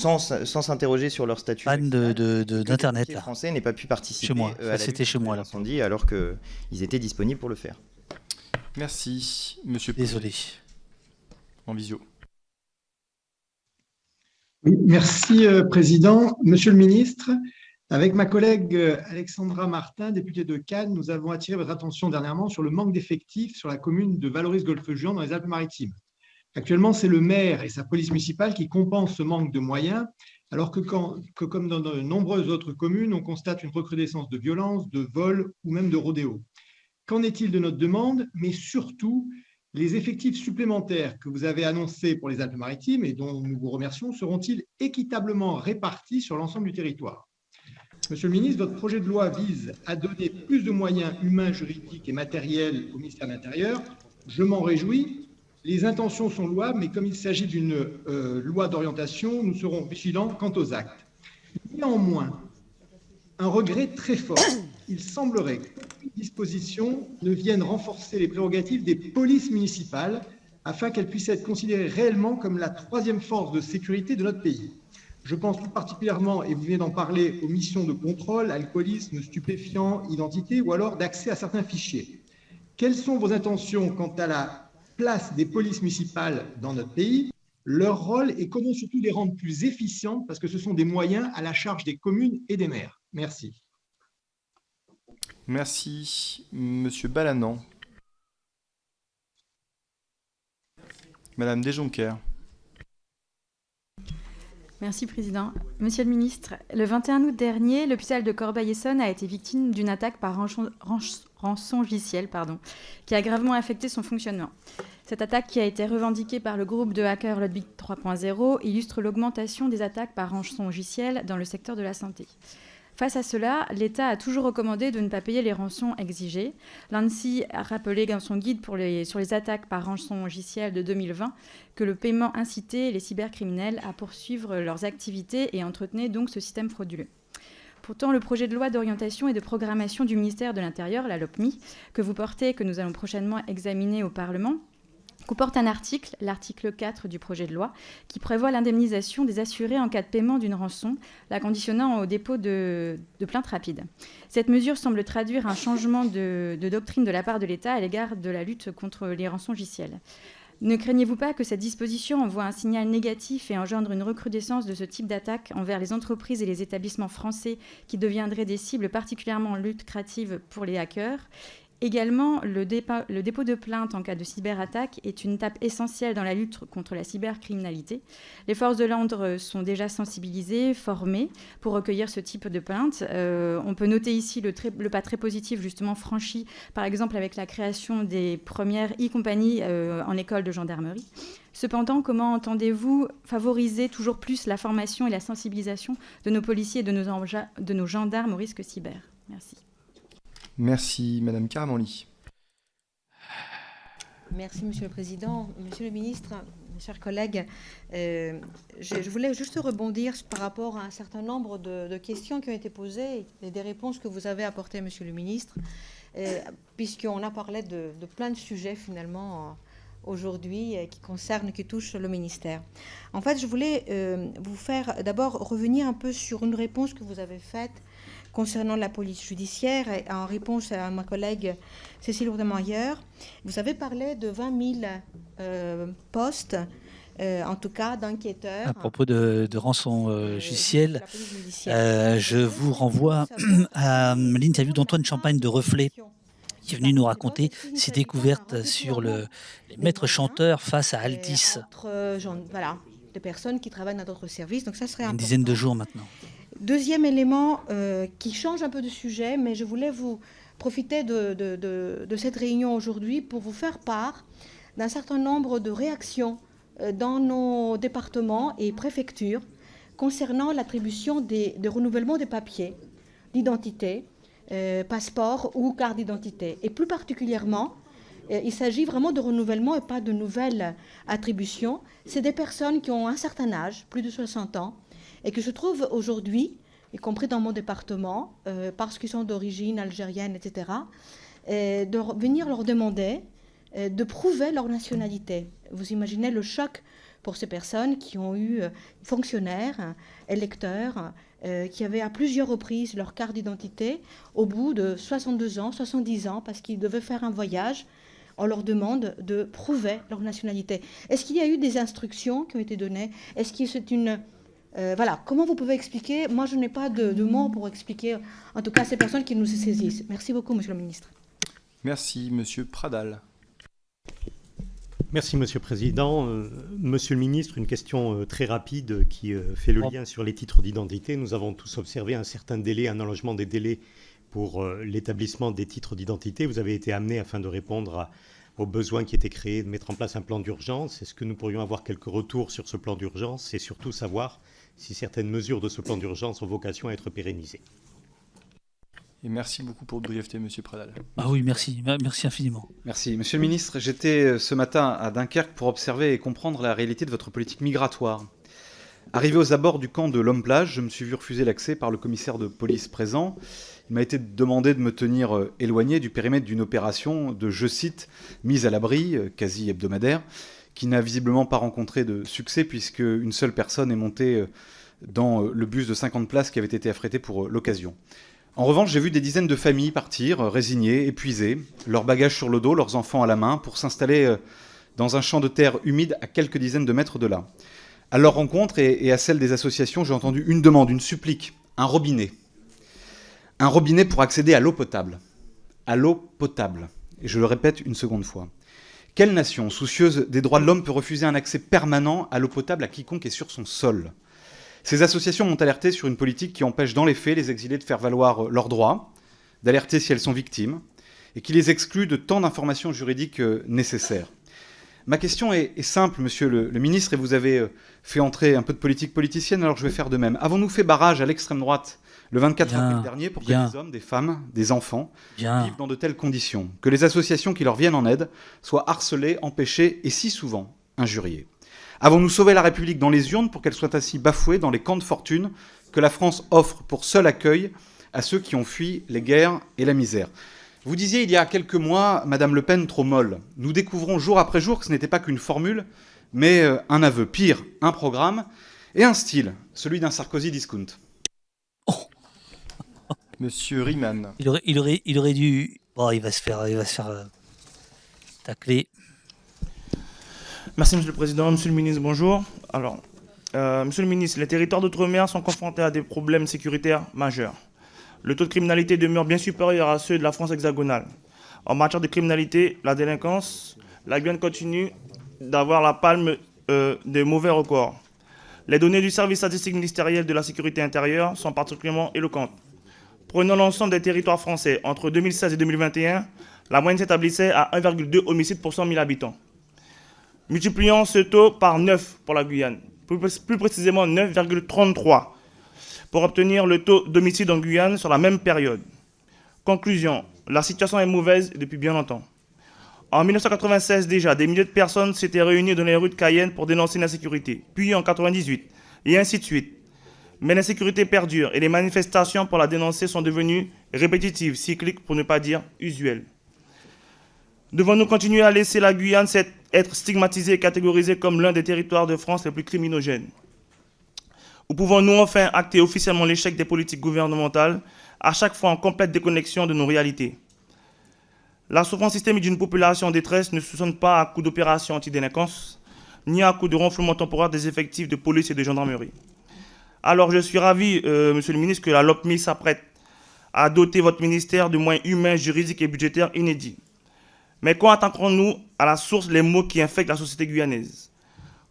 sans s'interroger sur leur statut. Panne d'Internet, Le là. français n'ait pas pu participer Chez moi. à la C'était lutte chez moi, contre là. l'incendie alors qu'ils étaient disponibles pour le faire. Merci, monsieur. Désolé. En visio. Oui, merci, Président. Monsieur le ministre, avec ma collègue Alexandra Martin, députée de Cannes, nous avons attiré votre attention dernièrement sur le manque d'effectifs sur la commune de Valoris-Golfe-Juan dans les Alpes-Maritimes. Actuellement, c'est le maire et sa police municipale qui compensent ce manque de moyens, alors que comme dans de nombreuses autres communes, on constate une recrudescence de violences, de vols ou même de rodéos. Qu'en est-il de notre demande, mais surtout, les effectifs supplémentaires que vous avez annoncés pour les Alpes-Maritimes et dont nous vous remercions seront-ils équitablement répartis sur l'ensemble du territoire? Monsieur le ministre, votre projet de loi vise à donner plus de moyens humains, juridiques et matériels au ministère de l'Intérieur. Je m'en réjouis. Les intentions sont louables, mais comme il s'agit d'une loi d'orientation, nous serons vigilants quant aux actes. Néanmoins, un regret très fort. Il semblerait qu'aucune disposition ne vienne renforcer les prérogatives des polices municipales afin qu'elles puissent être considérées réellement comme la troisième force de sécurité de notre pays. Je pense tout particulièrement, et vous venez d'en parler, aux missions de contrôle, alcoolisme, stupéfiants, identité ou alors d'accès à certains fichiers. Quelles sont vos intentions quant à la place des polices municipales dans notre pays, leur rôle et comment surtout les rendre plus efficientes parce que ce sont des moyens à la charge des communes et des maires. Merci. Merci, monsieur Balanant. Madame Desjonquers. Merci, Président. Monsieur le ministre, le 21 août dernier, l'hôpital de Corbeil-Essonnes a été victime d'une attaque par rançongiciel, qui a gravement affecté son fonctionnement. Cette attaque, qui a été revendiquée par le groupe de hackers Ludwig 3.0, illustre l'augmentation des attaques par rançongiciel dans le secteur de la santé. Face à cela, l'État a toujours recommandé de ne pas payer les rançons exigées. L'ANSSI a rappelé dans son guide sur les attaques par rançongiciel de 2020 que le paiement incitait les cybercriminels à poursuivre leurs activités et entretenait donc ce système frauduleux. Pourtant, le projet de loi d'orientation et de programmation du ministère de l'Intérieur, la LOPMI, que vous portez et que nous allons prochainement examiner au Parlement, comporte un article, l'article 4 du projet de loi, qui prévoit l'indemnisation des assurés en cas de paiement d'une rançon, la conditionnant au dépôt de plainte rapide. Cette mesure semble traduire un changement de doctrine de la part de l'État à l'égard de la lutte contre les rançongiciels. Ne craignez-vous pas que cette disposition envoie un signal négatif et engendre une recrudescence de ce type d'attaque envers les entreprises et les établissements français qui deviendraient des cibles particulièrement lucratives pour les hackers ? Également, le dépôt de plainte en cas de cyberattaque est une étape essentielle dans la lutte contre la cybercriminalité. Les forces de l'ordre sont déjà sensibilisées, formées pour recueillir ce type de plainte. On peut noter ici le pas très positif justement franchi, par exemple avec la création des premières e-compagnies en école de gendarmerie. Cependant, comment entendez-vous favoriser toujours plus la formation et la sensibilisation de nos policiers et de nos gendarmes au risque cyber ? Merci. Merci, Madame Caramanli. Merci, Monsieur le Président. Monsieur le Ministre, mes chers collègues, je voulais juste rebondir par rapport à un certain nombre de questions qui ont été posées et des réponses que vous avez apportées, Monsieur le Ministre, puisqu'on a parlé de plein de sujets, finalement, aujourd'hui, qui touchent le ministère. En fait, je voulais vous faire d'abord revenir un peu sur une réponse que vous avez faite concernant la police judiciaire, et en réponse à ma collègue Cécile Oudemayer, vous avez parlé de 20 000 postes, en tout cas d'enquêteurs. À propos de rançongiciel, je vous renvoie à l'interview d'Antoine Champagne de Reflet, qui est venu nous raconter ses découvertes sur les maîtres chanteurs face à Altis. Voilà, des personnes qui travaillent dans d'autres services, donc ça serait important. Une dizaine de jours maintenant. Deuxième élément qui change un peu de sujet, mais je voulais vous profiter de cette réunion aujourd'hui pour vous faire part d'un certain nombre de réactions dans nos départements et préfectures concernant l'attribution de renouvellement des papiers d'identité, passeport ou carte d'identité. Et plus particulièrement, il s'agit vraiment de renouvellement et pas de nouvelles attributions. C'est des personnes qui ont un certain âge, plus de 60 ans, et que je trouve aujourd'hui, y compris dans mon département, parce qu'ils sont d'origine algérienne, etc., de venir leur demander de prouver leur nationalité. Vous imaginez le choc pour ces personnes qui ont eu fonctionnaires, électeurs, qui avaient à plusieurs reprises leur carte d'identité au bout de 62 ans, 70 ans, parce qu'ils devaient faire un voyage. On leur demande de prouver leur nationalité. Est-ce qu'il y a eu des instructions qui ont été données? Est-ce que c'est une... voilà, comment vous pouvez expliquer? Moi, je n'ai pas de mots pour expliquer, en tout cas, ces personnes qui nous saisissent. Merci beaucoup, Monsieur le Ministre. Merci, Monsieur Pradal. Merci, Monsieur le Président. Monsieur le Ministre, une question très rapide qui fait le lien sur les titres d'identité. Nous avons tous observé un certain délai, un allongement des délais pour l'établissement des titres d'identité. Vous avez été amené, afin de répondre aux besoins qui étaient créés, de mettre en place un plan d'urgence. Est-ce que nous pourrions avoir quelques retours sur ce plan d'urgence et surtout savoir si certaines mesures de ce plan d'urgence ont vocation à être pérennisées? Et merci beaucoup pour votre brièveté, Monsieur Pradal. Ah oui, merci. Merci infiniment. Merci. Monsieur le ministre, j'étais ce matin à Dunkerque pour observer et comprendre la réalité de votre politique migratoire. Arrivé aux abords du camp de l'Homme-Plage, je me suis vu refuser l'accès par le commissaire de police présent. Il m'a été demandé de me tenir éloigné du périmètre d'une opération de, je cite, mise à l'abri, quasi hebdomadaire, qui n'a visiblement pas rencontré de succès puisque une seule personne est montée dans le bus de 50 places qui avait été affrété pour l'occasion. En revanche, j'ai vu des dizaines de familles partir, résignées, épuisées, leurs bagages sur le dos, leurs enfants à la main, pour s'installer dans un champ de terre humide à quelques dizaines de mètres de là. À leur rencontre et à celle des associations, j'ai entendu une demande, une supplique, un robinet. Un robinet pour accéder à l'eau potable. À l'eau potable. Et je le répète une seconde fois. Quelle nation, soucieuse des droits de l'homme, peut refuser un accès permanent à l'eau potable à quiconque est sur son sol ? Ces associations m'ont alerté sur une politique qui empêche dans les faits les exilés de faire valoir leurs droits, d'alerter si elles sont victimes, et qui les exclut de tant d'informations juridiques nécessaires. Ma question est simple, Monsieur le ministre, et vous avez fait entrer un peu de politique politicienne, alors je vais faire de même. Avons-nous fait barrage à l'extrême droite le 24 avril dernier pour que des hommes, des femmes, des enfants vivent dans de telles conditions, que les associations qui leur viennent en aide soient harcelées, empêchées et si souvent injuriées? Avons-nous sauvé la République dans les urnes pour qu'elle soit ainsi bafouée dans les camps de fortune que la France offre pour seul accueil à ceux qui ont fui les guerres et la misère? Vous disiez il y a quelques mois, Madame Le Pen trop molle. Nous découvrons jour après jour que ce n'était pas qu'une formule, mais un aveu. Pire, un programme et un style, celui d'un Sarkozy discount. Monsieur Riemann. Il aurait dû... Bon, il va se faire tacler. Merci, Monsieur le Président. Monsieur le Ministre, bonjour. Alors, Monsieur le Ministre, les territoires d'outre-mer sont confrontés à des problèmes sécuritaires majeurs. Le taux de criminalité demeure bien supérieur à ceux de la France hexagonale. En matière de criminalité, la délinquance, la Guyane continue d'avoir la palme des mauvais records. Les données du service statistique ministériel de la sécurité intérieure sont particulièrement éloquentes. Prenons l'ensemble des territoires français. Entre 2016 et 2021, la moyenne s'établissait à 1,2 homicides pour 100 000 habitants. Multiplions ce taux par 9 pour la Guyane, plus précisément 9,33 pour obtenir le taux d'homicide en Guyane sur la même période. Conclusion, la situation est mauvaise depuis bien longtemps. En 1996 déjà, des milliers de personnes s'étaient réunies dans les rues de Cayenne pour dénoncer l'insécurité, puis en 1998, et ainsi de suite. Mais l'insécurité perdure et les manifestations pour la dénoncer sont devenues répétitives, cycliques pour ne pas dire usuelles. Devons-nous continuer à laisser la Guyane être stigmatisée et catégorisée comme l'un des territoires de France les plus criminogènes? Ou pouvons-nous enfin acter officiellement l'échec des politiques gouvernementales, à chaque fois en complète déconnexion de nos réalités? La souffrance systémique d'une population en détresse ne se sonne pas à coup d'opérations antidélinquance, ni à coup de renflouement temporaire des effectifs de police et de gendarmerie. Alors je suis ravi, Monsieur le ministre, que la LOPMI s'apprête à doter votre ministère de moyens humains, juridiques et budgétaires inédits. Mais quand attaquerons-nous à la source les maux qui infectent la société guyanaise?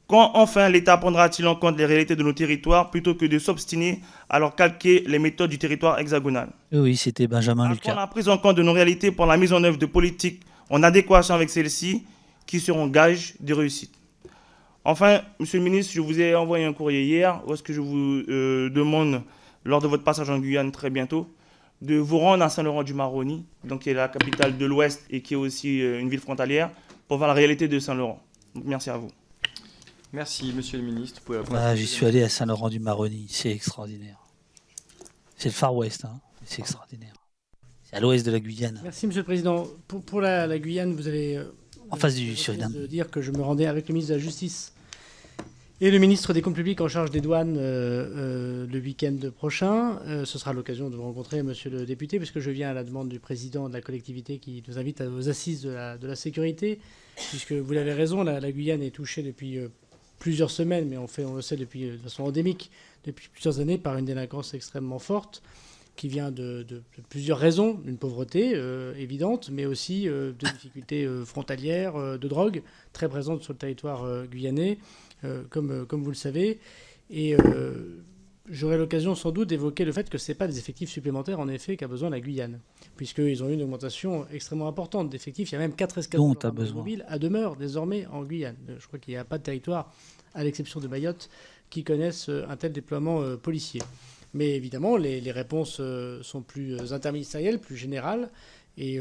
Quand enfin l'État prendra-t-il en compte les réalités de nos territoires plutôt que de s'obstiner à leur calquer les méthodes du territoire hexagonal? Oui, c'était Benjamin Lucas. La prise en compte de nos réalités pour la mise en œuvre de politiques en adéquation avec celles-ci qui seront gages de réussite. Enfin, Monsieur le ministre, je vous ai envoyé un courrier hier où est-ce que je vous demande, lors de votre passage en Guyane très bientôt, de vous rendre à Saint-Laurent-du-Maroni, donc qui est la capitale de l'Ouest et qui est aussi une ville frontalière, pour voir la réalité de Saint-Laurent. Donc, merci à vous. Merci, Monsieur le ministre. J'y suis allé à Saint-Laurent-du-Maroni, c'est extraordinaire. C'est le Far West, hein. C'est extraordinaire. C'est à l'ouest de la Guyane. Merci, Monsieur le Président. Pour la Guyane, vous avez en face du Suriname. de dire que je me rendais avec le ministre de la Justice et le ministre des Comptes publics en charge des douanes le week-end prochain. Ce sera l'occasion de vous rencontrer, monsieur le député, puisque je viens à la demande du président de la collectivité qui nous invite aux assises de la sécurité, puisque vous l'avez raison, la Guyane est touchée depuis plusieurs semaines, mais on le sait de façon endémique depuis plusieurs années par une délinquance extrêmement forte qui vient de plusieurs raisons, une pauvreté évidente, mais aussi de difficultés frontalières, de drogue très présentes sur le territoire guyanais, comme vous le savez. Et j'aurai l'occasion sans doute d'évoquer le fait que ce n'est pas des effectifs supplémentaires, en effet, qu'a besoin la Guyane, puisqu'ils ont eu une augmentation extrêmement importante d'effectifs. Il y a même 4 escadrons mobiles à demeure désormais en Guyane. Je crois qu'il n'y a pas de territoire, à l'exception de Mayotte, qui connaissent un tel déploiement policier. Mais évidemment, les réponses sont plus interministérielles, plus générales, et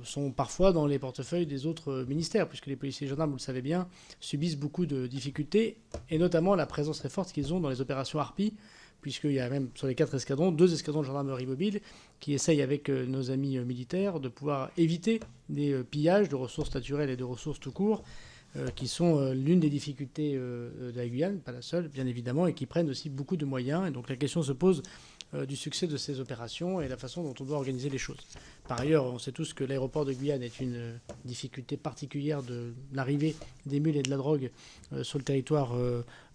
sont parfois dans les portefeuilles des autres ministères, puisque les policiers et gendarmes, vous le savez bien, subissent beaucoup de difficultés, et notamment la présence très forte qu'ils ont dans les opérations Harpie, puisqu'il y a même sur les 4 escadrons, 2 escadrons de gendarmerie mobile qui essayent avec nos amis militaires de pouvoir éviter des pillages de ressources naturelles et de ressources tout court, qui sont l'une des difficultés de la Guyane, pas la seule, bien évidemment, et qui prennent aussi beaucoup de moyens. Et donc la question se pose du succès de ces opérations et la façon dont on doit organiser les choses. Par ailleurs, on sait tous que l'aéroport de Guyane est une difficulté particulière de l'arrivée des mules et de la drogue sur le territoire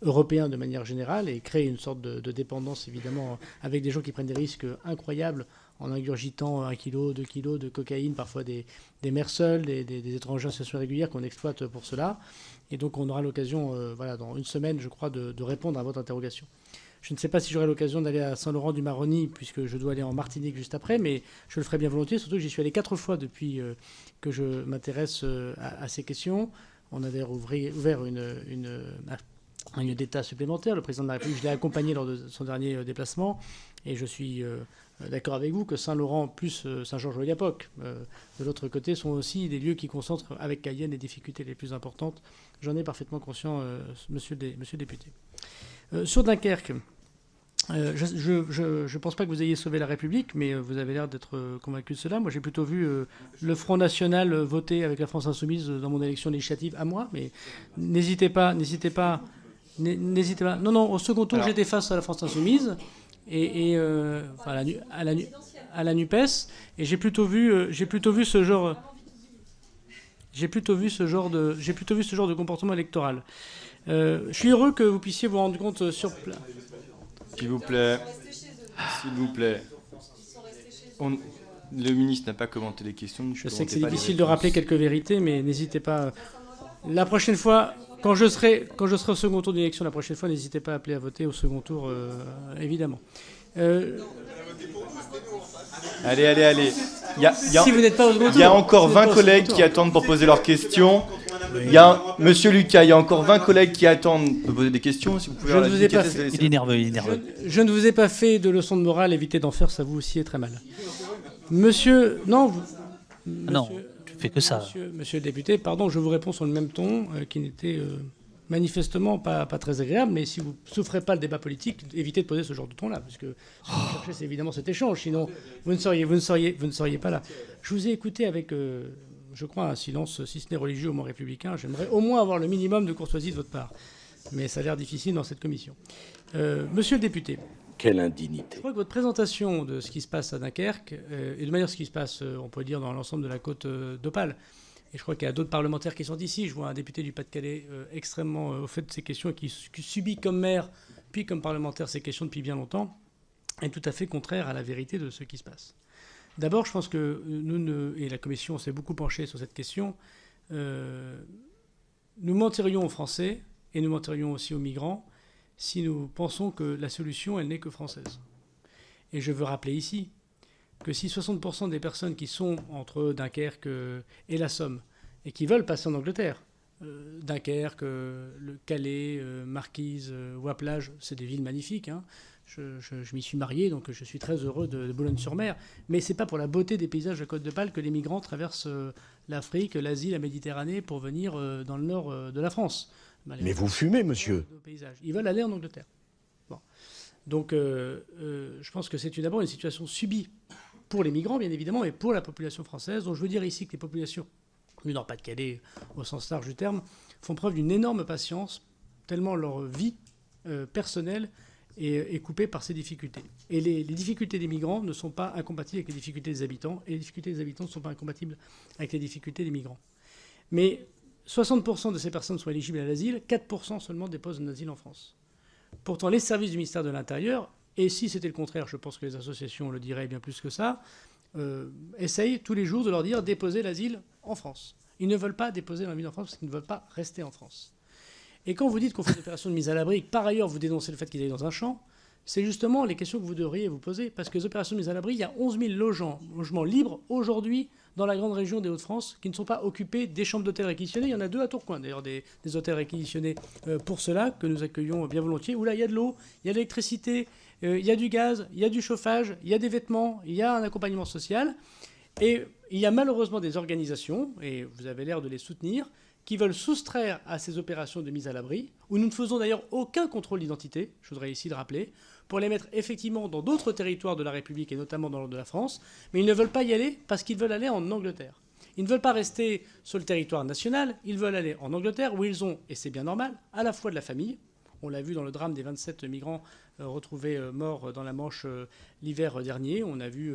européen de manière générale et crée une sorte de dépendance, évidemment, avec des gens qui prennent des risques incroyables en ingurgitant 1 kg, 2 kg de cocaïne, parfois des mères seules, des étrangers en situation régulière qu'on exploite pour cela. Et donc on aura l'occasion, dans une semaine, je crois, de répondre à votre interrogation. Je ne sais pas si j'aurai l'occasion d'aller à Saint-Laurent-du-Maroni, puisque je dois aller en Martinique juste après, mais je le ferai bien volontiers, surtout que j'y suis allé 4 fois depuis que je m'intéresse à ces questions. On avait ouvert une d'État supplémentaire. Le président de la République, je l'ai accompagné lors de son dernier déplacement, et je suis d'accord avec vous que Saint-Laurent plus Saint-Georges-le-Yapoc, de l'autre côté, sont aussi des lieux qui concentrent avec Cayenne les difficultés les plus importantes. J'en ai parfaitement conscience, monsieur le député. Sur Dunkerque, je ne pense pas que vous ayez sauvé la République, mais vous avez l'air d'être convaincu de cela. Moi, j'ai plutôt vu le Front National voter avec la France Insoumise dans mon élection législative à moi, mais n'hésitez pas. Non, au second tour, j'étais face à la France Insoumise et à la NUPES, et j'ai plutôt vu ce genre de comportement électoral. Je suis heureux que vous puissiez vous rendre compte sur place. S'il vous plaît. Le ministre n'a pas commenté les questions. Je sais que c'est difficile de rappeler quelques vérités, mais n'hésitez pas. La prochaine fois, quand je serai au second tour d'élection, la prochaine fois, n'hésitez pas à appeler à voter au second tour, évidemment. Allez. Si vous n'êtes pas au second tour, il y a encore 20 collègues qui attendent pour poser leurs questions. Monsieur Lucas, il y a encore 20 collègues qui attendent de poser des questions. Si vous pouvez il est nerveux. Je ne vous ai pas fait de leçon de morale. Évitez d'en faire, ça vous aussi est très mal. Monsieur, non, tu fais que ça. Monsieur le député, pardon, je vous réponds sur le même ton, qui n'était manifestement pas très agréable. Mais si vous ne souffrez pas le débat politique, évitez de poser ce genre de ton-là, parce que ce que vous cherchez, c'est évidemment cet échange. Sinon, vous ne seriez pas là. Je vous ai écouté avec, je crois, un silence, si ce n'est religieux, au moins républicain. J'aimerais au moins avoir le minimum de courtoisie de votre part. Mais ça a l'air difficile dans cette commission. Monsieur le député. Quelle indignité. Je crois que votre présentation de ce qui se passe à Dunkerque, et de manière ce qui se passe, on peut dire, dans l'ensemble de la côte d'Opale, et je crois qu'il y a d'autres parlementaires qui sont ici. Je vois un député du Pas-de-Calais extrêmement au fait de ces questions et qui subit comme maire, puis comme parlementaire, ces questions depuis bien longtemps, est tout à fait contraire à la vérité de ce qui se passe. D'abord, je pense que nous, et la Commission s'est beaucoup penchée sur cette question, nous mentirions aux Français et nous menterions aussi aux migrants si nous pensons que la solution, elle n'est que française. Et je veux rappeler ici que si 60% des personnes qui sont entre Dunkerque et la Somme et qui veulent passer en Angleterre, Dunkerque, le Calais, Marquise, Ouaplage, c'est des villes magnifiques, hein. Je m'y suis marié, donc je suis très heureux de Boulogne-sur-Mer. Mais ce n'est pas pour la beauté des paysages de Côte-d'Opale que les migrants traversent l'Afrique, l'Asie, la Méditerranée pour venir dans le nord de la France. Mais vous fumez, monsieur. Ils veulent aller en Angleterre. Bon. Donc je pense que c'est d'abord une situation subie pour les migrants, bien évidemment, et pour la population française. Donc je veux dire ici que les populations du Nord-Pas-de-Calais, au sens large du terme, font preuve d'une énorme patience tellement leur vie personnelle est coupée par ces difficultés. Et les difficultés des migrants ne sont pas incompatibles avec les difficultés des habitants, et les difficultés des habitants ne sont pas incompatibles avec les difficultés des migrants. Mais 60% de ces personnes sont éligibles à l'asile, 4% seulement déposent un asile en France. Pourtant, les services du ministère de l'Intérieur, et si c'était le contraire, je pense que les associations le diraient bien plus que ça, essayent tous les jours de leur dire déposez l'asile en France. Ils ne veulent pas déposer l'asile en France parce qu'ils ne veulent pas rester en France. Et quand vous dites qu'on fait des opérations de mise à l'abri, et que par ailleurs vous dénoncez le fait qu'ils aillent dans un champ, c'est justement les questions que vous devriez vous poser. Parce que les opérations de mise à l'abri, il y a 11 000 logements libres aujourd'hui dans la grande région des Hauts-de-France qui ne sont pas occupés des chambres d'hôtel réquisitionnées. Il y en a 2 à Tourcoing, d'ailleurs, des hôtels réquisitionnés pour cela, que nous accueillons bien volontiers, où là, il y a de l'eau, il y a de l'électricité, il y a du gaz, il y a du chauffage, il y a des vêtements, il y a un accompagnement social. Et il y a malheureusement des organisations, et vous avez l'air de les soutenir, qui veulent soustraire à ces opérations de mise à l'abri, où nous ne faisons d'ailleurs aucun contrôle d'identité, je voudrais ici le rappeler, pour les mettre effectivement dans d'autres territoires de la République, et notamment dans le nord de la France, mais ils ne veulent pas y aller parce qu'ils veulent aller en Angleterre. Ils ne veulent pas rester sur le territoire national, ils veulent aller en Angleterre, où ils ont, et c'est bien normal, à la fois de la famille. On l'a vu dans le drame des 27 migrants retrouvés morts dans la Manche l'hiver dernier. On a vu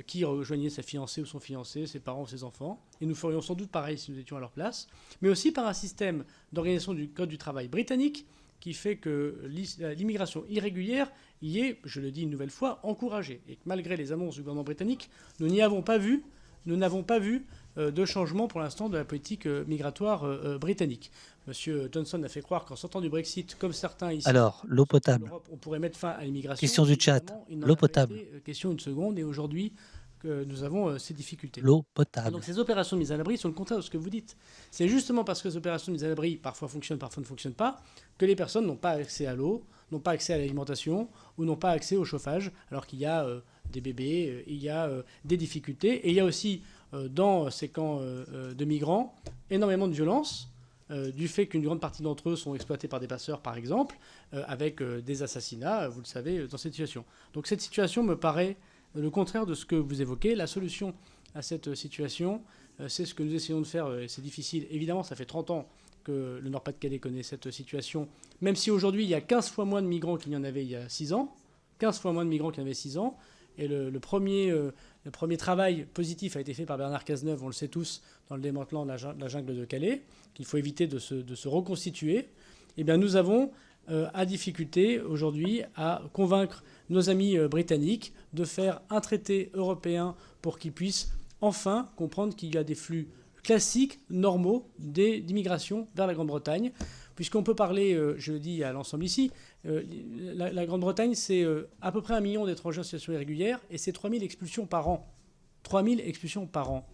qui rejoignait sa fiancée ou son fiancé, ses parents ou ses enfants. Et nous ferions sans doute pareil si nous étions à leur place. Mais aussi par un système d'organisation du Code du travail britannique qui fait que l'immigration irrégulière y est, je le dis une nouvelle fois, encouragée. Et que malgré les annonces du gouvernement britannique, nous n'avons pas vu de changement pour l'instant de la politique migratoire britannique. Monsieur Johnson a fait croire qu'en sortant du Brexit, comme certains ici, alors, l'eau potable. Europe, on pourrait mettre fin à l'immigration. Question du chat. L'eau potable. Question une seconde, et aujourd'hui, nous avons ces difficultés. L'eau potable. Donc ces opérations de mise à l'abri sont le contraire de ce que vous dites. C'est justement parce que ces opérations de mise à l'abri parfois fonctionnent, parfois ne fonctionnent pas, que les personnes n'ont pas accès à l'eau, n'ont pas accès à l'alimentation ou n'ont pas accès au chauffage, alors qu'il y a des bébés, il y a des difficultés. Et il y a aussi, dans ces camps de migrants, énormément de violence, du fait qu'une grande partie d'entre eux sont exploités par des passeurs, par exemple, avec des assassinats, vous le savez, dans cette situation. Donc cette situation me paraît le contraire de ce que vous évoquez. La solution à cette situation, c'est ce que nous essayons de faire, et c'est difficile. Évidemment, ça fait 30 ans que le Nord-Pas-de-Calais connaît cette situation, même si aujourd'hui, il y a 15 fois moins de migrants qu'il y en avait il y a 6 ans. 15 fois moins de migrants qu'il y en avait 6 ans. Et le premier travail positif a été fait par Bernard Cazeneuve, on le sait tous, dans le démantelant de la jungle de Calais, qu'il faut éviter de se reconstituer. Eh bien, nous avons à difficulté aujourd'hui à convaincre nos amis britanniques de faire un traité européen pour qu'ils puissent enfin comprendre qu'il y a des flux classiques, normaux, d'immigration vers la Grande-Bretagne. Puisqu'on peut parler, je le dis à l'ensemble ici, la Grande-Bretagne, c'est à peu près 1 million d'étrangers en situation irrégulière, et c'est 3 000 expulsions par an. 3 000 expulsions par an.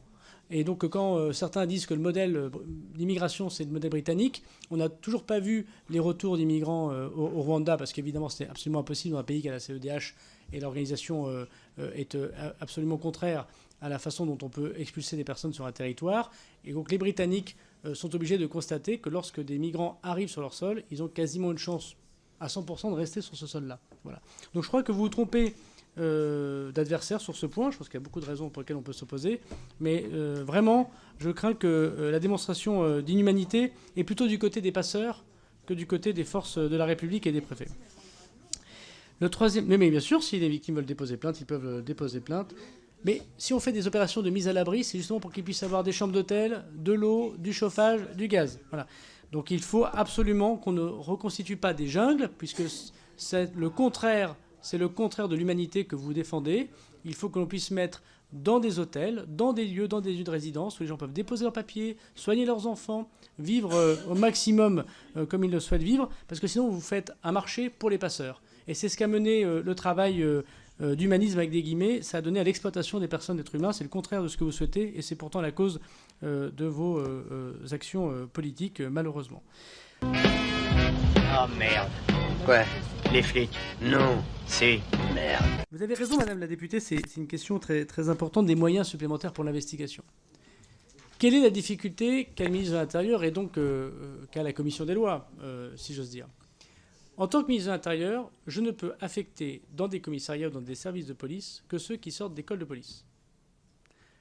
Et donc quand certains disent que le modèle d'immigration, c'est le modèle britannique, on n'a toujours pas vu les retours d'immigrants au Rwanda, parce qu'évidemment, c'est absolument impossible dans un pays qui a la CEDH, et l'organisation est absolument contraire à la façon dont on peut expulser des personnes sur un territoire. Et donc les Britanniques sont obligés de constater que lorsque des migrants arrivent sur leur sol, ils ont quasiment une chance à 100% de rester sur ce sol-là. Voilà. Donc je crois que vous vous trompez d'adversaire sur ce point. Je pense qu'il y a beaucoup de raisons pour lesquelles on peut s'opposer. Mais vraiment, je crains que la démonstration d'inhumanité est plutôt du côté des passeurs que du côté des forces de la République et des préfets. Le troisième... Mais bien sûr, si les victimes veulent déposer plainte, ils peuvent déposer plainte. Mais si on fait des opérations de mise à l'abri, c'est justement pour qu'ils puissent avoir des chambres d'hôtel, de l'eau, du chauffage, du gaz. Voilà. Donc il faut absolument qu'on ne reconstitue pas des jungles, puisque c'est le contraire de l'humanité que vous défendez. Il faut que l'on puisse mettre dans des hôtels, dans des lieux de résidence, où les gens peuvent déposer leurs papiers, soigner leurs enfants, vivre au maximum comme ils le souhaitent vivre, parce que sinon vous faites un marché pour les passeurs. Et c'est ce qu'a mené le travail d'humanisme avec des guillemets, ça a donné à l'exploitation des personnes, d'êtres humains. C'est le contraire de ce que vous souhaitez, et c'est pourtant la cause de vos actions politiques, malheureusement. Oh merde. Quoi? Les flics? Non, c'est merde. Vous avez raison, Madame la députée, c'est une question très, très importante des moyens supplémentaires pour l'investigation. Quelle est la difficulté qu'a le ministre de l'Intérieur et donc qu'a la commission des lois, si j'ose dire? En tant que ministre de l'Intérieur, je ne peux affecter dans des commissariats ou dans des services de police que ceux qui sortent d'écoles de police.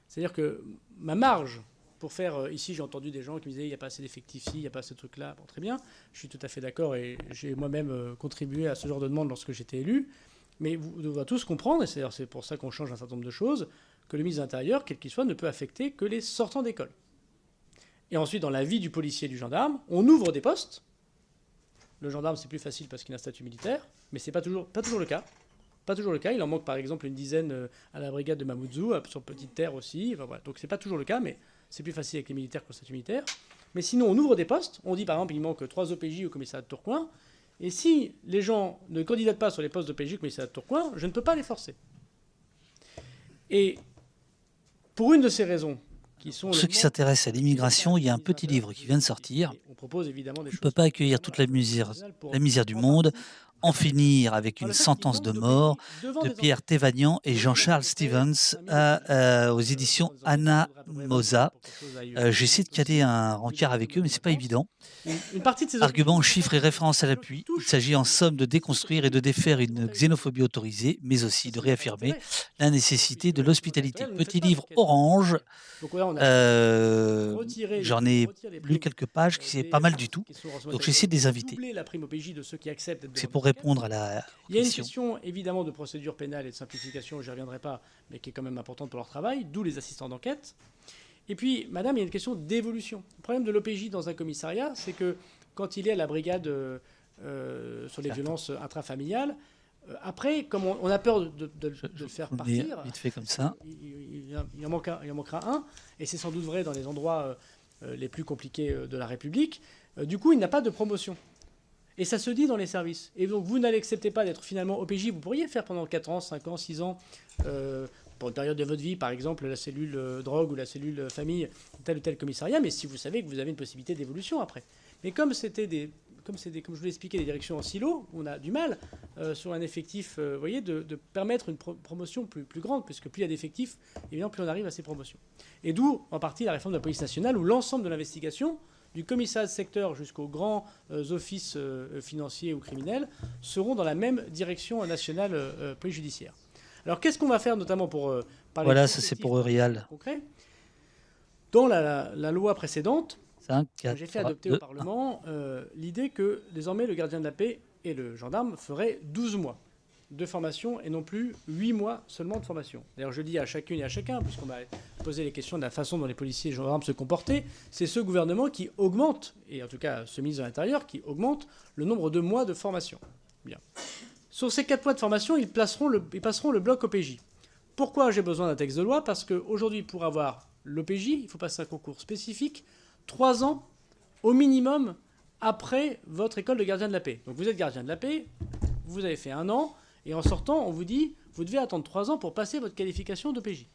C'est-à-dire que ma marge pour faire... ici, j'ai entendu des gens qui me disaient il n'y a pas assez d'effectifs ici, il n'y a pas ce truc-là. Bon, très bien, je suis tout à fait d'accord et j'ai moi-même contribué à ce genre de demande lorsque j'étais élu. Mais vous devez tous comprendre, et c'est pour ça qu'on change un certain nombre de choses, que le ministre de l'Intérieur, quel qu'il soit, ne peut affecter que les sortants d'école. Et ensuite, dans la vie du policier et du gendarme, on ouvre des postes. Le gendarme, c'est plus facile parce qu'il a un statut militaire, mais c'est pas toujours le cas. Pas toujours le cas. Il en manque par exemple une dizaine à la brigade de Mamoudzou, sur Petite Terre aussi. Enfin, voilà. Donc c'est pas toujours le cas, mais c'est plus facile avec les militaires qu'au statut militaire. Mais sinon, on ouvre des postes. On dit par exemple, il manque 3 OPJ au commissariat de Tourcoing. Et si les gens ne candidatent pas sur les postes d'OPJ au commissariat de Tourcoing, je ne peux pas les forcer. Et pour une de ces raisons, pour ceux qui s'intéressent à l'immigration, il y a un petit livre qui vient de sortir. On ne peut pas accueillir toute la misère du monde, en finir avec une sentence de mort de Pierre Thévagnan et Jean-Charles Stevens aux éditions Anna Mosa. J'essaie de caler un rencard avec eux, mais c'est pas évident. Arguments, chiffres et références à l'appui. Il s'agit en somme de déconstruire et de défaire une xénophobie autorisée, mais aussi de réaffirmer la nécessité de l'hospitalité. Petit livre orange. J'en ai lu quelques pages, qui c'est pas mal du tout. Donc j'essaie de les inviter. C'est pour répondre à la question. Il y a une question évidemment de procédure pénale et de simplification, je n'y reviendrai pas, mais qui est quand même importante pour leur travail, d'où les assistants d'enquête. Et puis, madame, il y a une question d'évolution. Le problème de l'OPJ dans un commissariat, c'est que quand il est à la brigade sur les violences intrafamiliales, après, comme on a peur de le faire partir, vite fait comme ça. Il en manquera un, et c'est sans doute vrai dans les endroits les plus compliqués de la République. Du coup, il n'a pas de promotion. Et ça se dit dans les services. Et donc, vous n'acceptez pas d'être finalement OPJ. Vous pourriez faire pendant 4 ans, 5 ans, 6 ans, pour une période de votre vie, par exemple, la cellule drogue ou la cellule famille, tel ou tel commissariat, mais si vous savez que vous avez une possibilité d'évolution après. Mais comme comme je vous l'ai expliqué, des directions en silo, on a du mal sur un effectif, voyez, de permettre une promotion plus grande, puisque plus il y a d'effectifs, évidemment, plus on arrive à ces promotions. Et d'où, en partie, la réforme de la police nationale, où l'ensemble de l'investigation, du commissariat de secteur jusqu'aux grands offices financiers ou criminels, seront dans la même direction nationale police judiciaire. Alors, qu'est-ce qu'on va faire notamment pour parler... Voilà, ça c'est pour Eurial. Concret. Dans la loi précédente, 5, 4, j'ai fait adopter 2, au Parlement l'idée que désormais le gardien de la paix et le gendarme feraient 12 mois de formation et non plus 8 mois seulement de formation. D'ailleurs, je dis à chacune et à chacun, puisqu'on m'a posé les questions de la façon dont les policiers et les gendarmes se comportaient, c'est ce gouvernement qui augmente, et en tout cas ce ministre de l'Intérieur, qui augmente le nombre de mois de formation. Bien. Sur ces 4 mois de formation, ils passeront le bloc OPJ. Pourquoi j'ai besoin d'un texte de loi ? Parce qu'aujourd'hui, pour avoir l'OPJ, il faut passer un concours spécifique 3 ans au minimum après votre école de gardien de la paix. Donc vous êtes gardien de la paix, vous avez fait 1 an, et en sortant, on vous dit, vous devez attendre 3 ans pour passer votre qualification d'OPJ.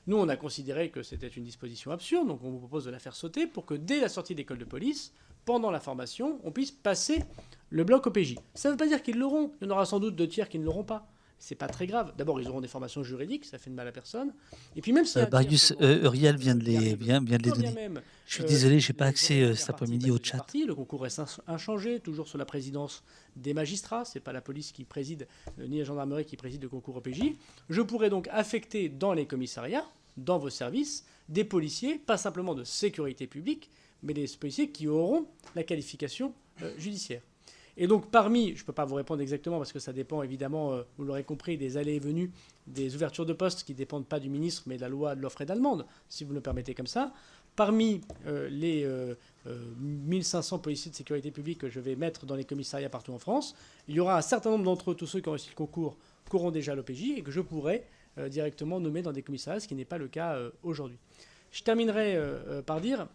Nous, on a considéré que c'était une disposition absurde, donc on vous propose de la faire sauter pour que dès la sortie d'école de police, pendant la formation, on puisse passer le bloc OPJ. Ça ne veut pas dire qu'ils l'auront. Il y en aura sans doute 2 tiers qui ne l'auront pas. C'est pas très grave. D'abord, ils auront des formations juridiques, ça fait de mal à personne. Et puis même si Eurial vient de les donner. Je suis désolé, j'ai pas accès cet après-midi au chat. Le concours reste inchangé, toujours sous la présidence des magistrats. C'est pas la police qui préside, ni la gendarmerie qui préside le concours OPJ. Je pourrais donc affecter dans les commissariats, dans vos services, des policiers, pas simplement de sécurité publique, mais des policiers qui auront la qualification judiciaire. Et donc parmi, je ne peux pas vous répondre exactement parce que ça dépend évidemment, vous l'aurez compris, des allées et venues, des ouvertures de postes qui ne dépendent pas du ministre mais de la loi de l'offre et de la demande, si vous le permettez comme ça. Parmi les 1500 policiers de sécurité publique que je vais mettre dans les commissariats partout en France, il y aura un certain nombre d'entre eux, tous ceux qui ont réussi le concours, qui auront déjà l'OPJ et que je pourrai directement nommer dans des commissariats, ce qui n'est pas le cas aujourd'hui. Je terminerai par dire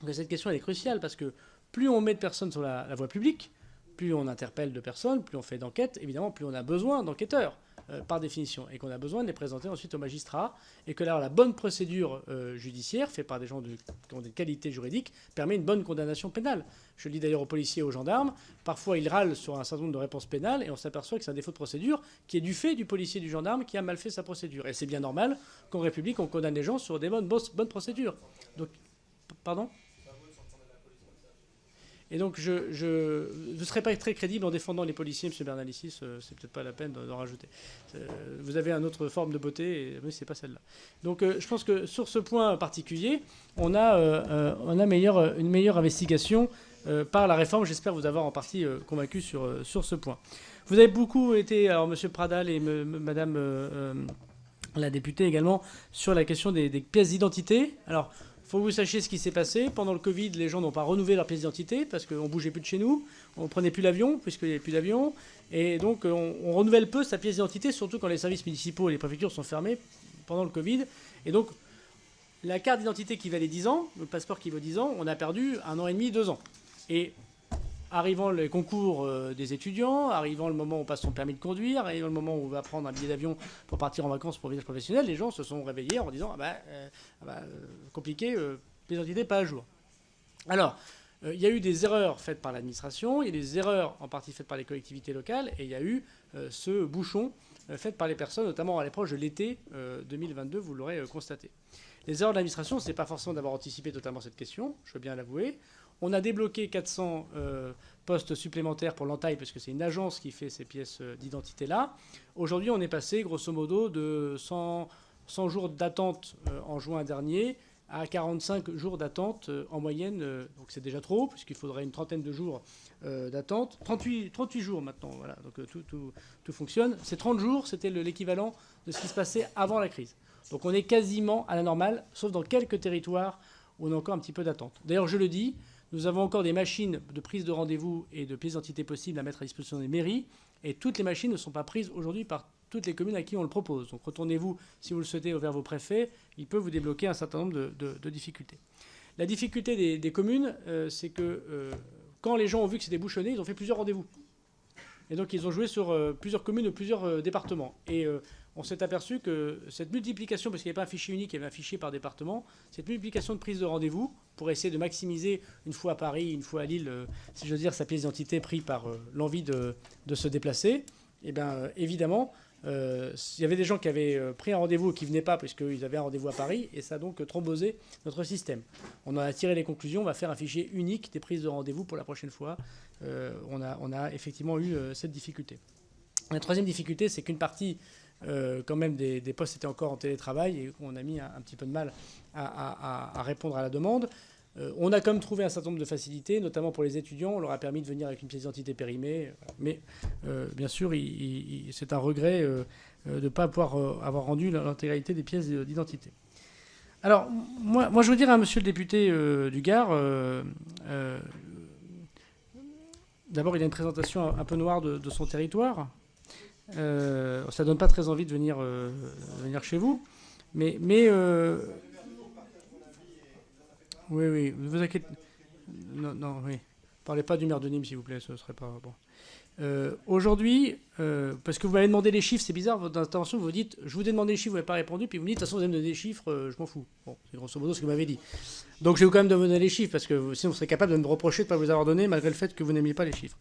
que cette question elle est cruciale parce que plus on met de personnes sur la voie publique, plus on interpelle de personnes, plus on fait d'enquêtes, évidemment, plus on a besoin d'enquêteurs, par définition, et qu'on a besoin de les présenter ensuite aux magistrats, et que là, la bonne procédure judiciaire, faite par des gens qui ont des qualités juridiques, permet une bonne condamnation pénale. Je le dis d'ailleurs aux policiers et aux gendarmes, parfois ils râlent sur un certain nombre de réponses pénales, et on s'aperçoit que c'est un défaut de procédure qui est du fait du policier et du gendarme qui a mal fait sa procédure. Et c'est bien normal qu'en République, on condamne les gens sur des bonnes procédures. Donc, pardon ? Et donc, je ne serai pas très crédible en défendant les policiers, M. Bernalicis, c'est peut-être pas la peine d'en rajouter. Vous avez une autre forme de beauté, mais ce n'est pas celle-là. Donc, je pense que sur ce point particulier, on a une meilleure investigation par la réforme. J'espère vous avoir en partie convaincu sur ce point. Vous avez beaucoup été, alors M. Pradal et Mme la députée également, sur la question des pièces d'identité. Alors, il faut que vous sachiez ce qui s'est passé. Pendant le Covid, les gens n'ont pas renouvelé leur pièce d'identité parce qu'on ne bougeait plus de chez nous, on ne prenait plus l'avion puisqu'il n'y avait plus d'avion. Et donc, on renouvelle peu sa pièce d'identité, surtout quand les services municipaux et les préfectures sont fermés pendant le Covid. Et donc, la carte d'identité qui valait 10 ans, le passeport qui vaut 10 ans, on a perdu 1 an et demi, 2 ans. Et arrivant les concours des étudiants, arrivant le moment où on passe son permis de conduire, arrivant le moment où on va prendre un billet d'avion pour partir en vacances pour voyage professionnel, les gens se sont réveillés en disant compliqué, l'identité pas à jour. Alors, il y a eu des erreurs faites par l'administration, il y a des erreurs en partie faites par les collectivités locales, et il y a eu ce bouchon fait par les personnes, notamment à l'approche de l'été 2022, vous l'aurez constaté. Les erreurs de l'administration, ce n'est pas forcément d'avoir anticipé totalement cette question, je veux bien l'avouer. On a débloqué 400 postes supplémentaires pour l'entaille, parce que c'est une agence qui fait ces pièces d'identité-là. Aujourd'hui, on est passé, grosso modo, de 100 jours d'attente en juin dernier à 45 jours d'attente en moyenne. Donc c'est déjà trop, puisqu'il faudrait une trentaine de jours d'attente. 38 jours maintenant, voilà, donc tout fonctionne. Ces 30 jours, c'était l'équivalent de ce qui se passait avant la crise. Donc on est quasiment à la normale, sauf dans quelques territoires où on a encore un petit peu d'attente. D'ailleurs, je le dis, nous avons encore des machines de prise de rendez-vous et de pièces d'identité possibles à mettre à disposition des mairies, et toutes les machines ne sont pas prises aujourd'hui par toutes les communes à qui on le propose. Donc retournez-vous, si vous le souhaitez, vers vos préfets, ils peuvent vous débloquer un certain nombre de difficultés. La difficulté des communes, c'est que quand les gens ont vu que c'était bouchonné, ils ont fait plusieurs rendez-vous. Et donc ils ont joué sur plusieurs communes ou plusieurs départements. Et on s'est aperçu que cette multiplication, parce qu'il n'y avait pas un fichier unique, il y avait un fichier par département, cette multiplication de prise de rendez-vous, pour essayer de maximiser une fois à Paris, une fois à Lille, si je veux dire, sa pièce d'identité prise par l'envie de se déplacer, et bien évidemment, il y avait des gens qui avaient pris un rendez-vous et qui ne venaient pas puisqu'ils avaient un rendez-vous à Paris, et ça a donc thrombosé notre système. On en a tiré les conclusions, on va faire un fichier unique des prises de rendez-vous pour la prochaine fois. On a effectivement eu cette difficulté. La troisième difficulté, c'est qu'une partie quand même des postes étaient encore en télétravail et on a mis un petit peu de mal à répondre à la demande. On a quand même trouvé un certain nombre de facilités, notamment pour les étudiants. On leur a permis de venir avec une pièce d'identité périmée. Mais bien sûr, c'est un regret de ne pas pouvoir avoir rendu l'intégralité des pièces d'identité. Alors, moi, je veux dire à monsieur le député du Gard, d'abord, il a une présentation un peu noire de son territoire. Ça ne donne pas très envie de venir chez vous. Mais oui, vous inquiétez. Non, oui. Parlez pas du maire de Nîmes, s'il vous plaît, ce serait pas bon. Aujourd'hui, parce que vous m'avez demandé les chiffres, c'est bizarre, votre intervention, vous dites, je vous ai demandé les chiffres, vous n'avez pas répondu, puis vous me dites, de toute façon, vous allez me donner les chiffres, je m'en fous. Bon, c'est grosso modo ce que vous m'avez dit. Donc je vais quand même donner les chiffres, parce que sinon vous serez capable de me reprocher de ne pas vous avoir donné, malgré le fait que vous n'aimiez pas les chiffres.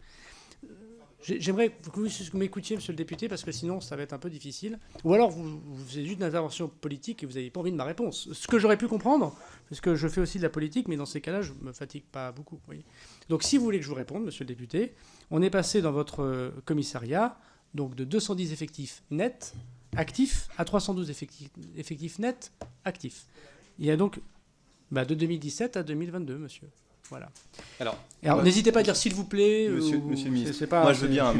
J'aimerais que vous m'écoutiez, monsieur le député, parce que sinon, ça va être un peu difficile. Ou alors, vous faites juste une intervention politique et vous n'avez pas envie de ma réponse. Ce que j'aurais pu comprendre, parce que je fais aussi de la politique, mais dans ces cas-là, je ne me fatigue pas beaucoup. Oui. Donc, si vous voulez que je vous réponde, monsieur le député, on est passé dans votre commissariat donc de 210 effectifs nets actifs à 312 effectifs nets actifs. Il y a donc de 2017 à 2022, monsieur. Voilà. Alors n'hésitez pas à dire s'il vous plaît. Monsieur le ministre. C'est pas, moi, je veux bien.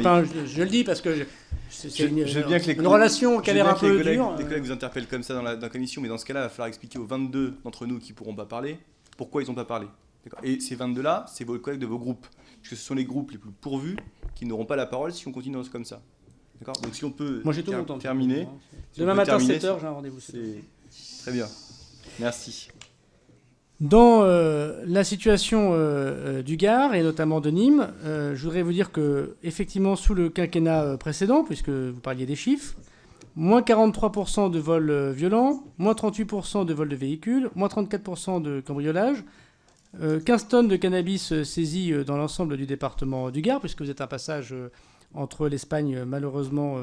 Je le dis parce que c'est une une relation qui a l'air un peu dure. Des collègues vous interpellent comme ça dans la commission, mais dans ce cas-là, il va falloir expliquer aux 22 d'entre nous qui ne pourront pas parler pourquoi ils n'ont pas parlé. Et ces 22-là, c'est vos collègues de vos groupes. Parce que ce sont les groupes les plus pourvus qui n'auront pas la parole si on continue comme ça. D'accord ? Donc si on peut terminer. Demain matin, 7h, j'ai un rendez-vous. C'est très bien. Merci. Dans la situation du Gard et notamment de Nîmes, je voudrais vous dire que effectivement sous le quinquennat précédent, puisque vous parliez des chiffres, moins 43% de vols violents, moins 38% de vols de véhicules, moins 34% de cambriolage, 15 tonnes de cannabis saisies dans l'ensemble du département du Gard, puisque vous êtes un passage entre l'Espagne, malheureusement,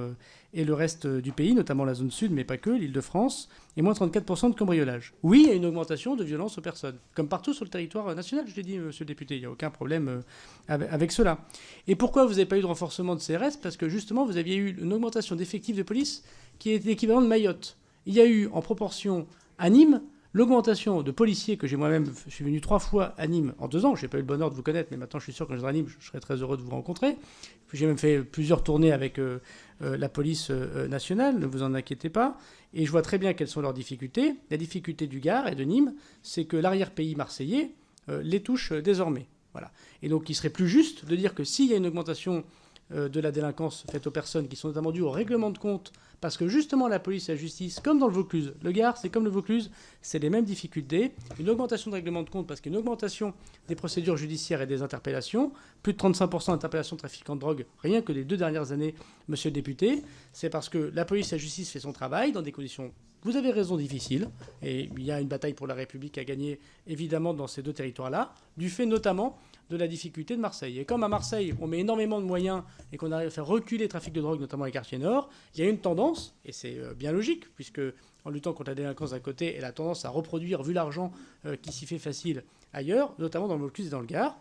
et le reste du pays, notamment la zone sud, mais pas que, l'Île-de-France, et moins 34% de cambriolage. Oui, il y a une augmentation de violence aux personnes, comme partout sur le territoire national, je l'ai dit, monsieur le député, il n'y a aucun problème avec cela. Et pourquoi vous n'avez pas eu de renforcement de CRS? Parce que justement, vous aviez eu une augmentation d'effectifs de police qui est l'équivalent de Mayotte. Il y a eu, en proportion à Nîmes, l'augmentation de policiers que j'ai moi-même, je suis venu 3 fois à Nîmes en 2 ans. Je n'ai pas eu le bonheur de vous connaître, mais maintenant je suis sûr que quand je serai à Nîmes, je serai très heureux de vous rencontrer. Puis j'ai même fait plusieurs tournées avec la police nationale, ne vous en inquiétez pas. Et je vois très bien quelles sont leurs difficultés. La difficulté du Gard et de Nîmes, c'est que l'arrière-pays marseillais les touche désormais. Voilà. Et donc il serait plus juste de dire que s'il y a une augmentation de la délinquance faite aux personnes qui sont notamment dues au règlement de compte, parce que justement la police et la justice, comme dans le Vaucluse, le Gard c'est comme le Vaucluse, c'est les mêmes difficultés, une augmentation de règlement de compte parce qu'une augmentation des procédures judiciaires et des interpellations, plus de 35% d'interpellations de trafiquants de drogue, rien que les 2 dernières années, monsieur le député, c'est parce que la police et la justice fait son travail dans des conditions, vous avez raison, difficiles, et il y a une bataille pour la République à gagner évidemment dans ces 2 territoires-là, du fait notamment de la difficulté de Marseille. Et comme à Marseille, on met énormément de moyens et qu'on arrive à faire reculer le trafic de drogue, notamment les quartiers nord, il y a une tendance, et c'est bien logique, puisque en luttant contre la délinquance d'un côté, elle a tendance à reproduire, vu l'argent qui s'y fait facile ailleurs, notamment dans le Vaucluse et dans le Gard.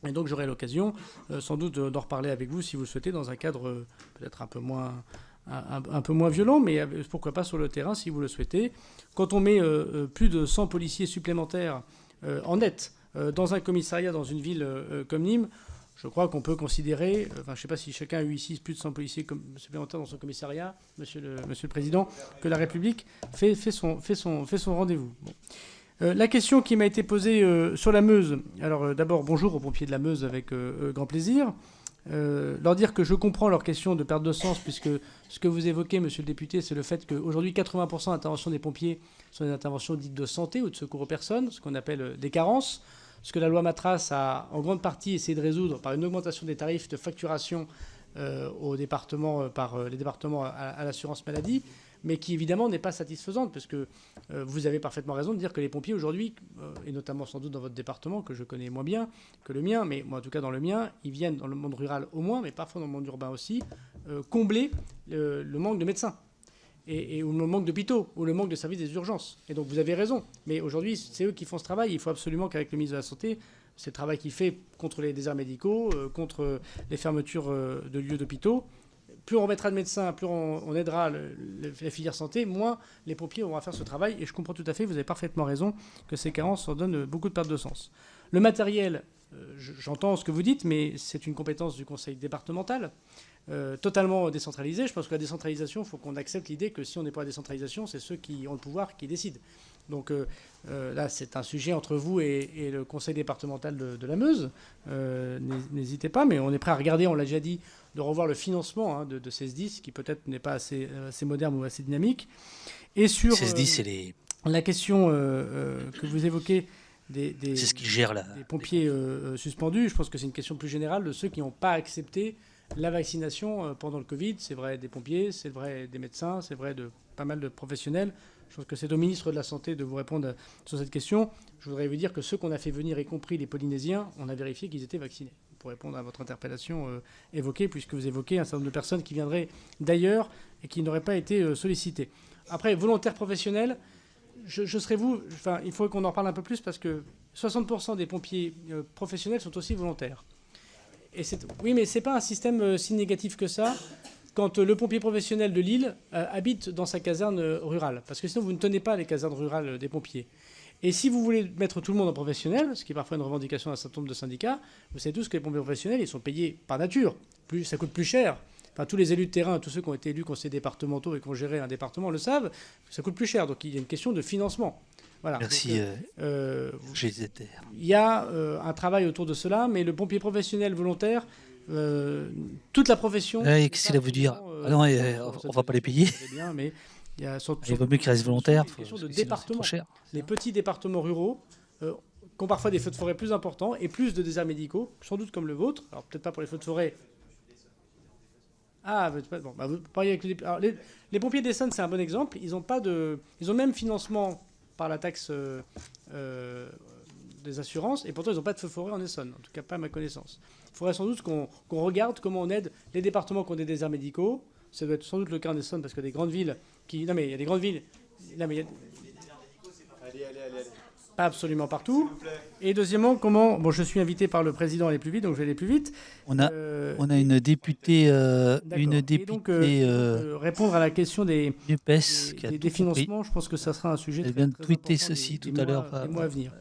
Et donc j'aurai l'occasion sans doute d'en reparler avec vous, si vous le souhaitez, dans un cadre peut-être un peu moins violent, mais pourquoi pas sur le terrain, si vous le souhaitez. Quand on met plus de 100 policiers supplémentaires en net dans un commissariat, dans une ville comme Nîmes, je crois qu'on peut considérer, je ne sais pas si chacun a eu ici plus de 100 policiers supplémentaires dans son commissariat, monsieur le Président, que la République fait son rendez-vous. Bon. La question qui m'a été posée sur la Meuse, alors d'abord bonjour aux pompiers de la Meuse avec grand plaisir. Leur dire que je comprends leur question de perte de sens, puisque ce que vous évoquez, monsieur le député, c'est le fait qu'aujourd'hui 80% d'interventions des pompiers sont des interventions dites de santé ou de secours aux personnes, ce qu'on appelle des carences. Ce que la loi Matras a en grande partie essayé de résoudre par une augmentation des tarifs de facturation aux départements, par les départements à l'assurance maladie, mais qui évidemment n'est pas satisfaisante, parce que vous avez parfaitement raison de dire que les pompiers aujourd'hui, et notamment sans doute dans votre département, que je connais moins bien que le mien, mais moi en tout cas dans le mien, ils viennent dans le monde rural au moins, mais parfois dans le monde urbain aussi, combler le manque de médecins. Ou le manque d'hôpitaux, ou le manque de services des urgences. Et donc vous avez raison. Mais aujourd'hui, c'est eux qui font ce travail. Il faut absolument qu'avec le ministre de la Santé, c'est le travail qu'il fait contre les déserts médicaux, contre les fermetures de lieux d'hôpitaux. Plus on remettra de médecins, plus on aidera la filière santé, moins les pompiers auront à faire ce travail. Et je comprends tout à fait, vous avez parfaitement raison, que ces carences en donnent beaucoup de pertes de sens. Le matériel, j'entends ce que vous dites, mais c'est une compétence du conseil départemental. Totalement décentralisé. Je pense que la décentralisation, il faut qu'on accepte l'idée que si on n'est pas à la décentralisation, c'est ceux qui ont le pouvoir qui décident. Donc là, c'est un sujet entre vous et le conseil départemental de la Meuse. N'hésitez pas, mais on est prêt à regarder, on l'a déjà dit, de revoir le financement de ces SDIS, qui peut-être n'est pas assez moderne ou assez dynamique. Et sur la question que vous évoquez c'est ce qui gère des pompiers suspendus, je pense que c'est une question plus générale de ceux qui n'ont pas accepté la vaccination pendant le Covid. C'est vrai des pompiers, c'est vrai des médecins, c'est vrai de pas mal de professionnels. Je pense que c'est au ministre de la Santé de vous répondre sur cette question. Je voudrais vous dire que ceux qu'on a fait venir, y compris les Polynésiens, on a vérifié qu'ils étaient vaccinés. Pour répondre à votre interpellation évoquée, puisque vous évoquez un certain nombre de personnes qui viendraient d'ailleurs et qui n'auraient pas été sollicitées. Après, volontaires professionnels, je serais vous... Enfin, il faudrait qu'on en parle un peu plus, parce que 60% des pompiers professionnels sont aussi volontaires. Oui, mais ce n'est pas un système si négatif que ça quand le pompier professionnel de Lille habite dans sa caserne rurale. Parce que sinon, vous ne tenez pas les casernes rurales des pompiers. Et si vous voulez mettre tout le monde en professionnel, ce qui est parfois une revendication d'un certain nombre de syndicats, vous savez tous que les pompiers professionnels, ils sont payés par nature. Ça coûte plus cher. Enfin, tous les élus de terrain, tous ceux qui ont été élus conseillers départementaux et qui ont géré un département le savent, ça coûte plus cher. Donc il y a une question de financement. Voilà. Merci. Il y a un travail autour de cela, mais le pompier professionnel volontaire, toute la profession... Qu'est-ce qu'il a voulu dire non, on ne va pas les payer. Bien, mais il vaut mieux qu'ils restent volontaires. C'est une question de département. Les petits départements ruraux qui ont parfois des feux de forêt plus importants et plus de déserts médicaux, sans doute comme le vôtre. Alors peut-être pas pour les feux de forêt. Ah, bon, vous parliez avec les pompiers d'Essonne, c'est un bon exemple. Ils ont le même financement par la taxe des assurances, et pourtant ils n'ont pas de feu forêt en Essonne, en tout cas pas à ma connaissance. Il faudrait sans doute qu'on regarde comment on aide les départements qui ont des déserts médicaux. Ça doit être sans doute le cas en Essonne, parce que des grandes villes qui... Non, mais il y a des grandes villes... Non, mais il y a... Allez. Pas absolument partout. Et deuxièmement, comment... Bon, je suis invité par le président à aller plus vite, donc je vais aller plus vite. On a une députée... répondre à la question des financements, je pense que ça sera un sujet très important. Elle vient de tweeter ceci tout à l'heure. Les mois à venir.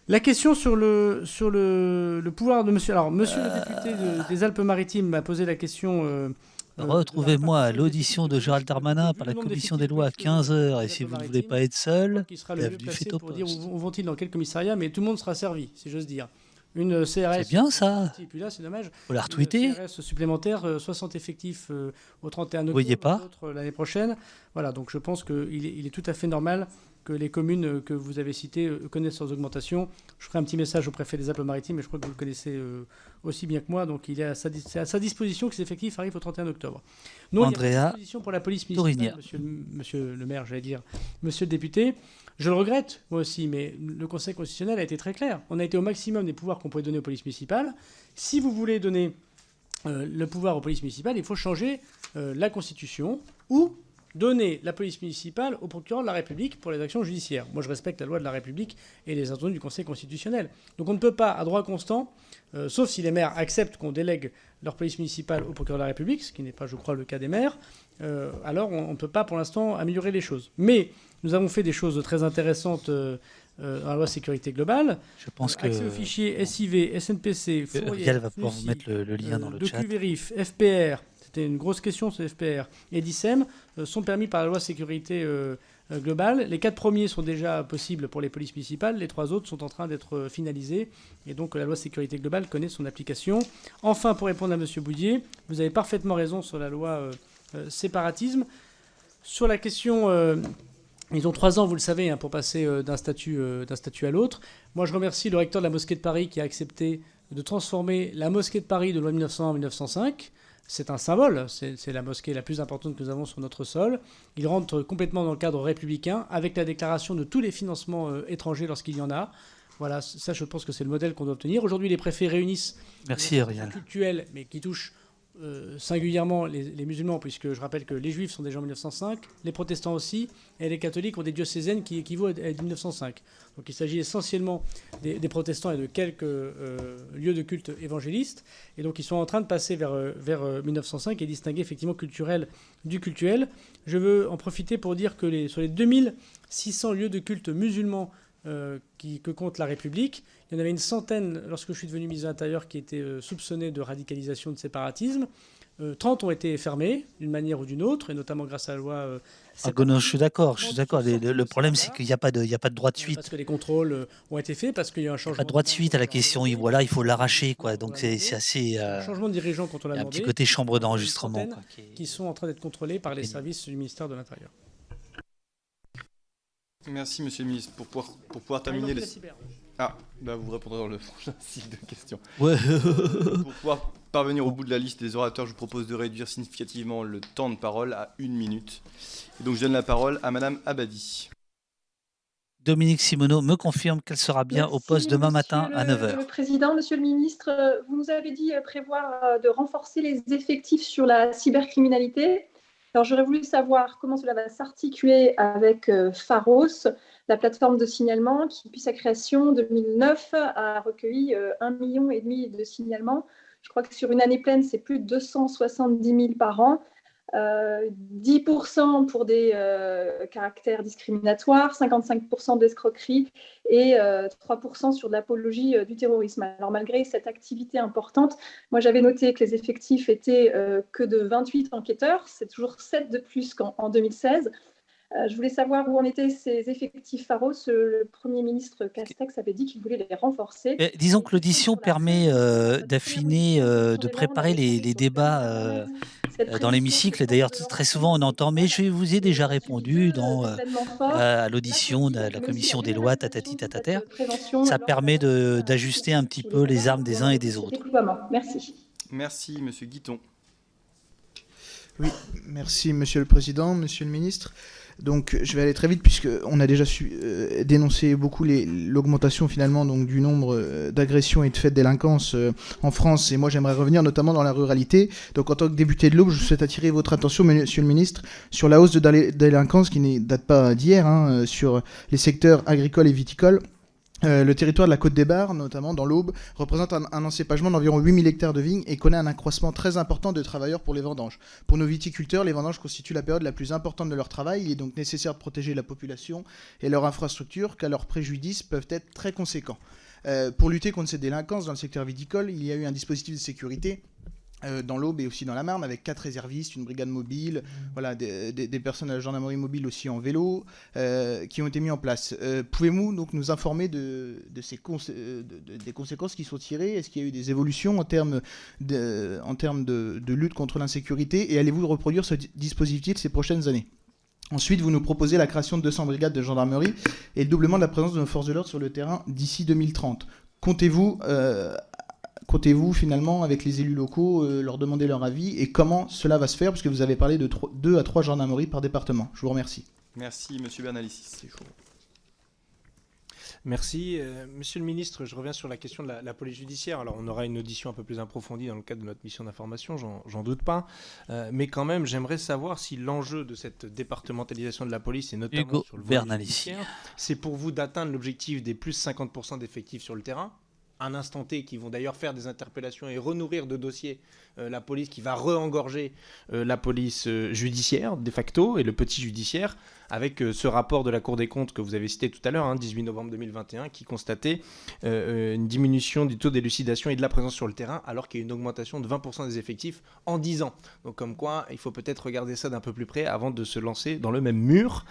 La question sur le pouvoir de monsieur... Alors, monsieur le député des Alpes-Maritimes m'a posé la question... Retrouvez-moi à l'audition de Gérald Darmanin par la commission des lois à 15h. Et si vous ne voulez pas être seul, qui sera le mieux placé pour dire où vont-ils dans quel commissariat, mais tout le monde sera servi, si j'ose dire. Une CRS... C'est bien ça. Et puis là, c'est dommage. Faut la retweeter. Une CRS supplémentaire, 60 effectifs au 31 octobre. Vous voyez pas l'année prochaine. Voilà, donc je pense qu'il est tout à fait normal que les communes que vous avez citées connaissent leurs augmentations. Je ferai un petit message au préfet des Alpes-Maritimes, mais je crois que vous le connaissez aussi bien que moi. Donc il est à sa disposition que ces effectifs arrivent au 31 octobre. Non, il y a une disposition pour la police municipale, monsieur le maire, j'allais dire, monsieur le député. Je le regrette, moi aussi, mais le Conseil constitutionnel a été très clair. On a été au maximum des pouvoirs qu'on pouvait donner aux polices municipales. Si vous voulez donner le pouvoir aux polices municipales, il faut changer la Constitution ou donner la police municipale au procureur de la République pour les actions judiciaires. Moi, je respecte la loi de la République et les ordonnances du Conseil constitutionnel. Donc on ne peut pas, à droit constant, sauf si les maires acceptent qu'on délègue leur police municipale au procureur de la République, ce qui n'est pas, je crois, le cas des maires, alors on ne peut pas, pour l'instant, améliorer les choses. Mais nous avons fait des choses très intéressantes dans la loi sécurité globale. Je pense que... Accès aux fichiers SIV, SNPC, Fourrière, va pouvoir vous mettre le lien dans le chat. DocuVérif, FPR... C'était une grosse question, ce FPR. Et DICEM sont permis par la loi sécurité globale. Les 4 premiers sont déjà possibles pour les polices municipales. Les 3 autres sont en train d'être finalisés. Et donc la loi sécurité globale connaît son application. Enfin, pour répondre à M. Boudier, vous avez parfaitement raison sur la loi séparatisme. Sur la question... ils ont 3 ans, vous le savez, pour passer d'un statut à l'autre. Moi, je remercie le recteur de la mosquée de Paris qui a accepté de transformer la mosquée de Paris de loi 1901 en 1905. C'est un symbole, c'est la mosquée la plus importante que nous avons sur notre sol. Il rentre complètement dans le cadre républicain, avec la déclaration de tous les financements étrangers lorsqu'il y en a. Voilà, ça je pense que c'est le modèle qu'on doit obtenir. Aujourd'hui, les préfets réunissent des cultuels, mais qui touchent singulièrement les musulmans, puisque je rappelle que les juifs sont déjà en 1905, les protestants aussi, et les catholiques ont des diocésaines qui équivaut à 1905. Donc il s'agit essentiellement des protestants et de quelques lieux de culte évangélistes, et donc ils sont en train de passer vers 1905 et distinguer effectivement culturel du cultuel. Je veux en profiter pour dire que sur les 2600 lieux de culte musulmans que compte la République, il y en avait une centaine lorsque je suis devenu ministre de l'Intérieur qui étaient soupçonnés de radicalisation, de séparatisme. 30 ont été fermés d'une manière ou d'une autre, et notamment grâce à la loi... je suis d'accord. Le problème, c'est qu'il n'y a pas de droit de suite. Parce que les contrôles ont été faits, parce qu'il y a un changement... Pas de droit de suite à la question, il faut l'arracher, quoi. Donc c'est assez... changement de dirigeant quand on l'a demandé. Un petit côté chambre d'enregistrement. Qui sont en train d'être contrôlés par les services du ministère de l'Intérieur. Merci, monsieur le ministre. Pour pouvoir terminer... vous répondrez dans le prochain cycle de questions. Ouais. Pour pouvoir parvenir au bout de la liste des orateurs, je vous propose de réduire significativement le temps de parole à 1 minute. Et donc je donne la parole à madame Abadi. Dominique Simoneau me confirme qu'elle sera bien au poste demain matin à 9h. Monsieur le Président, Monsieur le Ministre, vous nous avez dit prévoir de renforcer les effectifs sur la cybercriminalité. Alors, j'aurais voulu savoir comment cela va s'articuler avec Pharos, la plateforme de signalement qui, depuis sa création en 2009, a recueilli 1,5 million de signalements. Je crois que sur une année pleine, c'est plus de 270 000 par an. 10% pour des caractères discriminatoires, 55% d'escroquerie et 3% sur de l'apologie du terrorisme. Alors malgré cette activité importante, moi j'avais noté que les effectifs étaient que de 28 enquêteurs, c'est toujours 7 de plus qu'en 2016. Je voulais savoir où en étaient ces effectifs Pharos. Le Premier ministre Castex avait dit qu'il voulait les renforcer. Disons que l'audition permet d'affiner, de préparer les débats dans l'hémicycle. D'ailleurs, très souvent on entend, mais je vous ai déjà répondu à l'audition de la commission des lois, tatati tatater. Ça permet d'ajuster un petit peu les armes des uns et des autres. Merci. Merci, monsieur Guiton. Oui, merci Monsieur le Président, Monsieur le Ministre. Donc je vais aller très vite puisqu'on a déjà dénoncé beaucoup l'augmentation finalement donc, du nombre d'agressions et de faits de délinquance en France. Et moi j'aimerais revenir notamment dans la ruralité. Donc en tant que député de l'Aube, je souhaite attirer votre attention, Monsieur le Ministre, sur la hausse de délinquance qui ne date pas d'hier sur les secteurs agricoles et viticoles. Le territoire de la Côte des Barres, notamment dans l'Aube, représente un encepagement d'environ 8000 hectares de vignes et connaît un accroissement très important de travailleurs pour les vendanges. Pour nos viticulteurs, les vendanges constituent la période la plus importante de leur travail. Il est donc nécessaire de protéger la population et leur infrastructure, car leurs préjudices peuvent être très conséquents. Pour lutter contre cette délinquance dans le secteur viticole, il y a eu un dispositif de sécurité dans l'Aube et aussi dans la Marne, avec 4 réservistes, une brigade mobile, voilà, des personnes à la gendarmerie mobile aussi en vélo, qui ont été mis en place. Pouvez-vous donc nous informer des conséquences qui sont tirées? Est-ce qu'il y a eu des évolutions en termes de lutte contre l'insécurité? Et allez-vous reproduire ce dispositif ces prochaines années? Ensuite, vous nous proposez la création de 200 brigades de gendarmerie et le doublement de la présence de nos forces de l'ordre sur le terrain d'ici 2030. Comptez-vous finalement avec les élus locaux leur demander leur avis et comment cela va se faire, puisque vous avez parlé de 2 à 3 gendarmeries par département. Je vous remercie. Merci Monsieur Bernalicis. C'est chaud. Merci. Monsieur le ministre, je reviens sur la question de la police judiciaire. Alors on aura une audition un peu plus approfondie dans le cadre de notre mission d'information, j'en doute pas. Mais quand même, j'aimerais savoir si l'enjeu de cette départementalisation de la police, et notamment Hugo sur le volet Bernalicis, judiciaire, c'est pour vous d'atteindre l'objectif des plus 50% d'effectifs sur le terrain, un instant T, qui vont d'ailleurs faire des interpellations et renourrir de dossiers la police, qui va re-engorger la police judiciaire de facto et le petit judiciaire, avec ce rapport de la Cour des comptes que vous avez cité tout à l'heure, 18 novembre 2021, qui constatait une diminution du taux d'élucidation et de la présence sur le terrain, alors qu'il y a une augmentation de 20% des effectifs en 10 ans. Donc comme quoi, il faut peut-être regarder ça d'un peu plus près avant de se lancer dans le même mur.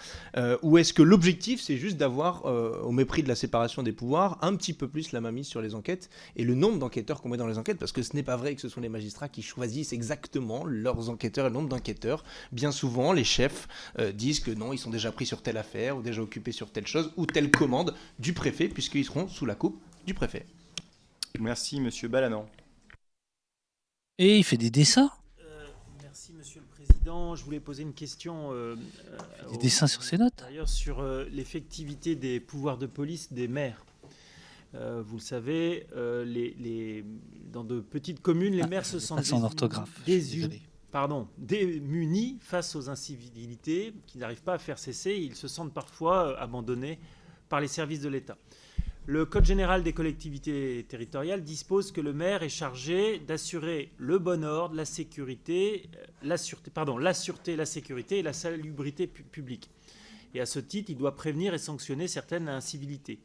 Ou est-ce que l'objectif, c'est juste d'avoir, au mépris de la séparation des pouvoirs, un petit peu plus la mainmise sur les enquêtes et le nombre d'enquêteurs qu'on met dans les enquêtes, parce que ce n'est pas vrai que ce sont les magistrats qui choisissent exactement leurs enquêteurs et le nombre d'enquêteurs. Bien souvent, les chefs disent que non, ils sont déjà pris sur telle affaire ou déjà occupés sur telle chose ou telle commande du préfet, puisqu'ils seront sous la coupe du préfet. Merci Monsieur Balanan. Et il fait des dessins. Merci Monsieur le Président. Je voulais poser une question des dessins sur ses notes. D'ailleurs sur l'effectivité des pouvoirs de police des maires. Vous le savez, dans de petites communes, les maires se sentent démunis face aux incivilités qui n'arrivent pas à faire cesser. Ils se sentent parfois abandonnés par les services de l'État. Le Code général des collectivités territoriales dispose que le maire est chargé d'assurer le bon ordre, la sûreté, la sécurité et la salubrité publique. Et à ce titre, il doit prévenir et sanctionner certaines incivilités,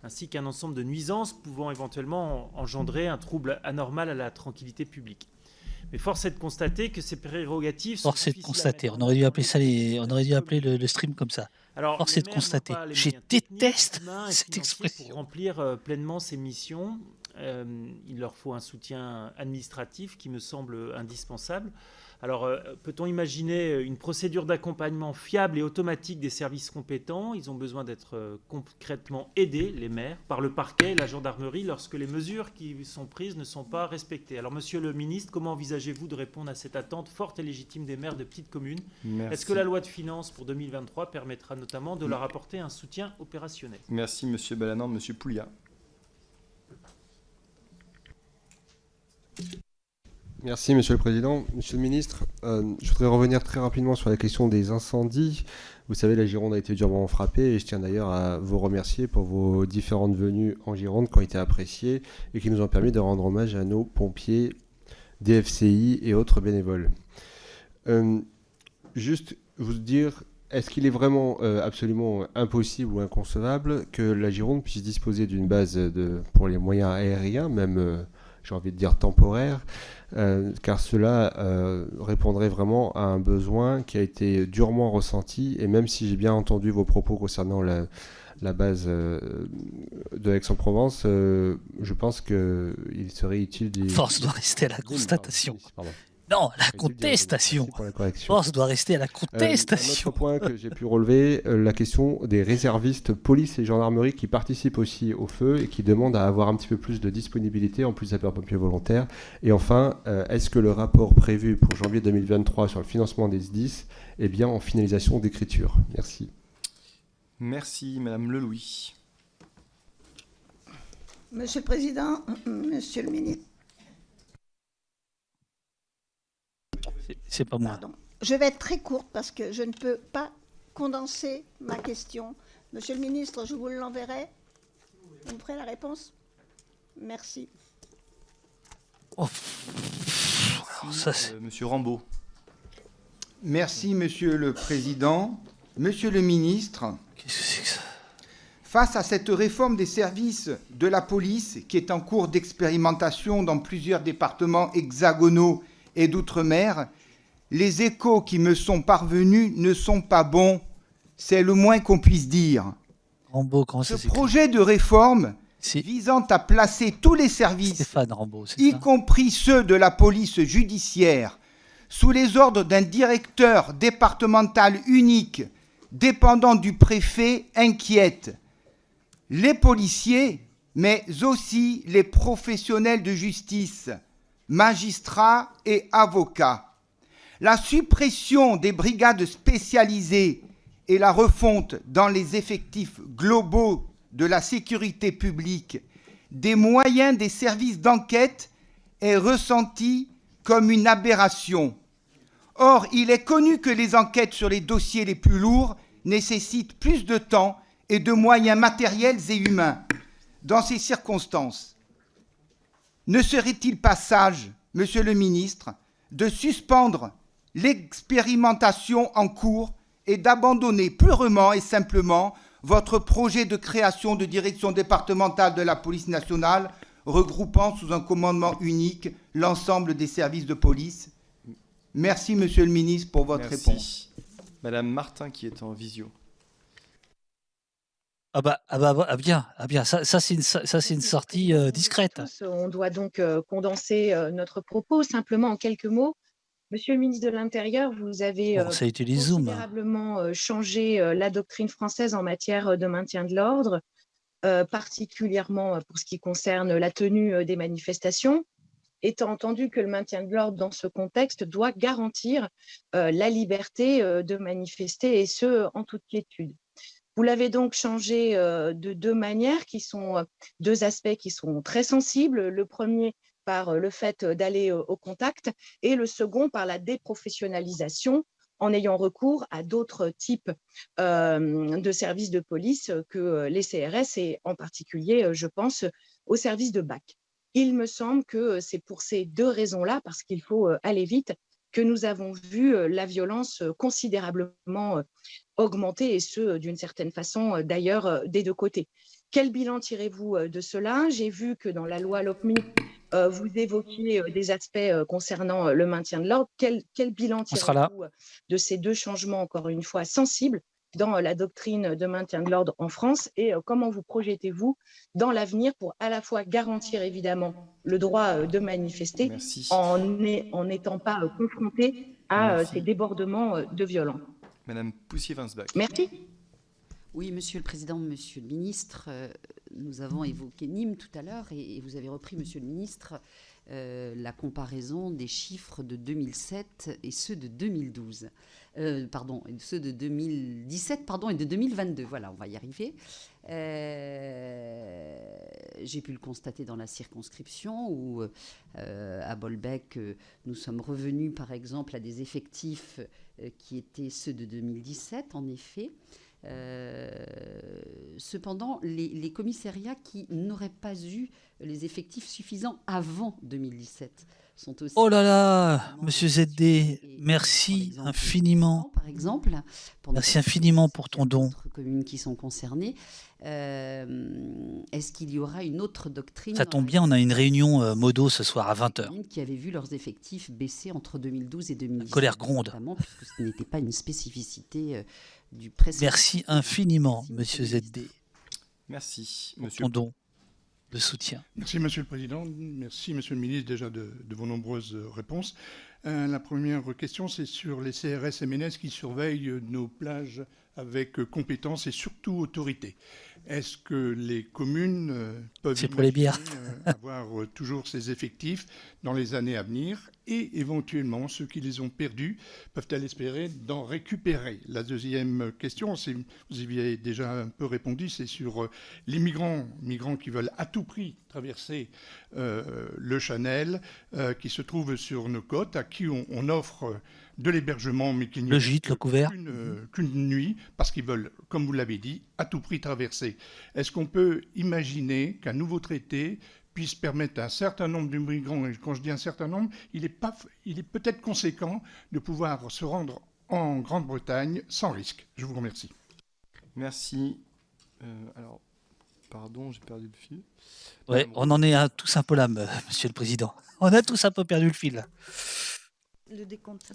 ainsi qu'un ensemble de nuisances pouvant éventuellement engendrer un trouble anormal à la tranquillité publique. Mais force est de constater que ces prérogatives sont difficiles à mettre en œuvre. On aurait dû appeler ça on aurait dû appeler le stream comme ça. Alors, force est de constater. Je déteste cette expression. Pour remplir pleinement ces missions, il leur faut un soutien administratif qui me semble indispensable. Alors, peut-on imaginer une procédure d'accompagnement fiable et automatique des services compétents? Ils ont besoin d'être concrètement aidés, les maires, par le parquet et la gendarmerie lorsque les mesures qui sont prises ne sont pas respectées. Alors, Monsieur le Ministre, comment envisagez-vous de répondre à cette attente forte et légitime des maires de petites communes? Est-ce que la loi de finances pour 2023 permettra notamment de leur apporter un soutien opérationnel? Merci Monsieur Balanan. Monsieur Pouliat. Merci Monsieur le Président. Monsieur le Ministre, je voudrais revenir très rapidement sur la question des incendies. Vous savez, la Gironde a été durement frappée et je tiens d'ailleurs à vous remercier pour vos différentes venues en Gironde qui ont été appréciées et qui nous ont permis de rendre hommage à nos pompiers, DFCI et autres bénévoles. Juste vous dire, est-ce qu'il est vraiment absolument impossible ou inconcevable que la Gironde puisse disposer d'une base pour les moyens aériens, même j'ai envie de dire temporaire, car cela répondrait vraiment à un besoin qui a été durement ressenti, et même si j'ai bien entendu vos propos concernant la base de Aix-en-Provence, je pense qu'il serait utile... Force doit rester à la constatation. Non, la contestation. Merci pour la correction. Force doit rester à la Un contestation. autre point que j'ai pu relever, la question des réservistes police et gendarmerie qui participent aussi au feu et qui demandent à avoir un petit peu plus de disponibilité en plus des sapeurs-pompiers volontaires. Et enfin, est-ce que le rapport prévu pour janvier 2023 sur le financement des SDIS est bien en finalisation d'écriture? Merci. Merci, Madame Lelouis. Monsieur le Président, Monsieur le Ministre. C'est pas moi. Pardon. Je vais être très courte parce que je ne peux pas condenser ma question. Monsieur le Ministre, je vous l'enverrai. Vous me ferez la réponse? Merci. Monsieur Rambaud. Merci, Monsieur le Président. Monsieur le Ministre, qu'est-ce que c'est que ça? Face à cette réforme des services de la police qui est en cours d'expérimentation dans plusieurs départements hexagonaux et d'outre-mer, les échos qui me sont parvenus ne sont pas bons. C'est le moins qu'on puisse dire. Rambaud, comment ça Ce projet de réforme visant à placer tous les services, Stéphane Rambaud, y compris ceux de la police judiciaire, sous les ordres d'un directeur départemental unique dépendant du préfet, inquiète les policiers, mais aussi les professionnels de justice, magistrats et avocats. La suppression des brigades spécialisées et la refonte dans les effectifs globaux de la sécurité publique des moyens des services d'enquête est ressentie comme une aberration. Or, il est connu que les enquêtes sur les dossiers les plus lourds nécessitent plus de temps et de moyens matériels et humains. Dans ces circonstances, ne serait-il pas sage, Monsieur le Ministre, de suspendre l'expérimentation en cours et d'abandonner purement et simplement votre projet de création de direction départementale de la police nationale regroupant sous un commandement unique l'ensemble des services de police? Merci, Monsieur le Ministre, pour votre réponse. Madame Martin qui est en visio. Bien, ça c'est une sortie discrète. On doit donc condenser notre propos simplement en quelques mots. Monsieur le ministre de l'Intérieur, vous avez Ça utilise Zoom. considérablement changé la doctrine française en matière de maintien de l'ordre, particulièrement pour ce qui concerne la tenue des manifestations, étant entendu que le maintien de l'ordre dans ce contexte doit garantir la liberté de manifester, et ce, en toute quiétude. Vous l'avez donc changé de deux manières, qui sont deux aspects qui sont très sensibles. Le premier par le fait d'aller au contact et le second par la déprofessionnalisation en ayant recours à d'autres types de services de police que les CRS et en particulier, je pense, aux services de BAC. Il me semble que c'est pour ces deux raisons-là, parce qu'il faut aller vite, que nous avons vu la violence considérablement augmenter, et ce, d'une certaine façon, d'ailleurs, des deux côtés. Quel bilan tirez-vous de cela? J'ai vu que dans la loi LOPMI, vous évoquiez des aspects concernant le maintien de l'ordre. Quel bilan tirez-vous de ces deux changements, encore une fois, sensibles dans la doctrine de maintien de l'ordre en France, et comment vous projetez-vous dans l'avenir pour à la fois garantir évidemment le droit de manifester en n'étant pas confronté à ces débordements de violence? Madame Poussier-Winsbach. Merci. Oui, Monsieur le Président, Monsieur le Ministre, nous avons évoqué Nîmes tout à l'heure et vous avez repris, Monsieur le Ministre, la comparaison des chiffres de 2007 et ceux de 2012. Ceux de 2017 et de 2022. Voilà, on va y arriver. J'ai pu le constater dans la circonscription où, à Bolbec, nous sommes revenus, par exemple, à des effectifs qui étaient ceux de 2017, en effet. Cependant, les commissariats qui n'auraient pas eu les effectifs suffisants avant 2017 sont aussi... Oh là là, Monsieur ZD, merci infiniment. Par exemple, merci infiniment pour ton don. Communes qui sont concernées. Est-ce qu'il y aura une autre doctrine? Ça tombe bien, on a une réunion modo ce soir à 20h. Qui avaient vu leurs effectifs baisser entre 2012 et 2017. La colère gronde. Notamment, puisque ce n'était pas une spécificité du précédent. Merci infiniment, Monsieur ZD. Merci, Monsieur. Ton don de soutien. Merci, Monsieur le Président. Merci, Monsieur le Ministre, déjà de vos nombreuses réponses. La première question, c'est sur les CRS-MNS qui surveillent nos plages avec compétence et surtout autorité. Est-ce que les communes peuvent pour les bières. avoir toujours ces effectifs dans les années à venir et éventuellement ceux qui les ont perdus peuvent-elles espérer d'en récupérer? La deuxième question, vous y avez déjà un peu répondu, c'est sur les migrants qui veulent à tout prix traverser le Chanel, qui se trouvent sur nos côtes, à qui on offre de l'hébergement, mais qu'il n'y a Le gîte, le couvert. qu'une nuit, parce qu'ils veulent, comme vous l'avez dit, à tout prix traverser. Est-ce qu'on peut imaginer qu'un nouveau traité puisse permettre à un certain nombre de migrants, et quand je dis un certain nombre, il est peut-être conséquent de pouvoir se rendre en Grande-Bretagne sans risque? Je vous remercie. Merci. Alors, pardon, j'ai perdu le fil. Ouais, on en est tous un peu là, Monsieur le Président. On a tous un peu perdu le fil. Le décompte.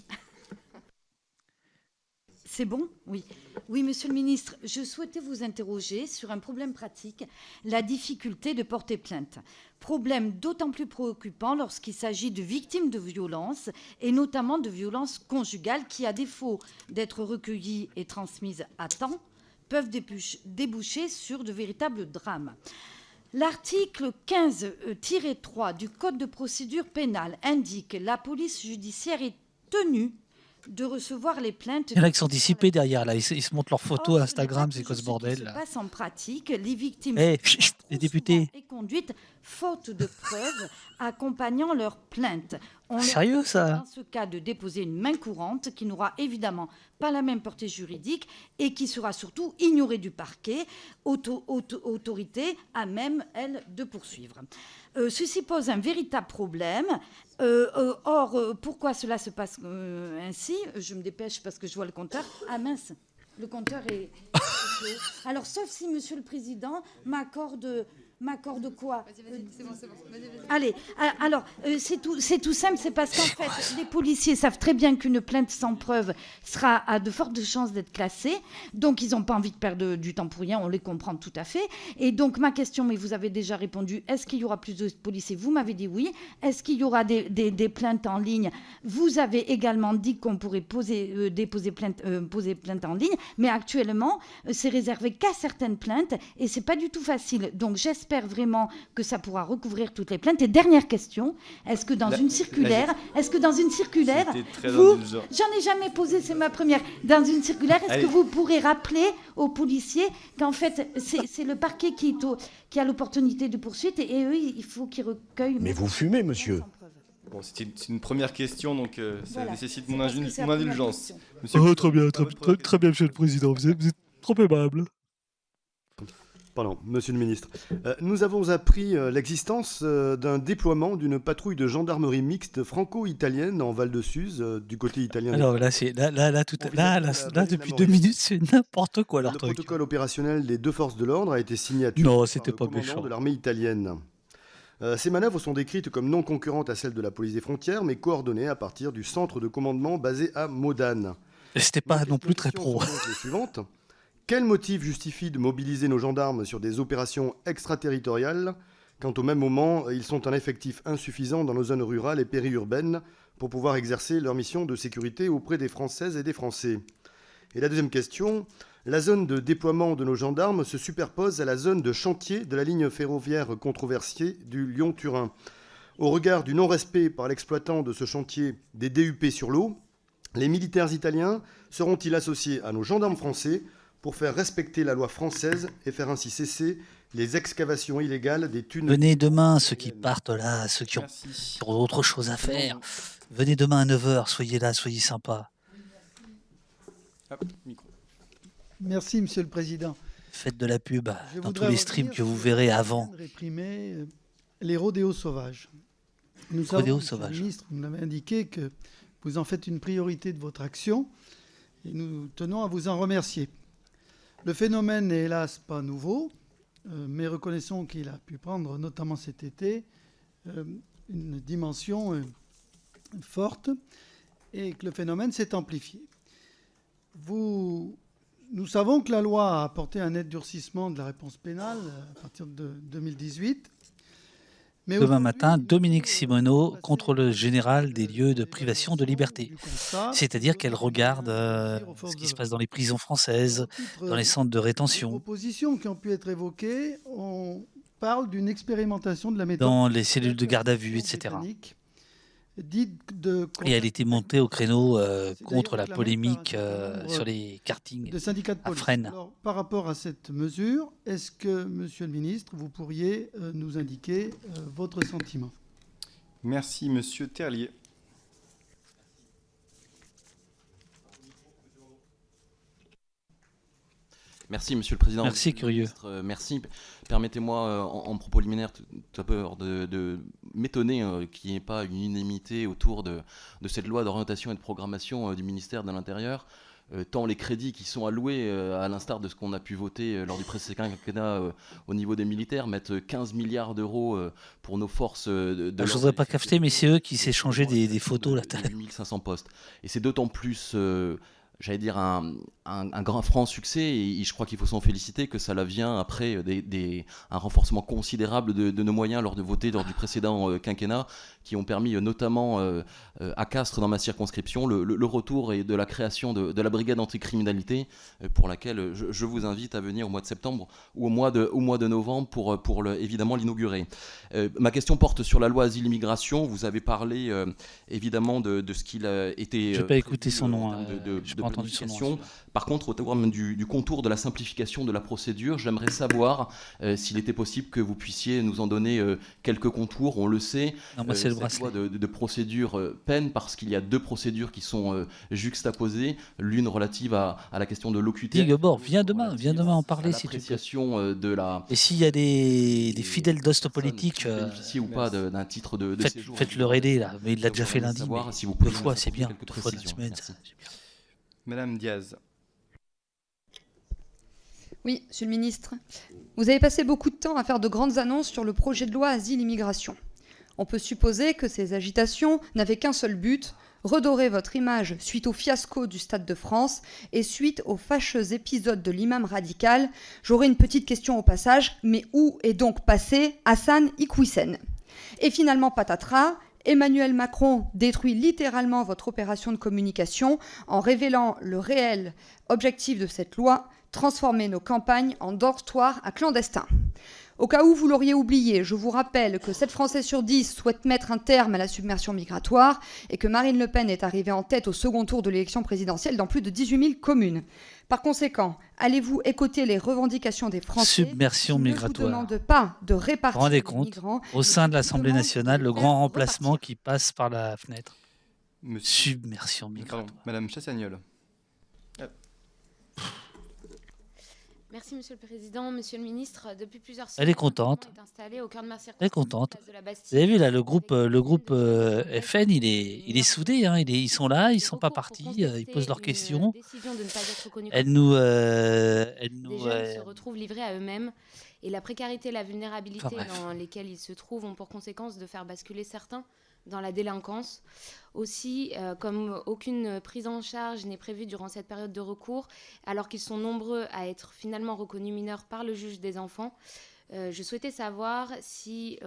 C'est bon? Oui. Oui, Monsieur le Ministre, je souhaitais vous interroger sur un problème pratique, la difficulté de porter plainte. Problème d'autant plus préoccupant lorsqu'il s'agit de victimes de violences, et notamment de violences conjugales qui, à défaut d'être recueillies et transmises à temps, peuvent déboucher sur de véritables drames. L'article 15-3 du Code de procédure pénale indique que la police judiciaire est tenue de recevoir les plaintes. Il y en a qui sont dissipés derrière, là. Ils se montrent leurs photos à Instagram, c'est quoi ce bordel, là? Ce qui se passe en pratique, les victimes les députés. et conduites faute de preuves accompagnant leurs plaintes. On Sérieux, ça? Dans ce cas, de déposer une main courante qui n'aura évidemment pas la même portée juridique et qui sera surtout ignorée du parquet, autorité à même, elle, de poursuivre. Ceci pose un véritable problème. Or, pourquoi cela se passe ainsi? Je me dépêche parce que je vois le compteur. Ah mince, le compteur est... Alors, sauf si Monsieur le Président m'accorde quoi? C'est bon. Allez, alors, c'est tout simple, c'est parce qu'en fait, les policiers savent très bien qu'une plainte sans preuve a de fortes chances d'être classée, donc ils n'ont pas envie de perdre du temps pour rien, on les comprend tout à fait. Et donc, ma question, mais vous avez déjà répondu, est-ce qu'il y aura plus de policiers? Vous m'avez dit oui. Est-ce qu'il y aura des plaintes en ligne? Vous avez également dit qu'on pourrait poser plainte en ligne, mais actuellement, c'est réservé qu'à certaines plaintes, et c'est pas du tout facile. Donc, j'espère vraiment que ça pourra recouvrir toutes les plaintes. Et dernière question, est-ce que dans une circulaire, vous, j'en ai jamais posé, c'est ma première, dans une circulaire, est-ce que vous pourrez rappeler aux policiers qu'en fait, c'est le parquet qui a l'opportunité de poursuite et eux, il faut qu'ils recueillent... Mais vous fumez, monsieur. Bon, c'est une première question, donc ça nécessite mon indulgence. Très bien, Monsieur le Président, vous êtes trop aimable. Pardon, Monsieur le Ministre. Nous avons appris l'existence d'un déploiement d'une patrouille de gendarmerie mixte franco-italienne en Val-de-Suse, du côté italien. Alors là, depuis 2 minutes, c'est n'importe quoi leur truc. Le protocole opérationnel des deux forces de l'ordre a été signé par le commandant de l'armée italienne. Ces manœuvres sont décrites comme non concurrentes à celles de la police des frontières, mais coordonnées à partir du centre de commandement basé à Modane. C'était pas non plus très pro. Les suivantes. Quel motif justifie de mobiliser nos gendarmes sur des opérations extraterritoriales quand au même moment ils sont un effectif insuffisant dans nos zones rurales et périurbaines pour pouvoir exercer leur mission de sécurité auprès des Françaises et des Français? Et la deuxième question, la zone de déploiement de nos gendarmes se superpose à la zone de chantier de la ligne ferroviaire controversée du Lyon-Turin. Au regard du non-respect par l'exploitant de ce chantier des DUP sur l'eau, les militaires italiens seront-ils associés à nos gendarmes français pour faire respecter la loi française et faire ainsi cesser les excavations illégales des tunnels? Venez demain, ceux qui partent là, ceux qui ont autre chose à faire. Venez demain à 9h, soyez là, soyez sympas. Merci, Monsieur le Président. Faites de la pub dans tous les streams que vous verrez avant. Réprimer les rodéos sauvages. Monsieur le ministre, vous m'avez indiqué que vous en faites une priorité de votre action et nous tenons à vous en remercier. Le phénomène n'est hélas pas nouveau, mais reconnaissons qu'il a pu prendre, notamment cet été, une dimension forte et que le phénomène s'est amplifié. Nous savons que la loi a apporté un net durcissement de la réponse pénale à partir de 2018. Demain matin, Dominique Simoneau, contrôleuse générale des lieux de privation de liberté. C'est-à-dire qu'elle regarde ce qui se passe dans les prisons françaises, dans les centres de rétention. Les propositions qui ont pu être évoquées, on parle d'une expérimentation de la méthode. Dans les cellules de garde à vue, etc. Et elle était montée au créneau contre la polémique sur les kartings de syndicats de police. À Fresnes. Alors, par rapport à cette mesure, est-ce que, Monsieur le Ministre, vous pourriez nous indiquer votre sentiment? Merci, Monsieur Terlier. Merci, Monsieur le Président. Merci, curieux. Merci. Permettez-moi, en propos liminaire, tout d'abord de m'étonner qu'il n'y ait pas une unanimité autour de cette loi d'orientation et de programmation du ministère de l'Intérieur. Tant les crédits qui sont alloués, à l'instar de ce qu'on a pu voter lors du précédent quinquennat au niveau des militaires, mettent 15 milliards d'euros pour nos forces de je ne voudrais pas capter, mais c'est eux qui s'échangeaient des photos. Là. 8500 postes. Et c'est d'autant plus... j'allais dire un grand franc succès, et je crois qu'il faut s'en féliciter, que ça vient après un renforcement considérable de nos moyens lors du précédent quinquennat, qui ont permis notamment à Castres, dans ma circonscription, le retour et de la création de la brigade anticriminalité, pour laquelle je vous invite à venir au mois de septembre ou au mois de novembre pour évidemment l'inaugurer. Ma question porte sur la loi Asile-Immigration. Vous avez parlé évidemment de ce qu'il a été... Je n'ai pas écouté son nom. Je n'ai pas entendu son nom. Par contre, au terme du contour de la simplification de la procédure, j'aimerais savoir s'il était possible que vous puissiez nous en donner quelques contours. On le sait, cette loi de procédure peine parce qu'il y a deux procédures qui sont juxtaposées, l'une relative à la question de l'OQTF. Guebord, viens demain en parler si tu peux. Et s'il y a des fidèles d'Ostopolitique, bénéficier ou pas d'un titre de séjour. Faites-leur aider là, mais il l'a déjà fait lundi. Si vous deux fois, c'est bien. 2 fois la semaine, c'est bien. Madame Diaz. Oui, Monsieur le Ministre. Vous avez passé beaucoup de temps à faire de grandes annonces sur le projet de loi Asile-Immigration. On peut supposer que ces agitations n'avaient qu'un seul but, redorer votre image suite au fiasco du Stade de France et suite au fâcheux épisode de l'imam radical. J'aurais une petite question au passage, mais où est donc passé Hassan Iquissen? Et finalement, patatras, Emmanuel Macron détruit littéralement votre opération de communication en révélant le réel objectif de cette loi, transformer nos campagnes en dortoirs à clandestins. Au cas où vous l'auriez oublié, je vous rappelle que 7 Français sur 10 souhaitent mettre un terme à la submersion migratoire et que Marine Le Pen est arrivée en tête au second tour de l'élection présidentielle dans plus de 18 000 communes. Par conséquent, allez-vous écouter les revendications des Français Submersion migratoire. Ne vous demande pas de répartir rendez les compte, migrants. Au sein de l'Assemblée nationale, le grand remplacement qui passe par la fenêtre. Submersion migratoire. Pardon, Madame Chassagnol. Merci Monsieur le Président, Monsieur le Ministre. Depuis plusieurs semaines, Elle est contente. Elle est contente. Vous avez vu là, le groupe FN, il est soudé. Hein, ils sont là, ils sont pas partis. Ils posent leurs questions. Les jeunes se retrouvent livrés à eux-mêmes. Et la précarité et la vulnérabilité dans lesquelles ils se trouvent ont pour conséquence de faire basculer certains dans la délinquance. Aussi, comme aucune prise en charge n'est prévue durant cette période de recours, alors qu'ils sont nombreux à être finalement reconnus mineurs par le juge des enfants, je souhaitais savoir si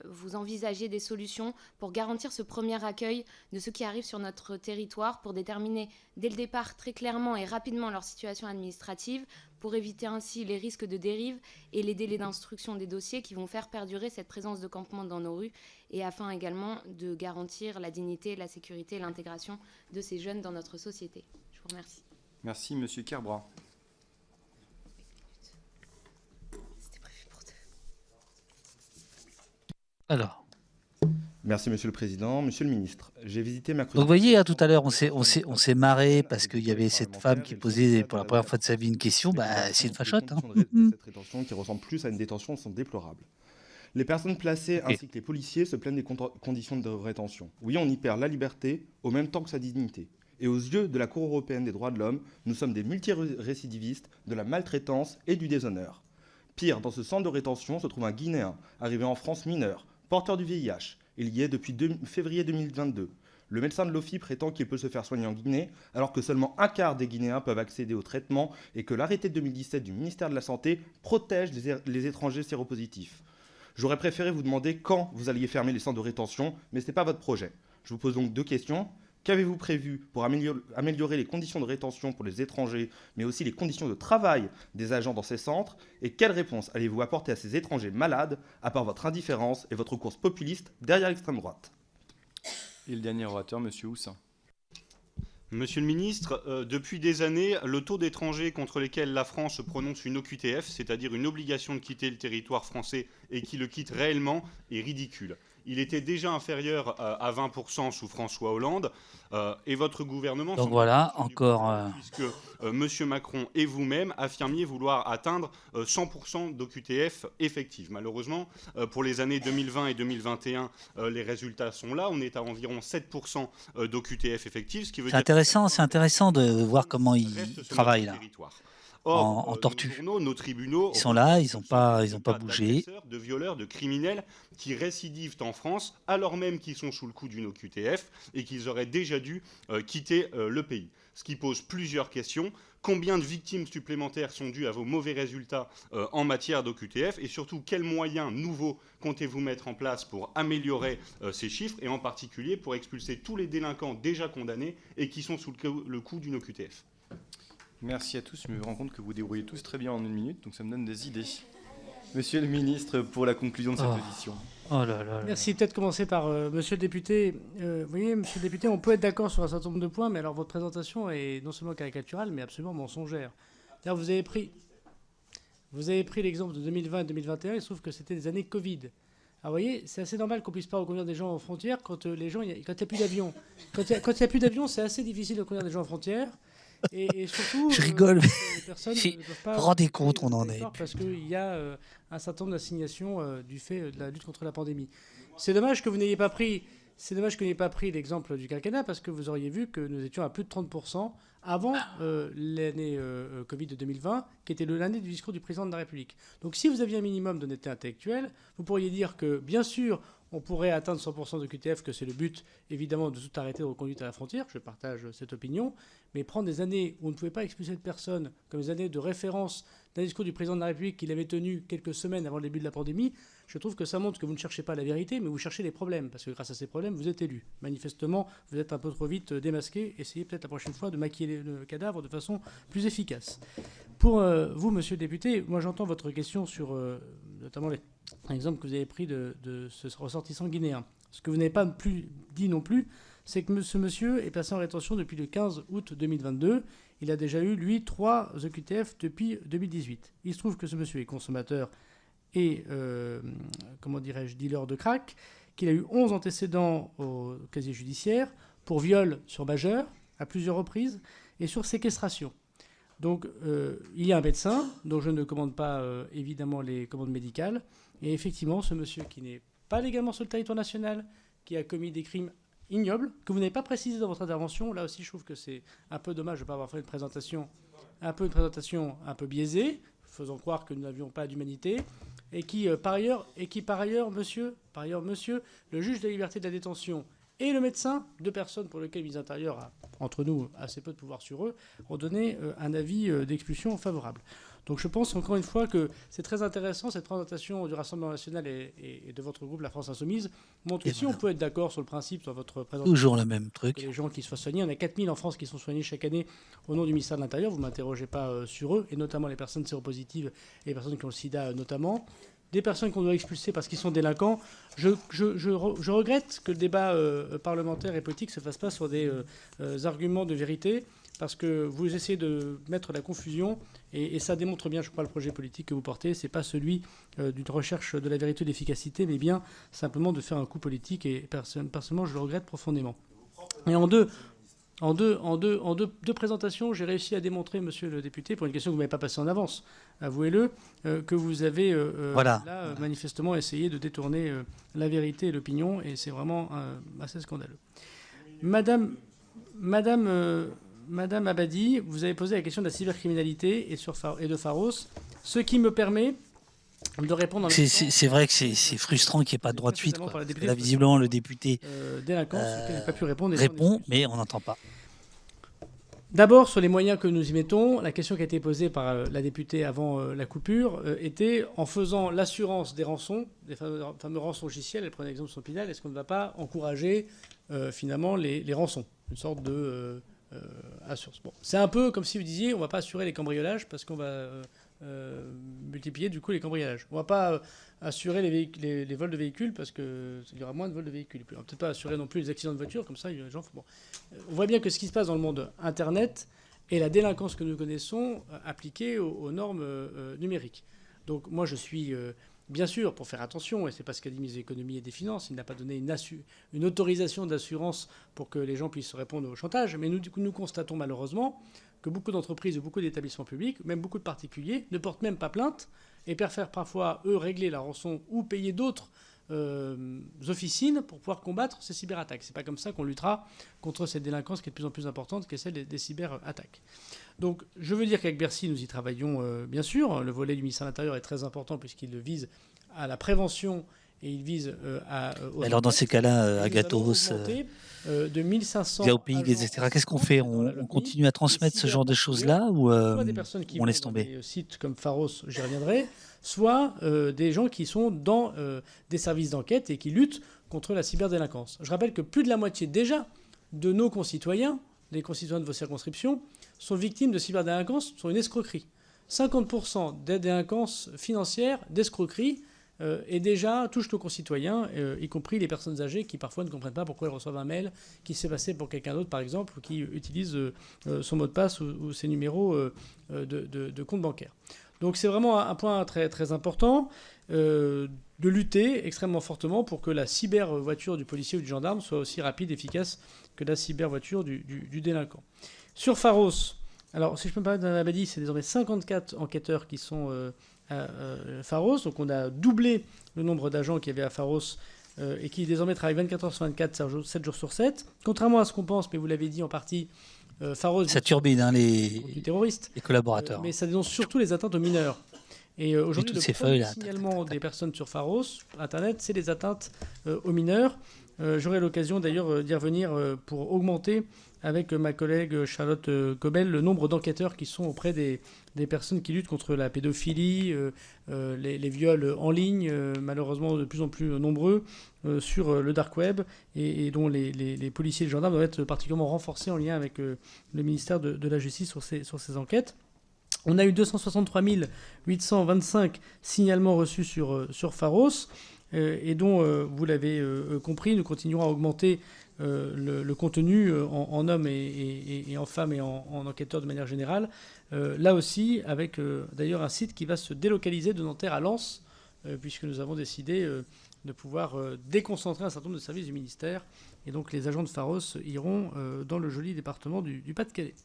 vous envisagez des solutions pour garantir ce premier accueil de ceux qui arrivent sur notre territoire, pour déterminer dès le départ très clairement et rapidement leur situation administrative, pour éviter ainsi les risques de dérive et les délais d'instruction des dossiers qui vont faire perdurer cette présence de campement dans nos rues, et afin également de garantir la dignité, la sécurité et l'intégration de ces jeunes dans notre société. Je vous remercie. Merci, Monsieur Kerbra. Alors. Merci Monsieur le Président. Monsieur le Ministre, j'ai visité mercredi... Donc vous voyez, tout à l'heure, on s'est marré parce qu'il y avait cette femme qui posait pour la première fois de sa vie une question. C'est une fachotte. Hein. Cette rétention qui ressemble plus à une détention sont déplorables. Les personnes placées ainsi que les policiers se plaignent des conditions de rétention. Oui, on y perd la liberté au même temps que sa dignité. Et aux yeux de la Cour européenne des droits de l'homme, nous sommes des multirécidivistes de la maltraitance et du déshonneur. Pire, dans ce centre de rétention se trouve un Guinéen, arrivé en France mineur, porteur du VIH. Il y est depuis février 2022. Le médecin de l'OFI prétend qu'il peut se faire soigner en Guinée, alors que seulement un quart des Guinéens peuvent accéder au traitement et que l'arrêté de 2017 du ministère de la Santé protège les étrangers séropositifs. J'aurais préféré vous demander quand vous alliez fermer les centres de rétention, mais ce n'est pas votre projet. Je vous pose donc 2 questions. Qu'avez-vous prévu pour améliorer les conditions de rétention pour les étrangers, mais aussi les conditions de travail des agents dans ces centres? Et quelle réponse allez-vous apporter à ces étrangers malades, à part votre indifférence et votre course populiste derrière l'extrême droite? Et le dernier orateur, M. Houssin. Monsieur le ministre, depuis des années, le taux d'étrangers contre lesquels la France prononce une OQTF, c'est-à-dire une obligation de quitter le territoire français et qui le quitte réellement, est ridicule. Il était déjà inférieur à 20% sous François Hollande et votre gouvernement... Donc voilà, encore... Puisque M. Macron et vous-même affirmiez vouloir atteindre 100% d'OQTF effective. Malheureusement, pour les années 2020 et 2021, les résultats sont là. On est à environ 7% d'OQTF effective, ce qui veut dire... C'est intéressant de voir comment ils travaillent là. Or, en tortue. Nos journaux, nos tribunaux, ils sont là, ils n'ont pas bougé. De violeurs, de criminels qui récidivent en France alors même qu'ils sont sous le coup d'une OQTF et qu'ils auraient déjà dû quitter le pays. Ce qui pose plusieurs questions. Combien de victimes supplémentaires sont dues à vos mauvais résultats en matière d'OQTF et surtout quels moyens nouveaux comptez-vous mettre en place pour améliorer ces chiffres et en particulier pour expulser tous les délinquants déjà condamnés et qui sont sous le coup d'une OQTF? Merci à tous. Je me rends compte que vous débrouillez tous très bien en 1 minute, donc ça me donne des idées. Monsieur le ministre, pour la conclusion de cette audition. Oh là là. Merci. Peut-être commencer par monsieur le député. Vous voyez, monsieur le député, on peut être d'accord sur un certain nombre de points, mais alors votre présentation est non seulement caricaturale, mais absolument mensongère. D'ailleurs, vous avez pris l'exemple de 2020 et 2021, il se trouve que c'était des années Covid. Alors vous voyez, c'est assez normal qu'on puisse pas reconduire des gens aux frontières quand il n'y a plus d'avions. Quand il n'y a plus d'avions, c'est assez difficile de reconduire des gens aux frontières. Et surtout, je rigole, mais vous vous rendez compte, on en est. Parce qu'il y a un certain nombre d'assignations du fait de la lutte contre la pandémie. C'est dommage que vous n'ayez pas pris l'exemple du quinquennat, parce que vous auriez vu que nous étions à plus de 30% avant l'année Covid de 2020, qui était l'année du discours du président de la République. Donc si vous aviez un minimum d'honnêteté intellectuelle, vous pourriez dire que, bien sûr, on pourrait atteindre 100% de QTF, que c'est le but, évidemment, de tout arrêter de reconduite à la frontière. Je partage cette opinion. Mais prendre des années où on ne pouvait pas expulser de personnes, comme des années de référence d'un discours du président de la République qu'il avait tenu quelques semaines avant le début de la pandémie, je trouve que ça montre que vous ne cherchez pas la vérité, mais vous cherchez les problèmes. Parce que grâce à ces problèmes, vous êtes élu. Manifestement, vous êtes un peu trop vite démasqué. Essayez peut-être la prochaine fois de maquiller le cadavre de façon plus efficace. Pour vous, monsieur le député, moi j'entends votre question sur notamment l'exemple que vous avez pris de ce ressortissant guinéen. Ce que vous n'avez pas dit non plus, c'est que ce monsieur est placé en rétention depuis le 15 août 2022. Il a déjà eu, lui, 3 OQTF depuis 2018. Il se trouve que ce monsieur est consommateur et, dealer de crack, qu'il a eu 11 antécédents au casier judiciaire pour viol sur majeur à plusieurs reprises et sur séquestration. Donc, il y a un médecin dont je ne commande pas, évidemment, les commandes médicales. Et effectivement, ce monsieur qui n'est pas légalement sur le territoire national, qui a commis des crimes ignobles, que vous n'avez pas précisé dans votre intervention, là aussi, je trouve que c'est un peu dommage de ne pas avoir fait une présentation un peu biaisée, faisant croire que nous n'avions pas d'humanité, et qui, par ailleurs, monsieur, le juge de la liberté de la détention et le médecin, 2 personnes pour lesquelles le ministre de l'Intérieur a, entre nous, assez peu de pouvoir sur eux, ont donné un avis d'expulsion favorable. Donc je pense encore une fois que c'est très intéressant, cette présentation du Rassemblement national et de votre groupe, la France Insoumise, montre que si on peut être d'accord sur le principe, sur votre présentation... Toujours le même truc. Les gens qui soient soignés, on a 4000 en France qui sont soignés chaque année au nom du ministère de l'Intérieur, vous ne m'interrogez pas sur eux, et notamment les personnes séropositives et les personnes qui ont le sida notamment. Des personnes qu'on doit expulser parce qu'ils sont délinquants. Je regrette que le débat parlementaire et politique ne se fasse pas sur des arguments de vérité, parce que vous essayez de mettre la confusion, et ça démontre bien, je crois, le projet politique que vous portez. Ce n'est pas celui d'une recherche de la vérité et de l'efficacité, mais bien simplement de faire un coup politique, et personnellement, je le regrette profondément. Et en deux présentations, j'ai réussi à démontrer, monsieur le député, pour une question que vous ne m'avez pas passée en avance, avouez-le, que vous avez manifestement essayé de détourner la vérité et l'opinion, et c'est vraiment assez scandaleux. Madame Abadi, vous avez posé la question de la cybercriminalité et de Pharos, ce qui me permet de répondre... C'est vrai que c'est frustrant qu'il n'y ait pas de droit de suite. Là, visiblement, le député délinquant, pas pu répondre, répond, mais on n'entend pas. D'abord, sur les moyens que nous y mettons, la question qui a été posée par la députée avant la coupure était, en faisant l'assurance des rançons, des fameux rançongiciels, elle prenait l'exemple de son Pinel, est-ce qu'on ne va pas encourager finalement les rançons, une sorte de assurance. Bon, c'est un peu comme si vous disiez, on ne va pas assurer les cambriolages parce qu'on va multiplier du coup les cambriolages. On ne va pas assurer les vols de véhicules parce qu'il y aura moins de vols de véhicules. On ne va peut-être pas assurer non plus les accidents de voiture, comme ça les gens... Bon. On voit bien que ce qui se passe dans le monde Internet est la délinquance que nous connaissons appliquée aux normes numériques. Donc moi je suis bien sûr pour faire attention, et c'est parce qu'a dit le ministre de l'économie et des finances, il n'a pas donné une autorisation d'assurance pour que les gens puissent répondre au chantage, mais nous constatons malheureusement que beaucoup d'entreprises ou beaucoup d'établissements publics, même beaucoup de particuliers, ne portent même pas plainte et préfèrent parfois, eux, régler la rançon ou payer d'autres officines pour pouvoir combattre ces cyberattaques. C'est pas comme ça qu'on luttera contre cette délinquance qui est de plus en plus importante, qui est celle des cyberattaques. Donc je veux dire qu'avec Bercy, nous y travaillons bien sûr. Le volet du ministère de l'Intérieur est très important puisqu'il vise à la prévention et il vise à... Alors dans ces cas-là, Agathos, de 1500 Viaopig, etc., qu'est-ce qu'on fait? On continue à transmettre ce genre de choses-là ou on laisse tomber? Des sites comme Pharos, j'y reviendrai, soit des gens qui sont dans des services d'enquête et qui luttent contre la cyberdélinquance. Je rappelle que plus de la moitié déjà de nos concitoyens, des concitoyens de vos circonscriptions, sont victimes de cyberdélinquance, sont une escroquerie. 50% des délinquances financières, d'escroquerie, et déjà touche nos concitoyens, y compris les personnes âgées qui parfois ne comprennent pas pourquoi elles reçoivent un mail qui s'est passé pour quelqu'un d'autre, par exemple, ou qui utilise son mot de passe ou ses numéros de compte bancaire. Donc c'est vraiment un point très, très important de lutter extrêmement fortement pour que la cyber-voiture du policier ou du gendarme soit aussi rapide et efficace que la cyber-voiture du délinquant. Sur Pharos, alors si je peux me permettre d'un abadi, c'est désormais 54 enquêteurs qui sont... à Pharos, donc on a doublé le nombre d'agents qu'il y avait à Pharos et qui désormais travaillent 24 heures sur 24, 7 jours sur 7. Contrairement à ce qu'on pense, mais vous l'avez dit en partie, Pharos... Ça turbine les terroristes, les collaborateurs. Mais ça dénonce surtout les atteintes aux mineurs. Et aujourd'hui, le premier signalement des personnes sur Pharos, Internet, c'est les atteintes aux mineurs. J'aurai l'occasion d'ailleurs d'y revenir pour augmenter avec ma collègue Charlotte Cobel le nombre d'enquêteurs qui sont auprès des personnes qui luttent contre la pédophilie, les viols en ligne, malheureusement de plus en plus nombreux, sur le dark web, et dont les policiers et les gendarmes doivent être particulièrement renforcés en lien avec le ministère de la Justice sur ces enquêtes. On a eu 263 825 signalements reçus sur Pharos, et dont, vous l'avez compris, nous continuerons à augmenter le contenu en hommes et en femmes et en enquêteurs de manière générale. Là aussi, avec d'ailleurs un site qui va se délocaliser de Nanterre à Lens, puisque nous avons décidé de pouvoir déconcentrer un certain nombre de services du ministère. Et donc les agents de Pharos iront dans le joli département du Pas-de-Calais.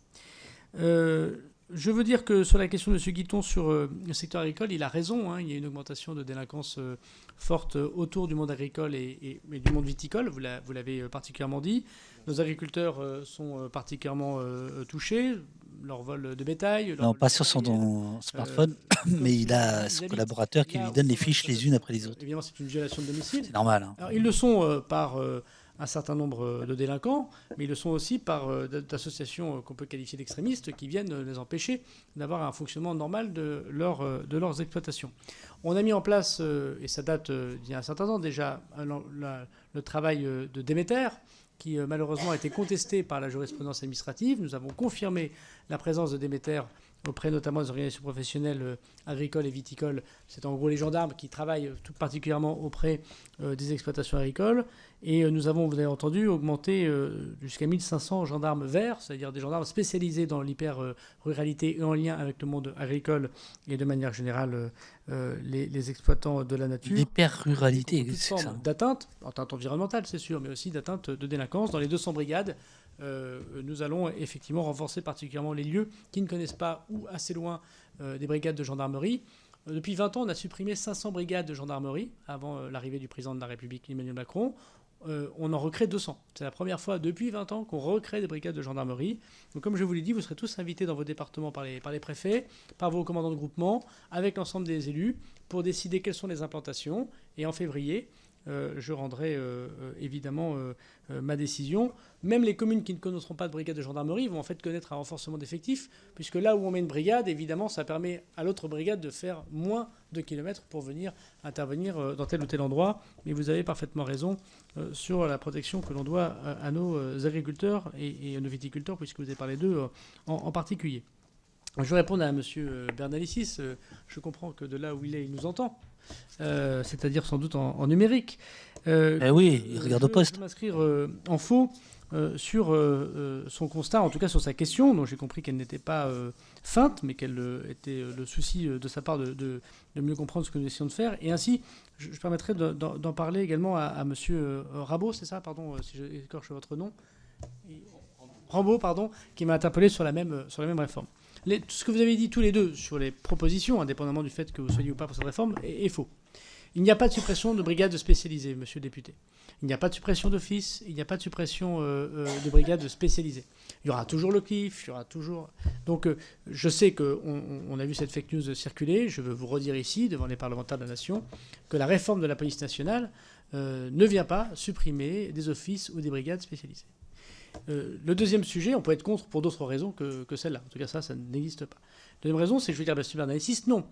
Je veux dire que sur la question de M. Guiton sur le secteur agricole, il a raison. Il y a une augmentation de délinquance forte autour du monde agricole et du monde viticole. Vous l'avez particulièrement dit. Nos agriculteurs sont particulièrement touchés. Leur vol de bétail... Non, pas sur son smartphone, mais il a son collaborateur qui lui donne les fiches les unes après les autres. Évidemment, c'est une violation de domicile. C'est normal. Alors, ils le sont par... un certain nombre de délinquants, mais ils le sont aussi par d'associations qu'on peut qualifier d'extrémistes qui viennent les empêcher d'avoir un fonctionnement normal de leurs exploitations. On a mis en place, et ça date d'il y a un certain temps déjà, le travail de Déméter, qui malheureusement a été contesté par la jurisprudence administrative. Nous avons confirmé la présence de Déméter auprès notamment des organisations professionnelles agricoles et viticoles. C'est en gros les gendarmes qui travaillent tout particulièrement auprès des exploitations agricoles. Et nous avons, vous avez entendu, augmenté jusqu'à 1500 gendarmes verts, c'est-à-dire des gendarmes spécialisés dans l'hyper-ruralité et en lien avec le monde agricole et de manière générale les exploitants de la nature. L'hyper-ruralité, c'est ça. D'atteinte, atteinte environnementale c'est sûr, mais aussi d'atteinte de délinquance. Dans les 200 brigades, nous allons effectivement renforcer particulièrement les lieux qui ne connaissent pas ou assez loin des brigades de gendarmerie. Depuis 20 ans, on a supprimé 500 brigades de gendarmerie avant l'arrivée du président de la République, Emmanuel Macron. On en recrée 200. C'est la première fois depuis 20 ans qu'on recrée des brigades de gendarmerie. Donc, comme je vous l'ai dit, vous serez tous invités dans vos départements par les préfets, par vos commandants de groupement, avec l'ensemble des élus, pour décider quelles sont les implantations. Et en février, je rendrai évidemment ma décision. Même les communes qui ne connaîtront pas de brigade de gendarmerie vont en fait connaître un renforcement d'effectifs, puisque là où on met une brigade, évidemment, ça permet à l'autre brigade de faire moins de kilomètres pour venir intervenir dans tel ou tel endroit. Mais vous avez parfaitement raison sur la protection que l'on doit à nos agriculteurs et à nos viticulteurs, puisque vous avez parlé d'eux en particulier. Je vais répondre à M. Bernalicis. Je comprends que de là où il est, il nous entend, c'est-à-dire sans doute en numérique. Oui, il regarde au poste. Je vais m'inscrire en faux sur son constat, en tout cas sur sa question, dont j'ai compris qu'elle n'était pas feinte, mais qu'elle était le souci de sa part de mieux comprendre ce que nous essayons de faire. Et ainsi, je permettrai d'en parler également à M. Rabault, c'est ça, pardon, si je écorche votre nom. Rambaud, pardon, qui m'a interpellé sur la même réforme. Tout ce que vous avez dit tous les deux sur les propositions, indépendamment du fait que vous soyez ou pas pour cette réforme, est faux. Il n'y a pas de suppression de brigades spécialisées, monsieur le député. Il n'y a pas de suppression d'office, il n'y a pas de suppression de brigades spécialisées. Il y aura toujours le CLIF, il y aura toujours... Donc je sais qu'on a vu cette fake news circuler. Je veux vous redire ici, devant les parlementaires de la Nation, que la réforme de la police nationale ne vient pas supprimer des offices ou des brigades spécialisées. Le deuxième sujet, on peut être contre pour d'autres raisons que celle-là. En tout cas, ça n'existe pas. La deuxième raison, c'est que je veux dire, M. Bernalicis, non.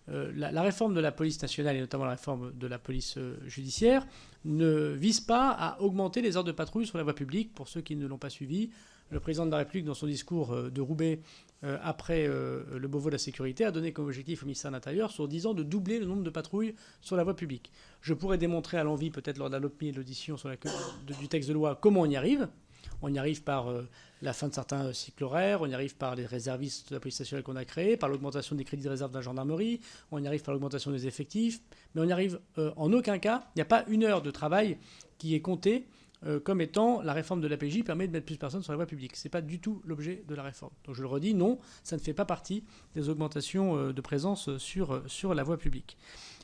La réforme de la police nationale, et notamment la réforme de la police judiciaire, ne vise pas à augmenter les heures de patrouille sur la voie publique. Pour ceux qui ne l'ont pas suivi, le président de la République, dans son discours de Roubaix, après le Beauvau de la sécurité, a donné comme objectif au ministère de l'Intérieur, sur 10 ans, de doubler le nombre de patrouilles sur la voie publique. Je pourrais démontrer à l'envi, peut-être lors de l'audition du texte de loi, comment on y arrive. On y arrive par la fin de certains cycles horaires, on y arrive par les réservistes de la police nationale qu'on a créés, par l'augmentation des crédits de réserve de la gendarmerie, on y arrive par l'augmentation des effectifs, mais on n'y arrive en aucun cas. Il n'y a pas une heure de travail qui est comptée comme étant la réforme de l'APJ permet de mettre plus de personnes sur la voie publique. Ce n'est pas du tout l'objet de la réforme. Donc je le redis, non, ça ne fait pas partie des augmentations de présence sur la voie publique.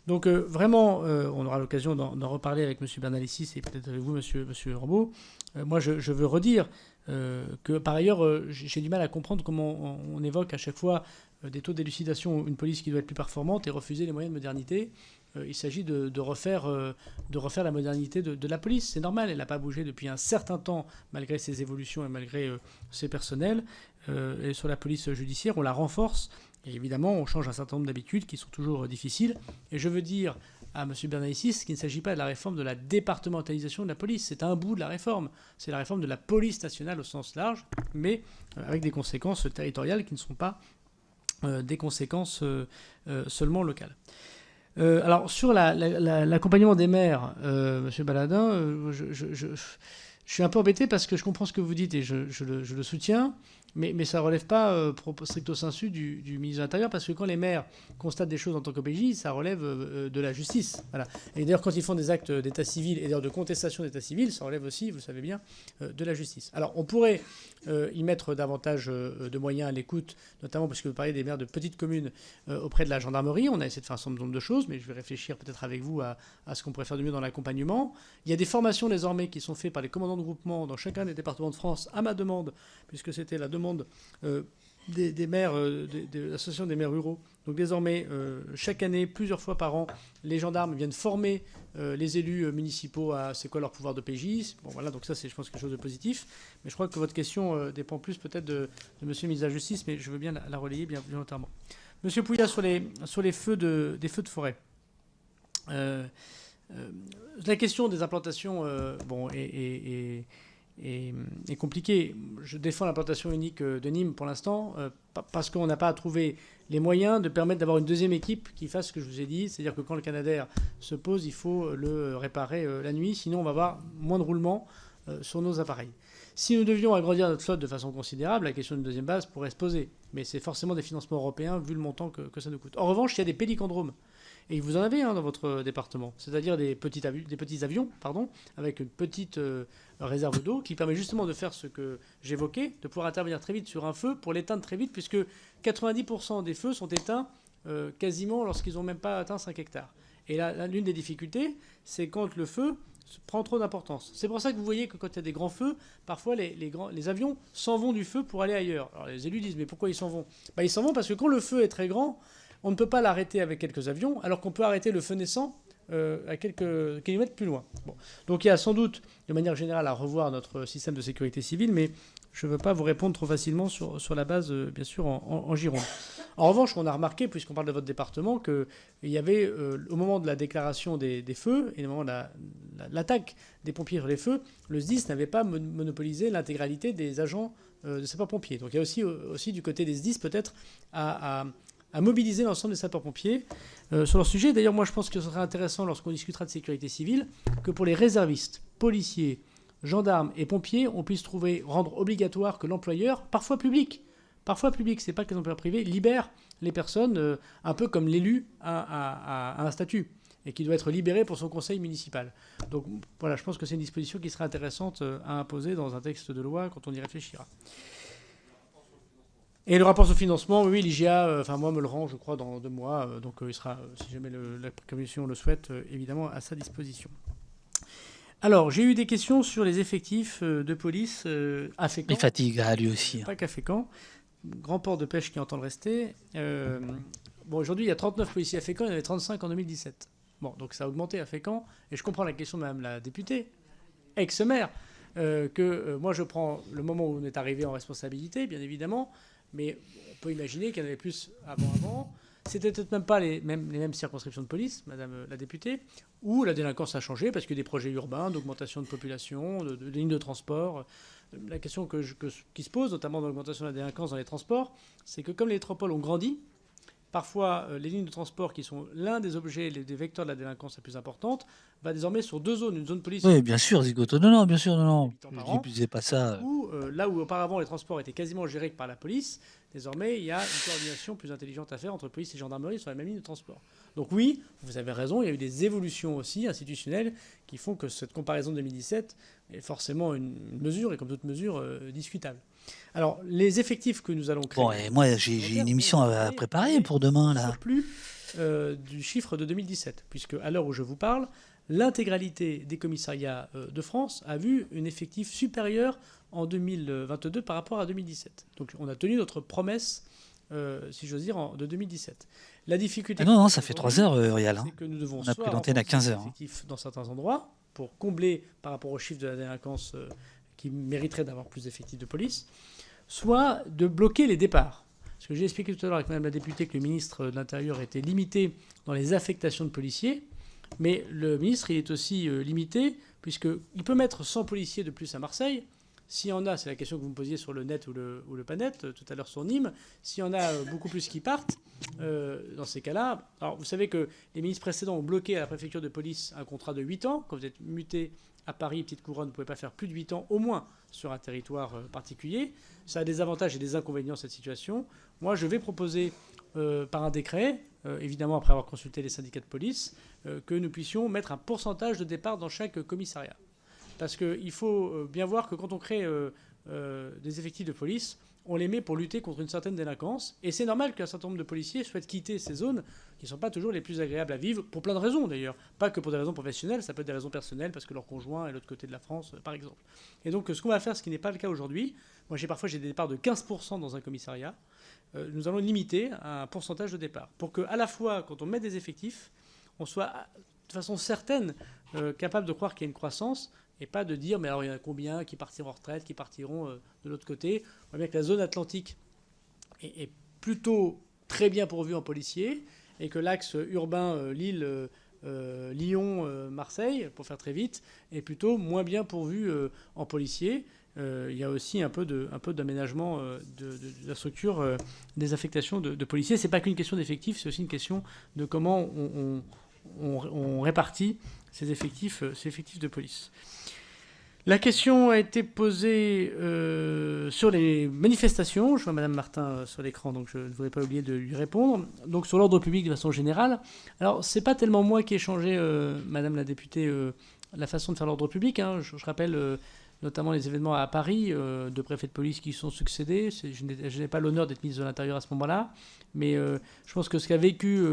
Donc vraiment, on aura l'occasion d'en reparler avec M. Bernalicis et peut-être avec vous, M. Rambaud. Moi, je veux redire que, par ailleurs, j'ai du mal à comprendre comment on évoque à chaque fois des taux d'élucidation, une police qui doit être plus performante et refuser les moyens de modernité. Il s'agit de refaire la modernité de la police. C'est normal, elle n'a pas bougé depuis un certain temps, malgré ses évolutions et malgré ses personnels. Et sur la police judiciaire, on la renforce. Et évidemment, on change un certain nombre d'habitudes qui sont toujours difficiles. Et je veux dire à M. Bernalicis qu'il ne s'agit pas de la réforme de la départementalisation de la police. C'est un bout de la réforme. C'est la réforme de la police nationale au sens large, mais avec des conséquences territoriales qui ne sont pas des conséquences seulement locales. Alors, sur l'accompagnement des maires, M. Baladin, je suis un peu embêté parce que je comprends ce que vous dites et je le soutiens. Mais ça ne relève pas stricto sensu du ministre de l'Intérieur, parce que quand les maires constatent des choses en tant qu'OPJ, ça relève de la justice. Voilà. Et d'ailleurs, quand ils font des actes d'état civil et d'ailleurs de contestation d'état civil, ça relève aussi, vous le savez bien, de la justice. Alors, on pourrait y mettre davantage de moyens à l'écoute, notamment parce que vous parlez des maires de petites communes auprès de la gendarmerie. On a essayé de faire un certain nombre de choses, mais je vais réfléchir peut-être avec vous à ce qu'on pourrait faire de mieux dans l'accompagnement. Il y a des formations désormais qui sont faites par les commandants de groupement dans chacun des départements de France, à ma demande, puisque c'était la demande des maires, de l'association des maires ruraux. Donc désormais, chaque année, plusieurs fois par an, les gendarmes viennent former les élus municipaux à c'est quoi leur pouvoir de PJ. Bon voilà, donc ça c'est, je pense, quelque chose de positif. Mais je crois que votre question dépend plus peut-être de monsieur le ministre de la Justice, mais je veux bien la relayer bien volontairement. Monsieur Pouillat, sur les feux des feux de forêt. La question des implantations est compliqué. Je défends l'implantation unique de Nîmes pour l'instant parce qu'on n'a pas trouvé les moyens de permettre d'avoir une deuxième équipe qui fasse ce que je vous ai dit. C'est-à-dire que quand le Canadair se pose, il faut le réparer la nuit. Sinon, on va avoir moins de roulement sur nos appareils. Si nous devions agrandir notre flotte de façon considérable, la question d'une deuxième base pourrait se poser. Mais c'est forcément des financements européens vu le montant que ça nous coûte. En revanche, il y a des pélicandromes. Et vous en avez dans votre département, c'est-à-dire des petits avions, avec une petite réserve d'eau qui permet justement de faire ce que j'évoquais, de pouvoir intervenir très vite sur un feu pour l'éteindre très vite, puisque 90% des feux sont éteints quasiment lorsqu'ils n'ont même pas atteint 5 hectares. Et là, l'une des difficultés, c'est quand le feu prend trop d'importance. C'est pour ça que vous voyez que quand il y a des grands feux, parfois les avions s'en vont du feu pour aller ailleurs. Alors les élus disent, mais pourquoi ils s'en vont ? Ils s'en vont parce que quand le feu est très grand, on ne peut pas l'arrêter avec quelques avions, alors qu'on peut arrêter le feu naissant à quelques kilomètres plus loin. Bon. Donc il y a sans doute, de manière générale, à revoir notre système de sécurité civile, mais je ne veux pas vous répondre trop facilement sur la base, bien sûr, en Gironde. En revanche, on a remarqué, puisqu'on parle de votre département, qu'il y avait, au moment de la déclaration des feux et au moment de l'attaque des pompiers sur les feux, le SDIS n'avait pas monopolisé l'intégralité des agents de sapeurs-pompiers. Donc il y a aussi du côté des SDIS, peut-être, à mobiliser l'ensemble des sapeurs-pompiers sur leur sujet. D'ailleurs, moi, je pense que ce serait intéressant, lorsqu'on discutera de sécurité civile, que pour les réservistes, policiers, gendarmes et pompiers, on puisse rendre obligatoire que l'employeur, parfois public, c'est pas que les employeurs privés, libèrent les personnes, un peu comme l'élu a un statut, et qui doit être libéré pour son conseil municipal. Donc voilà, je pense que c'est une disposition qui serait intéressante à imposer dans un texte de loi quand on y réfléchira. Et le rapport sur le financement, oui, l'IGA, moi, me le rend, je crois, dans 2 mois. Donc, il sera, si jamais la Commission le souhaite, évidemment, à sa disposition. Alors, j'ai eu des questions sur les effectifs de police à Fécamp. Il fatigue, lui aussi. Pas qu'à Fécamp. Grand port de pêche qui entend le rester. Aujourd'hui, il y a 39 policiers à Fécamp, il y en avait 35 en 2017. Bon, donc ça a augmenté à Fécamp. Et je comprends la question de Mme la députée, ex-maire, moi, je prends le moment où on est arrivé en responsabilité, bien évidemment. Mais on peut imaginer qu'il y en avait plus avant. C'était peut-être même pas les mêmes circonscriptions de police, Madame la députée, où la délinquance a changé parce que des projets urbains, d'augmentation de population, de lignes de transport. La question qui se pose, notamment dans l'augmentation de la délinquance dans les transports, c'est que comme les métropoles ont grandi, parfois les lignes de transport qui sont l'un des objets, des vecteurs de la délinquance la plus importante, va désormais sur 2 zones, une zone police. Oui, bien sûr, Zigoto. Non, bien sûr, non. Je ne disais pas ça. Là où auparavant les transports étaient quasiment gérés par la police, désormais il y a une coordination plus intelligente à faire entre police et gendarmerie sur la même ligne de transport. Donc oui, vous avez raison, il y a eu des évolutions aussi institutionnelles qui font que cette comparaison de 2017 est forcément une mesure, et comme toute mesure, discutable. Alors, les effectifs que nous allons créer... Bon, et moi, j'ai une émission à préparer pour demain, là. Plus du chiffre de 2017, puisque à l'heure où je vous parle, l'intégralité des commissariats de France a vu un effectif supérieur en 2022 par rapport à 2017. Donc, on a tenu notre promesse, si j'ose dire, de 2017. La difficulté... non, ça fait 3 heures, Rial. C'est que nous devons on a pris l'antenne à 15 heures. Dans certains endroits, pour combler par rapport au chiffre de la délinquance qui mériterait d'avoir plus d'effectifs de police, soit de bloquer les départs. Parce que j'ai expliqué tout à l'heure avec Mme la députée que le ministre de l'Intérieur était limité dans les affectations de policiers, mais le ministre il est aussi limité, puisqu'il peut mettre 100 policiers de plus à Marseille. S'il y en a, c'est la question que vous me posiez sur le net ou le pas net, tout à l'heure sur Nîmes, s'il y en a beaucoup plus qui partent, dans ces cas-là... Alors, vous savez que les ministres précédents ont bloqué à la préfecture de police un contrat de 8 ans. Quand vous êtes muté à Paris, Petite Couronne, vous ne pouvez pas faire plus de 8 ans, au moins, sur un territoire particulier. Ça a des avantages et des inconvénients, cette situation. Moi, je vais proposer, par un décret, évidemment après avoir consulté les syndicats de police, que nous puissions mettre un pourcentage de départ dans chaque commissariat. Parce qu'il faut bien voir que quand on crée des effectifs de police, on les met pour lutter contre une certaine délinquance. Et c'est normal qu'un certain nombre de policiers souhaitent quitter ces zones qui ne sont pas toujours les plus agréables à vivre, pour plein de raisons d'ailleurs. Pas que pour des raisons professionnelles, ça peut être des raisons personnelles, parce que leur conjoint est de l'autre côté de la France, par exemple. Et donc ce qu'on va faire, ce qui n'est pas le cas aujourd'hui, moi parfois j'ai des départs de 15% dans un commissariat, nous allons limiter un pourcentage de départ. Pour qu'à la fois, quand on met des effectifs, on soit de façon certaine capable de croire qu'il y a une croissance, et pas de dire, mais alors il y en a combien qui partiront en retraite, qui partiront de l'autre côté. On voit bien que la zone atlantique est plutôt très bien pourvue en policiers, et que l'axe urbain Lille, Lyon, Marseille, pour faire très vite, est plutôt moins bien pourvu en policiers. Il y a aussi un peu d'aménagement de la structure des affectations de policiers. Ce n'est pas qu'une question d'effectifs, c'est aussi une question de comment on répartit ces effectifs de police. La question a été posée sur les manifestations. Je vois Mme Martin sur l'écran, donc je ne voudrais pas oublier de lui répondre. Donc sur l'ordre public de façon générale. Alors, ce n'est pas tellement moi qui ai changé, Madame la députée, la façon de faire l'ordre public. Hein. Je rappelle notamment les événements à Paris, de préfets de police qui sont succédés. Je n'ai pas l'honneur d'être ministre de l'Intérieur à ce moment-là. Mais je pense que ce qu'a vécu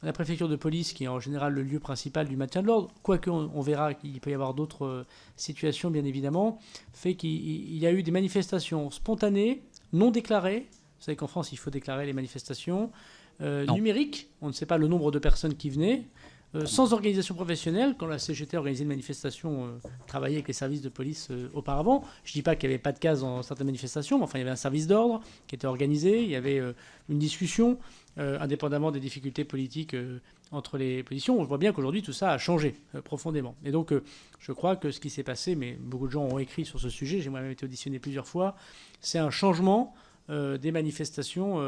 la préfecture de police, qui est en général le lieu principal du maintien de l'ordre, quoique on verra qu'il peut y avoir d'autres situations, bien évidemment, fait qu'il y a eu des manifestations spontanées, non déclarées. Vous savez qu'en France, il faut déclarer les manifestations numériques. On ne sait pas le nombre de personnes qui venaient. sans organisation professionnelle. Quand la CGT organisait une manifestation, travaillait avec les services de police auparavant. Je ne dis pas qu'il n'y avait pas de casse dans certaines manifestations, mais enfin, il y avait un service d'ordre qui était organisé, il y avait une discussion, indépendamment des difficultés politiques entre les positions. On voit bien qu'aujourd'hui, tout ça a changé profondément. Et donc, je crois que ce qui s'est passé, mais beaucoup de gens ont écrit sur ce sujet, j'ai moi-même été auditionné plusieurs fois, c'est un changement des manifestations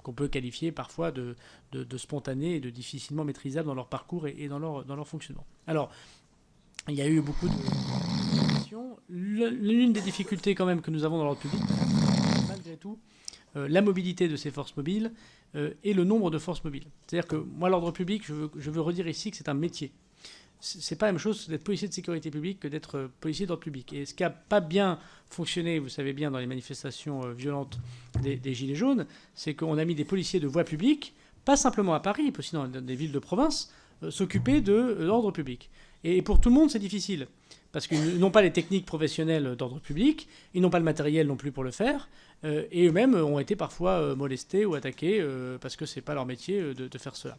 qu'on peut qualifier parfois de spontanées et de difficilement maîtrisables dans leur parcours et dans leur fonctionnement. Alors, il y a eu beaucoup de questions. L'une des difficultés quand même que nous avons dans l'ordre public, malgré tout, la mobilité de ces forces mobiles et le nombre de forces mobiles. C'est-à-dire que moi, l'ordre public, je veux redire ici que c'est un métier. C'est pas la même chose d'être policier de sécurité publique que d'être policier d'ordre public. Et ce qui n'a pas bien fonctionné, vous savez bien, dans les manifestations violentes des Gilets jaunes, c'est qu'on a mis des policiers de voie publique, pas simplement à Paris, mais aussi dans des villes de province, s'occuper de l'ordre public. Et pour tout le monde, c'est difficile. Parce qu'ils n'ont pas les techniques professionnelles d'ordre public, ils n'ont pas le matériel non plus pour le faire, et eux-mêmes ont été parfois molestés ou attaqués parce que ce n'est pas leur métier de faire cela.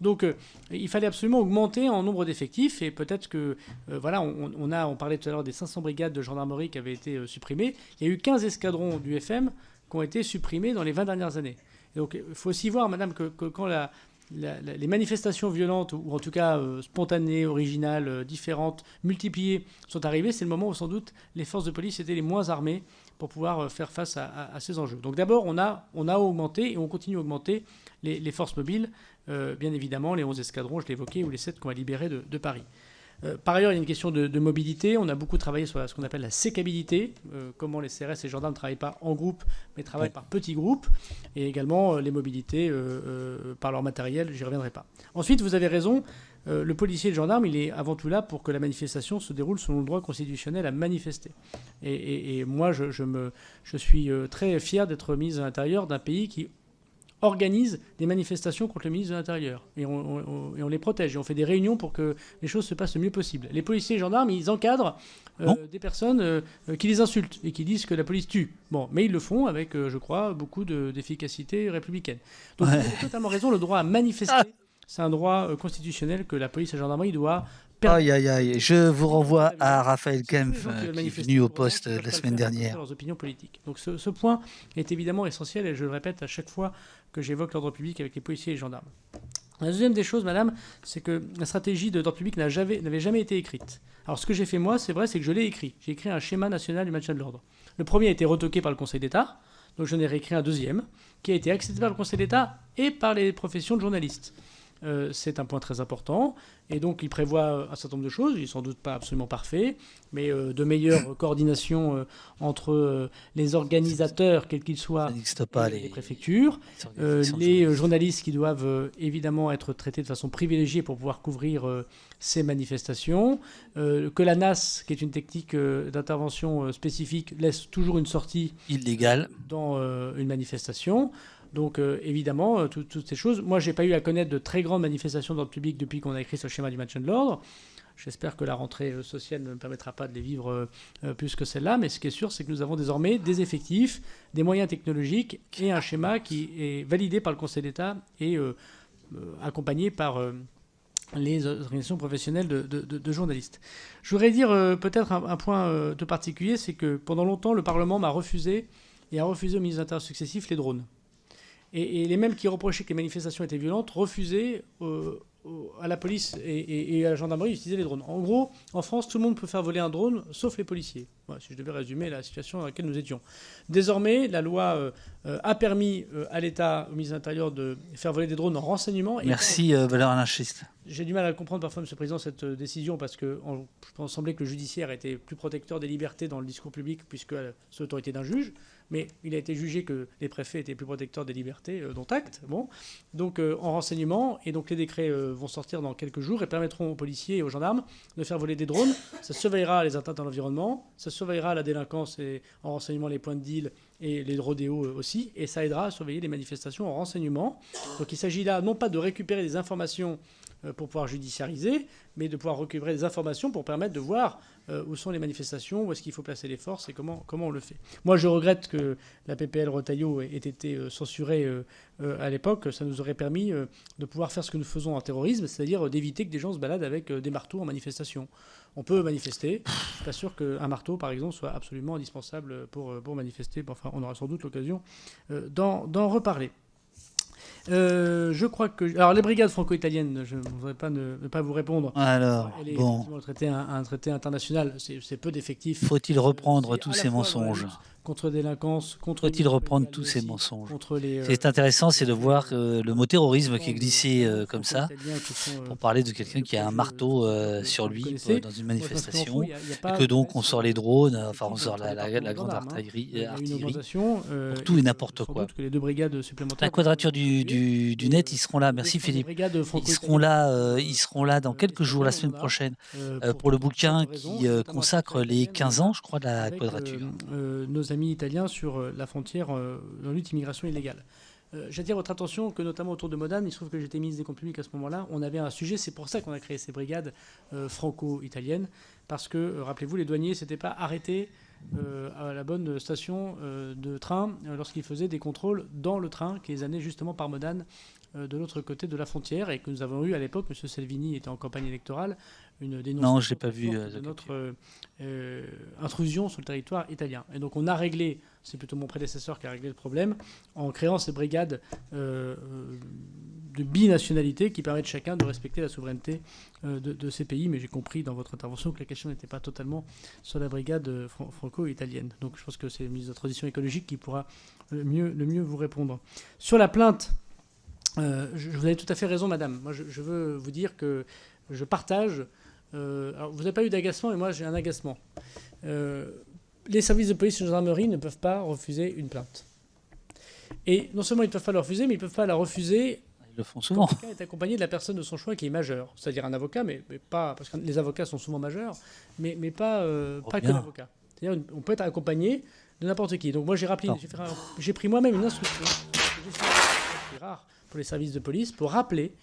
Donc il fallait absolument augmenter en nombre d'effectifs, et peut-être que, voilà, on parlait tout à l'heure des 500 brigades de gendarmerie qui avaient été supprimées. Il y a eu 15 escadrons du FM qui ont été supprimés dans les 20 dernières années. Et donc il faut aussi voir, madame, que quand les manifestations violentes, ou en tout cas spontanées, originales, différentes, multipliées, sont arrivées, c'est le moment où sans doute les forces de police étaient les moins armées pour pouvoir faire face à ces enjeux. Donc d'abord, on a augmenté et on continue à augmenter les forces mobiles, bien évidemment, les 11 escadrons, je l'évoquais, ou les 7 qu'on va libérer de Paris. Par ailleurs, il y a une question de mobilité. On a beaucoup travaillé sur ce qu'on appelle la sécabilité, comment les CRS et les gendarmes ne travaillent pas en groupe, mais travaillent par petits groupes, et également les mobilités par leur matériel, j'y reviendrai pas. Ensuite, vous avez raison, le policier et le gendarme, il est avant tout là pour que la manifestation se déroule selon le droit constitutionnel à manifester. Et moi, je suis très fier d'être ministre de l'Intérieur d'un pays qui organise des manifestations contre le ministre de l'Intérieur. Et on les protège. Et on fait des réunions pour que les choses se passent le mieux possible. Les policiers et les gendarmes, ils encadrent des personnes qui les insultent et qui disent que la police tue. Bon, mais ils le font avec, je crois, beaucoup d'efficacité républicaine. Donc, vous avez totalement raison, le droit à manifester, c'est un droit constitutionnel que la police et la gendarmerie doit Aïe, aïe, aïe. Je vous renvoie à Raphaël Kempf, qui est venu au poste la semaine dernière. Leurs opinions politiques. Donc ce point est évidemment essentiel, et je le répète à chaque fois que j'évoque l'ordre public avec les policiers et les gendarmes. La deuxième des choses, madame, c'est que la stratégie d'ordre public n'avait jamais été écrite. Alors ce que j'ai fait moi, c'est vrai, c'est que je l'ai écrit. J'ai écrit un schéma national du maintien de l'ordre. Le premier a été retoqué par le Conseil d'État, donc j'en ai réécrit un deuxième, qui a été accepté par le Conseil d'État et par les professions de journalistes. C'est un point très important, et donc il prévoit un certain nombre de choses. Il n'est sans doute pas absolument parfait, mais de meilleure coordination entre les organisateurs, quels qu'ils soient, les préfectures, les journalistes qui doivent évidemment être traités de façon privilégiée pour pouvoir couvrir ces manifestations, que la NAS, qui est une technique d'intervention spécifique, laisse toujours une sortie illégale dans une manifestation. Donc évidemment, toutes ces choses. Moi, je n'ai pas eu à connaître de très grandes manifestations dans le public depuis qu'on a écrit ce schéma du maintien de l'ordre. J'espère que la rentrée sociale ne me permettra pas de les vivre plus que celle-là. Mais ce qui est sûr, c'est que nous avons désormais des effectifs, des moyens technologiques et un schéma qui est validé par le Conseil d'État et accompagné par les organisations professionnelles de journalistes. Je voudrais dire peut-être un point de particulier, c'est que pendant longtemps, le Parlement m'a refusé et a refusé aux ministres de l'Intérieur successifs les drones. Et les mêmes qui reprochaient que les manifestations étaient violentes refusaient à la police et à la gendarmerie d'utiliser les drones. En gros, en France, tout le monde peut faire voler un drone, sauf les policiers. Voilà, si je devais résumer la situation dans laquelle nous étions. Désormais, la loi a permis à l'État, au ministre de l'Intérieur, de faire voler des drones en renseignement. Merci, Valère Lachiste. J'ai du mal à comprendre parfois, M. le Président, cette décision, parce que il semblait que le judiciaire était plus protecteur des libertés dans le discours public, puisque c'est l'autorité d'un juge. Mais il a été jugé que les préfets étaient plus protecteurs des libertés, dont acte. Bon. Donc en renseignement, et donc les décrets vont sortir dans quelques jours et permettront aux policiers et aux gendarmes de faire voler des drones. Ça surveillera les atteintes à l'environnement, ça surveillera la délinquance et en renseignement les points de deal et les rodéos aussi, et ça aidera à surveiller les manifestations en renseignement. Donc il s'agit là non pas de récupérer des informations pour pouvoir judiciariser, mais de pouvoir récupérer des informations pour permettre de voir où sont les manifestations, où est-ce qu'il faut placer les forces et comment on le fait. Moi, je regrette que la PPL Retailleau ait été censurée à l'époque. Ça nous aurait permis de pouvoir faire ce que nous faisons en terrorisme, c'est-à-dire d'éviter que des gens se baladent avec des marteaux en manifestation. On peut manifester. Je ne suis pas sûr qu'un marteau, par exemple, soit absolument indispensable pour manifester. Enfin, on aura sans doute l'occasion d'en reparler. Je crois que... Alors, les brigades franco-italiennes, je ne voudrais pas ne pas vous répondre. Alors, bon. Un traité international, c'est peu d'effectifs. Faut-il reprendre tous ces mensonges ? Contre délinquance, faut-il reprendre tous ces mensonges ? C'est intéressant, c'est de voir le mot terrorisme qui est glissé comme ça, pour parler de quelqu'un qui a un marteau sur lui dans une manifestation, et que donc on sort les drones, enfin on sort la grande artillerie pour tout et n'importe quoi. Que les 2 brigades supplémentaires. La quadrature du net, ils seront là. Merci Philippe. Ils seront là dans quelques jours, la semaine prochaine, pour le bouquin qui consacre les 15 ans, je crois, de la quadrature. Nos amis italiens sur la frontière dans lutte immigration illégale. J'attire votre attention que notamment autour de Modane, il se trouve que j'étais ministre des Comptes publics à ce moment-là, on avait un sujet, c'est pour ça qu'on a créé ces brigades franco-italiennes, parce que, rappelez-vous, les douaniers ne s'étaient pas arrêtés à la bonne station de train lorsqu'ils faisaient des contrôles dans le train qui les amenait justement par Modane de l'autre côté de la frontière, et que nous avons eu à l'époque, M. Salvini était en campagne électorale, une dénonciation de notre intrusion sur le territoire italien. Et donc on a réglé, c'est plutôt mon prédécesseur qui a réglé le problème, en créant ces brigades de binationalité qui permettent chacun de respecter la souveraineté de ces pays. Mais j'ai compris dans votre intervention que la question n'était pas totalement sur la brigade franco-italienne. Donc je pense que c'est le ministre de la Transition écologique qui pourra le mieux vous répondre. Sur la plainte, vous avez tout à fait raison, madame. Moi, je veux vous dire que je partage... alors, vous n'avez pas eu d'agacement, mais moi, j'ai un agacement. Les services de police et de gendarmerie ne peuvent pas refuser une plainte. Et non seulement ils ne peuvent pas la refuser, mais ils ne peuvent pas la refuser... Ils le font souvent. Quand quelqu'un est accompagné de la personne de son choix qui est majeure. C'est-à-dire un avocat, mais pas... Parce que les avocats sont souvent majeurs, mais pas que l'avocat. C'est-à-dire on peut être accompagné de n'importe qui. Donc moi, j'ai pris moi-même une instruction. C'est rare pour les services de police, pour rappeler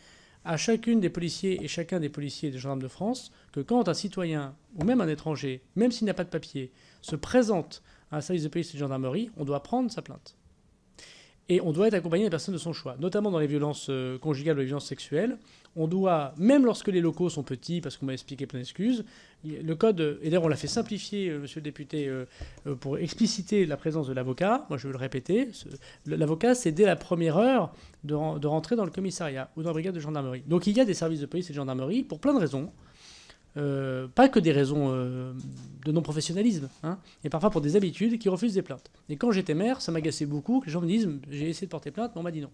à chacune des policiers et chacun des policiers et des gendarmes de France que quand un citoyen, ou même un étranger, même s'il n'a pas de papier, se présente à un service de police et de gendarmerie, on doit prendre sa plainte. Et on doit être accompagné des personnes de son choix, notamment dans les violences conjugales ou les violences sexuelles. On doit, même lorsque les locaux sont petits, parce qu'on m'a expliqué plein d'excuses, le code, et d'ailleurs on l'a fait simplifier, monsieur le député, pour expliciter la présence de l'avocat. Moi je veux le répéter, l'avocat c'est dès la première heure de rentrer dans le commissariat ou dans la brigade de gendarmerie. Donc il y a des services de police et de gendarmerie pour plein de raisons. Pas que des raisons de non-professionnalisme, et parfois pour des habitudes qui refusent des plaintes. Et quand j'étais maire, ça m'agaçait beaucoup que les gens me disent « j'ai essayé de porter plainte, mais on m'a dit non ».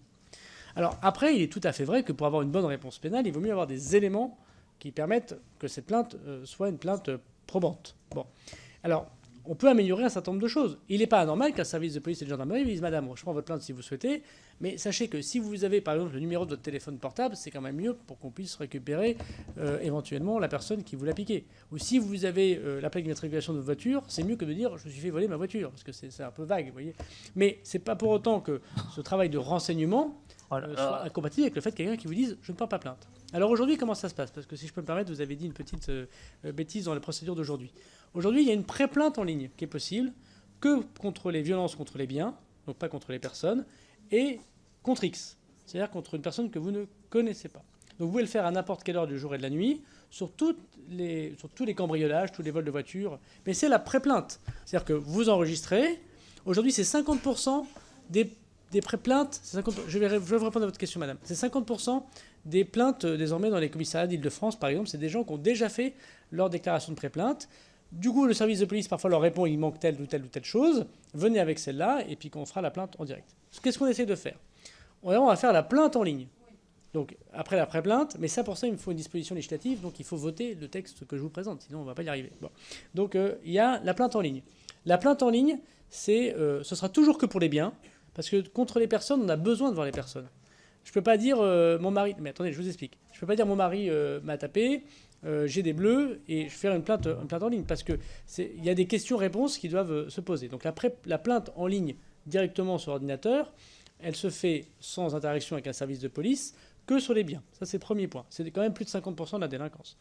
Alors après, il est tout à fait vrai que pour avoir une bonne réponse pénale, il vaut mieux avoir des éléments qui permettent que cette plainte soit une plainte probante. Bon. Alors, on peut améliorer un certain nombre de choses. Il n'est pas anormal qu'un service de police et de gendarmerie dise « Madame, je prends votre plainte si vous souhaitez, mais sachez que si vous avez par exemple le numéro de votre téléphone portable, c'est quand même mieux pour qu'on puisse récupérer éventuellement la personne qui vous l'a piqué. Ou si vous avez la plaque d'immatriculation de votre voiture, c'est mieux que de dire « je me suis fait voler ma voiture », parce que c'est un peu vague, vous voyez. Mais c'est pas pour autant que ce travail de renseignement soit incompatible avec le fait que quelqu'un qui vous dise « je ne porte pas plainte ». Alors aujourd'hui, comment ça se passe ? Parce que si je peux me permettre, vous avez dit une petite bêtise dans la procédure d'aujourd'hui. Aujourd'hui, il y a une pré-plainte en ligne qui est possible que contre les violences contre les biens, donc pas contre les personnes, et contre X, c'est-à-dire contre une personne que vous ne connaissez pas. Donc vous pouvez le faire à n'importe quelle heure du jour et de la nuit, sur tous les cambriolages, tous les vols de voitures, mais c'est la pré-plainte. C'est-à-dire que vous enregistrez, aujourd'hui c'est 50% des pré-plaintes, je vais vous répondre à votre question madame, c'est 50% des plaintes désormais dans les commissariats d'Île-de-France par exemple, c'est des gens qui ont déjà fait leur déclaration de pré-plainte. Du coup, le service de police parfois leur répond il manque telle ou telle chose, venez avec celle-là et puis qu'on fera la plainte en direct. Qu'est-ce qu'on essaie de faire ? On va faire la plainte en ligne. Donc après la pré-plainte, mais ça pour ça il me faut une disposition législative, donc il faut voter le texte que je vous présente, sinon on ne va pas y arriver. Bon. Donc il y a la plainte en ligne. La plainte en ligne, ce sera toujours que pour les biens, parce que contre les personnes, on a besoin de voir les personnes. Je ne peux pas dire mon mari... Mais attendez, je vous explique. Je ne peux pas dire mon mari m'a tapé, j'ai des bleus, et je vais faire une plainte en ligne, parce qu'il y a des questions-réponses qui doivent se poser. Donc la plainte en ligne directement sur ordinateur, elle se fait sans interaction avec un service de police que sur les biens. Ça, c'est le premier point. C'est quand même plus de 50% de la délinquance.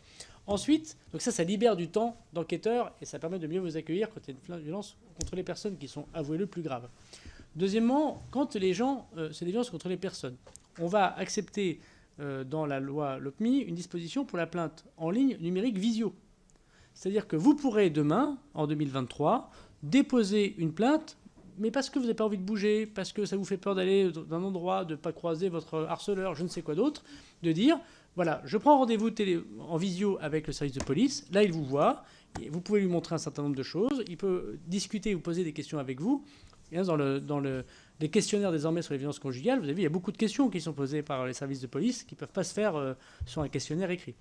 Ensuite, donc ça libère du temps d'enquêteurs et ça permet de mieux vous accueillir quand il y a une violence contre les personnes qui sont, avouez le, plus graves. Deuxièmement, quand les gens, c'est des violences contre les personnes, on va accepter dans la loi LOPMI une disposition pour la plainte en ligne numérique visio. C'est-à-dire que vous pourrez demain, en 2023, déposer une plainte, mais parce que vous n'avez pas envie de bouger, parce que ça vous fait peur d'aller d'un endroit, de ne pas croiser votre harceleur, je ne sais quoi d'autre, de dire, voilà, je prends rendez-vous en visio avec le service de police, là il vous voit, vous pouvez lui montrer un certain nombre de choses, il peut discuter ou poser des questions avec vous. Et dans les questionnaires désormais sur les violences conjugales, vous avez vu, il y a beaucoup de questions qui sont posées par les services de police qui ne peuvent pas se faire sur un questionnaire écrit.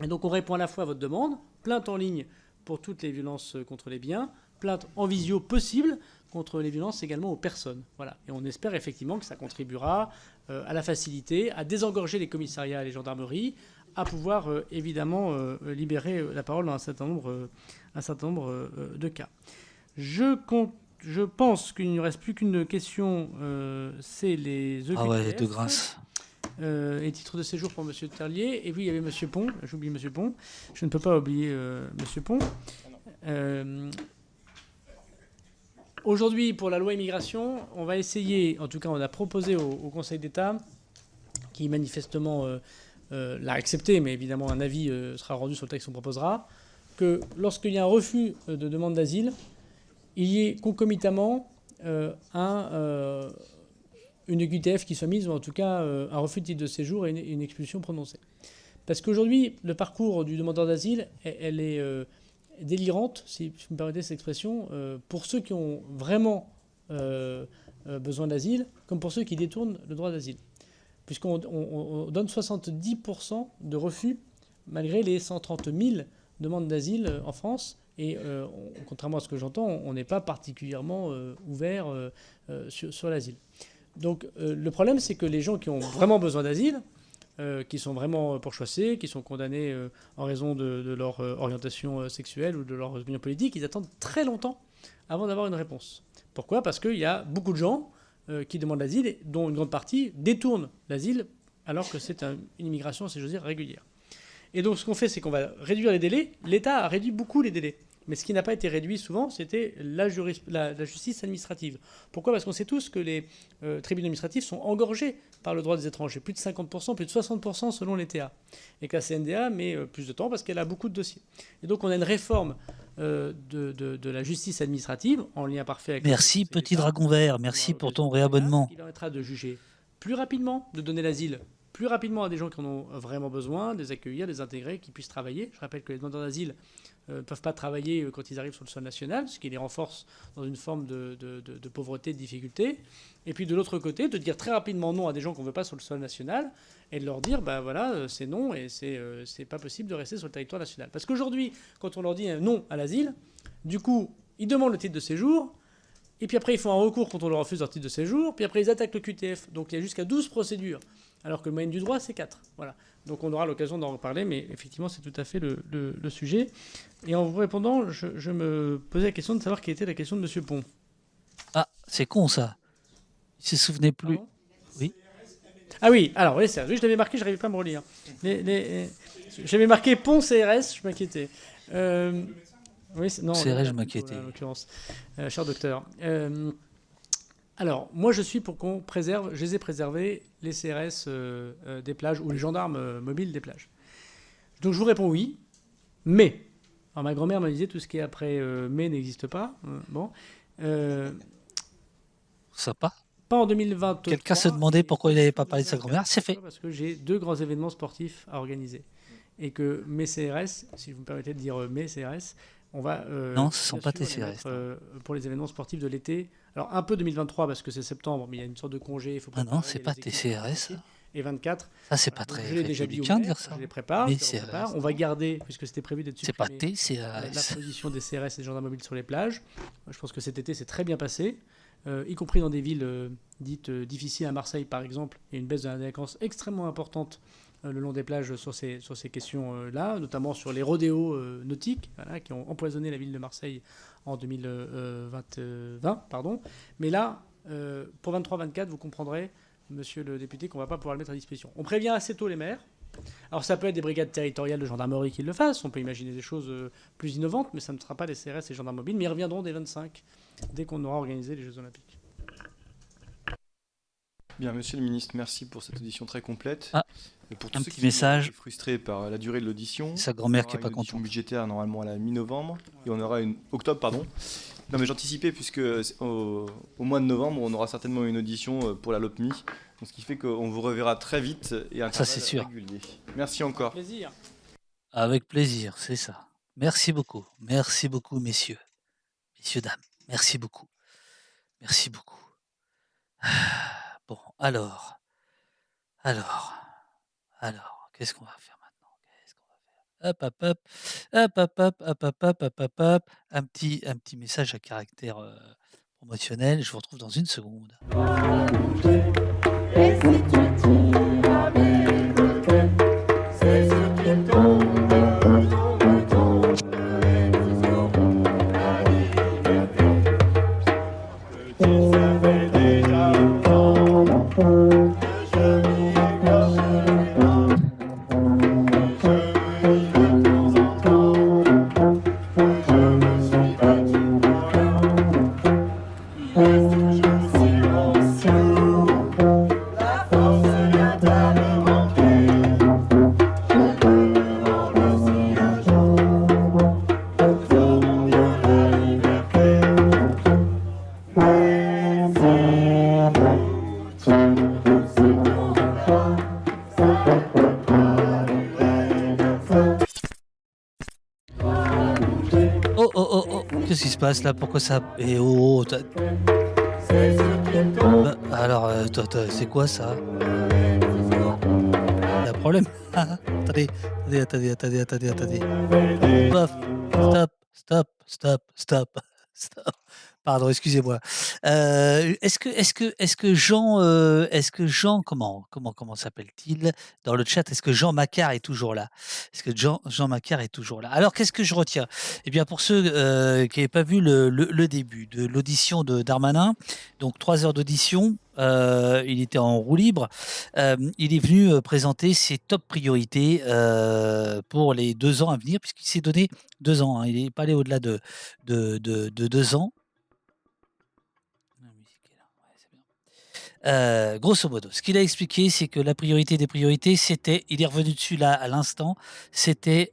Et donc on répond à la fois à votre demande, plainte en ligne pour toutes les violences contre les biens, plainte en visio possible contre les violences également aux personnes. Voilà. Et on espère effectivement que ça contribuera à la facilité, à désengorger les commissariats et les gendarmeries, à pouvoir évidemment libérer la parole dans un certain nombre de cas. Je pense qu'il ne reste plus qu'une question, c'est les EQTF. Ah ouais, de grâce. Et titre de séjour pour M. Terlier. Et puis il y avait M. Pont. J'oublie M. Pont. Je ne peux pas oublier M. Pont. Aujourd'hui, pour la loi immigration, on va essayer, en tout cas on a proposé au Conseil d'État, qui manifestement l'a accepté, mais évidemment un avis sera rendu sur le texte qu'on proposera, que lorsqu'il y a un refus de demande d'asile, il y ait concomitamment une EQTF qui soit mise, ou en tout cas un refus de titre de séjour et une expulsion prononcée. Parce qu'aujourd'hui, le parcours du demandeur d'asile, elle est délirante, si vous me permettez cette expression, pour ceux qui ont vraiment besoin d'asile, comme pour ceux qui détournent le droit d'asile. Puisqu'on donne 70% de refus, malgré les 130 000 demandes d'asile en France. Et contrairement à ce que j'entends, on n'est pas particulièrement ouvert sur l'asile. Donc le problème, c'est que les gens qui ont vraiment besoin d'asile, qui sont vraiment pourchassés, qui sont condamnés en raison de leur orientation sexuelle ou de leur opinion politique, ils attendent très longtemps avant d'avoir une réponse. Pourquoi ? Parce qu'il y a beaucoup de gens qui demandent l'asile, dont une grande partie détournent l'asile, alors que c'est une immigration, si j'ose dire, régulière. Et donc ce qu'on fait, c'est qu'on va réduire les délais. L'État a réduit beaucoup les délais. Mais ce qui n'a pas été réduit souvent, c'était la justice administrative. Pourquoi ? Parce qu'on sait tous que les tribunaux administratifs sont engorgés par le droit des étrangers. Plus de 50%, plus de 60% selon les TA. Et que la CNDA met plus de temps parce qu'elle a beaucoup de dossiers. Et donc on a une réforme de la justice administrative en lien parfait avec... Merci Petit Dragon Vert, merci pour ton réabonnement. Qui permettra de juger plus rapidement, de donner l'asile plus rapidement à des gens qui en ont vraiment besoin, de les accueillir, de les intégrer, qui puissent travailler. Je rappelle que les demandeurs d'asile ne peuvent pas travailler quand ils arrivent sur le sol national, ce qui les renforce dans une forme de pauvreté, de difficulté. Et puis de l'autre côté, de dire très rapidement non à des gens qu'on ne veut pas sur le sol national et de leur dire, ben voilà, c'est non et c'est pas possible de rester sur le territoire national. Parce qu'aujourd'hui, quand on leur dit non à l'asile, du coup, ils demandent le titre de séjour, et puis après ils font un recours quand on leur refuse leur titre de séjour, puis après ils attaquent le QTF. Donc il y a jusqu'à 12 procédures, alors que le moyenne du droit, c'est 4. Voilà. Donc on aura l'occasion d'en reparler, mais effectivement, c'est tout à fait le sujet. Et en vous répondant, je me posais la question de savoir quelle était la question de M. Pont. Ah, c'est con ça. Il ne se souvenait plus. Pardon ? Oui. Ah oui, alors oui, c'est vrai, je l'avais marqué, je n'arrivais pas à me relire. J'avais marqué Pont CRS, je m'inquiétais. Oui, non, CRS, je m'inquiétais. En l'occurrence, cher docteur. Alors, moi, je suis pour qu'on préserve, je les ai préservés, les CRS des plages ou les gendarmes mobiles des plages. Donc, je vous réponds oui, mais. Alors, ma grand-mère me disait tout ce qui est après mai n'existe pas. Bon. Ça pas. Pas en 2023. Quelqu'un se demandait pourquoi il n'avait pas parlé de sa grand-mère. C'est fait. Parce que j'ai 2 grands événements sportifs à organiser. Et que mes CRS, si vous me permettez de dire mes CRS, on va... non, ce ne sont pas tes CRS. Pour les événements sportifs de l'été. Alors, un peu 2023 parce que c'est septembre, mais il y a une sorte de congé. Il faut ah non, c'est pas tes CRS. Et 24. Ça, c'est pas très républicain de dire ça. Je les prépare. Mais CRS. On va garder, puisque c'était prévu d'être supprimé. C'est pas tes CRS. La position des CRS et des gendarmes mobiles sur les plages. Je pense que cet été, c'est très bien passé. Y compris dans des villes dites difficiles, à Marseille par exemple, il y a une baisse de la délinquance extrêmement importante le long des plages sur ces questions-là, notamment sur les rodéos nautiques voilà, qui ont empoisonné la ville de Marseille en 2020. Mais là, pour 23-24, vous comprendrez monsieur le député, qu'on ne va pas pouvoir le mettre à disposition. On prévient assez tôt les maires. Alors ça peut être des brigades territoriales de gendarmerie qui le fassent, on peut imaginer des choses plus innovantes, mais ça ne sera pas les CRS et gendarmes mobiles, mais ils reviendront dès 25, dès qu'on aura organisé les Jeux Olympiques. Bien, monsieur le ministre, merci pour cette audition très complète. Pour un petit message. Frustrés par la durée de l'audition. Sa grand-mère qui n'est pas contente. contente. Budgétaire normalement à la mi-novembre et on aura octobre, pardon. Non mais j'anticipais puisque au mois de novembre on aura certainement une audition pour la LOPMI, donc ce qui fait qu'on vous reverra très vite et à ça c'est sûr. Régulier. Merci encore. Plaisir. Avec plaisir, c'est ça. Merci beaucoup, messieurs, dames. Merci beaucoup. Bon, alors, qu'est-ce qu'on va faire maintenant? Hop. Un petit message à caractère promotionnel. Je vous retrouve dans une seconde. Qu'est-ce qui se passe là? Pourquoi ça... Et alors, c'est quoi ça? Il y a un problème? Attendez. Stop. Pardon, excusez-moi. Est-ce que Jean, comment s'appelle-t-il dans le chat? Est-ce que Jean Macquart est toujours là? Est-ce que Jean Macquart est toujours là? Alors, qu'est-ce que je retiens? Eh bien, pour ceux qui n'avaient pas vu le début de l'audition de Darmanin, donc 3 heures d'audition, il était en roue libre. Il est venu présenter ses top priorités pour les 2 ans à venir, puisqu'il s'est donné 2 ans. Hein, il n'est pas allé au-delà de 2 ans. Grosso modo, ce qu'il a expliqué, c'est que la priorité des priorités, c'était, il est revenu dessus là à l'instant, c'était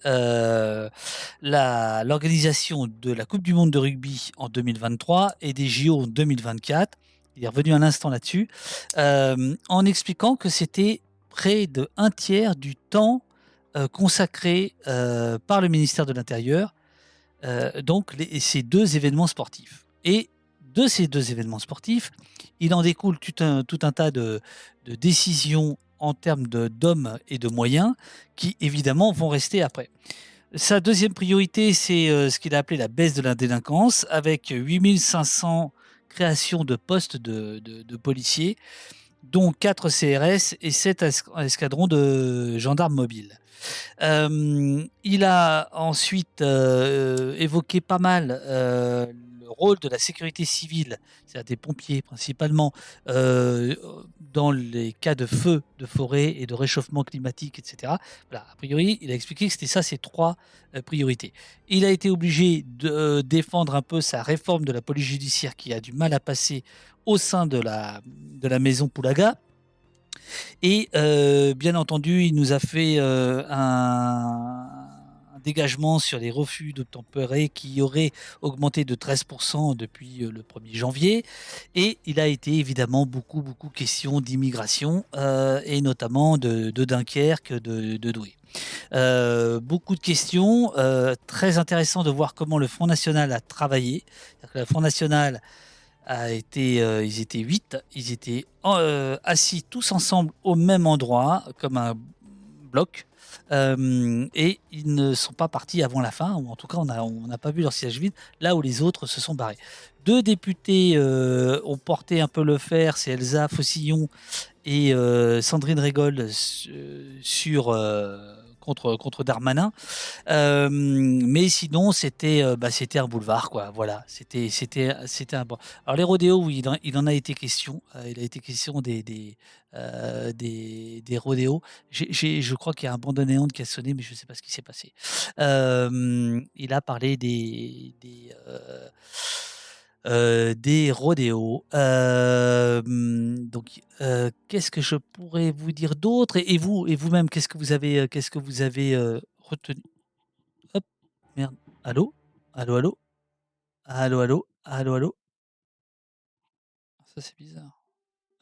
l'organisation de la Coupe du Monde de rugby en 2023 et des JO en 2024. Il est revenu un instant là-dessus, en expliquant que c'était près de 1/3 du temps consacré par le ministère de l'Intérieur, donc ces 2 événements sportifs. Et de ces 2 événements sportifs, il en découle tout un tas de décisions en termes d'hommes et de moyens qui, évidemment, vont rester après. Sa deuxième priorité, c'est ce qu'il a appelé la baisse de la délinquance, avec 8500 créations de postes de policiers, dont 4 CRS et 7 escadrons de gendarmes mobiles. Il a ensuite évoqué pas mal le rôle de la sécurité civile, c'est-à-dire des pompiers principalement, dans les cas de feu de forêt et de réchauffement climatique, etc. Voilà, a priori, il a expliqué que c'était ça ses 3 priorités. Il a été obligé de défendre un peu sa réforme de la police judiciaire qui a du mal à passer au sein de la maison Poulaga. Et bien entendu, il nous a fait un dégagement sur les refus d'obtempérer qui aurait augmenté de 13% depuis le 1er janvier. Et il a été évidemment beaucoup question d'immigration, et notamment de Dunkerque, de Douai. Beaucoup de questions, très intéressant de voir comment le Front National a travaillé. Le Front National ils étaient 8, ils étaient assis tous ensemble au même endroit, comme un bloc, et ils ne sont pas partis avant la fin, ou en tout cas on n'a pas vu leur siège vide, là où les autres se sont barrés. 2 députés ont porté un peu le fer, c'est Elsa Fossillon et Sandrine Régold, contre Darmanin. Mais sinon, c'était un boulevard, quoi. Voilà, c'était un bon. Alors les rodéos, oui, il en a été question. Il a été question des rodéos. Je crois qu'il y a un bandonnéon qui a sonné, mais je ne sais pas ce qui s'est passé. Il a parlé des rodéos. Donc, qu'est-ce que je pourrais vous dire d'autre? Et vous-même, qu'est-ce que vous avez retenu? Hop, merde. Allô? Allô, allô? Allô, allô? Allô, allô? Ça, c'est bizarre.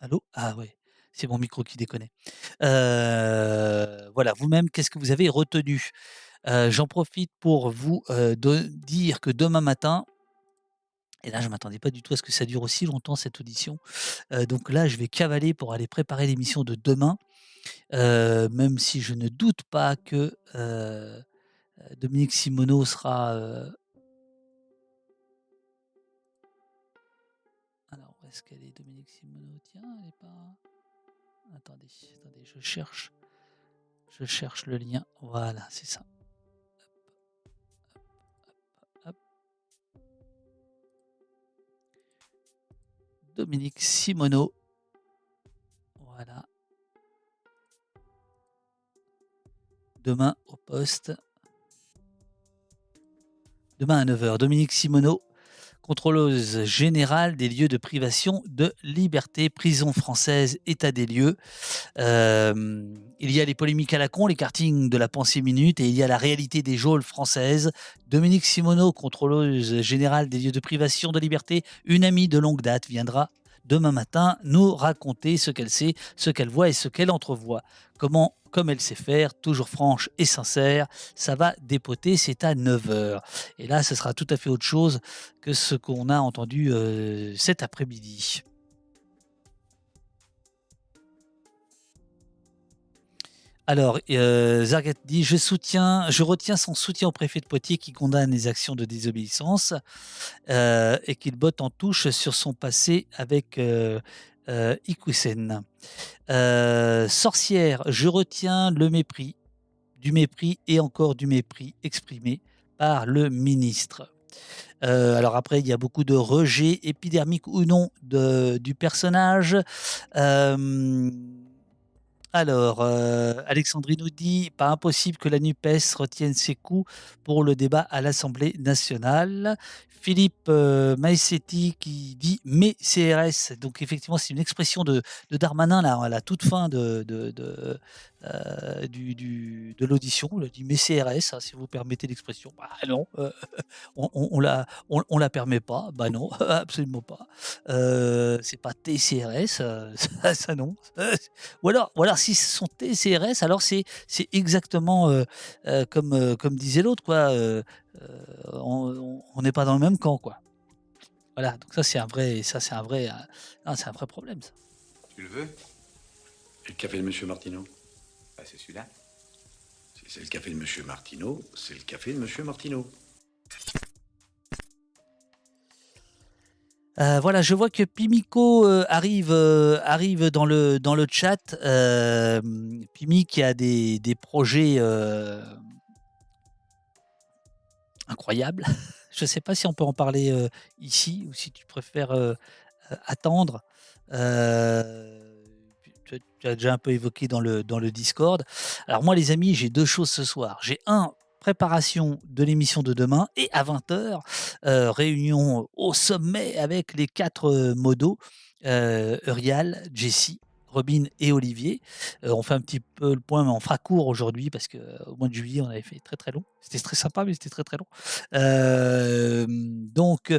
Allô? Ah ouais, c'est mon micro qui déconne. Voilà, vous-même, qu'est-ce que vous avez retenu? J'en profite pour vous dire que demain matin, et là, je ne m'attendais pas du tout à ce que ça dure aussi longtemps, cette audition. Donc là, je vais cavaler pour aller préparer l'émission de demain, même si je ne doute pas que Dominique Simoneau sera... Alors, où est-ce qu'elle est, Dominique Simoneau? Tiens, elle n'est pas... Attendez, je cherche le lien. Voilà, c'est ça. Dominique Simoneau. Voilà. Demain au poste. Demain à 9h. Dominique Simoneau, contrôleuse générale des lieux de privation de liberté, prison française, état des lieux. Il y a les polémiques à la con, les kartings de la pensée minute, et il y a la réalité des geôles françaises. Dominique Simoneau, contrôleuse générale des lieux de privation de liberté, une amie de longue date, viendra demain matin nous raconter ce qu'elle sait, ce qu'elle voit et ce qu'elle entrevoit. Comme elle sait faire, toujours franche et sincère, ça va dépoter, c'est à 9h. Et là, ce sera tout à fait autre chose que ce qu'on a entendu cet après-midi. Alors, Zargat dit « Je retiens son soutien au préfet de Poitiers qui condamne les actions de désobéissance et qu'il botte en touche sur son passé avec Iquisen. Sorcière, je retiens le mépris, du mépris et encore du mépris exprimé par le ministre. » Alors après, il y a beaucoup de rejet épidermique ou non du personnage. Alors, Alexandrie nous dit « Pas impossible que la NUPES retienne ses coups pour le débat à l'Assemblée nationale. » Philippe Maesetti qui dit « Mais CRS », donc effectivement c'est une expression de Darmanin là, à la toute fin de l'audition. Il a dit « Mais CRS », hein, si vous permettez l'expression. Bah non, on la permet pas. Bah non, absolument pas. C'est pas TCRS, ça non. Ou alors si ce sont TCRS, alors c'est exactement comme disait l'autre, quoi. On n'est pas dans le même camp, quoi. Voilà, donc ça c'est un vrai problème, ça. Tu le veux? Et le café de Monsieur Martineau? Bah, c'est celui-là. Si c'est le café de Monsieur Martineau, c'est le café de Monsieur Martineau. Voilà, je vois que Pimico arrive dans le chat. Pimi qui a des projets incroyables. Je ne sais pas si on peut en parler ici ou si tu préfères attendre. Tu as déjà un peu évoqué dans le Discord. Alors moi les amis, j'ai deux choses ce soir. J'ai préparation de l'émission de demain et à 20h, réunion au sommet avec les 4 modos, Eurial, Jessie, Robin et Olivier. On fait un petit peu le point, mais on fera court aujourd'hui parce qu'au mois de juillet, on avait fait très très long. C'était très sympa, mais c'était très très long. Donc,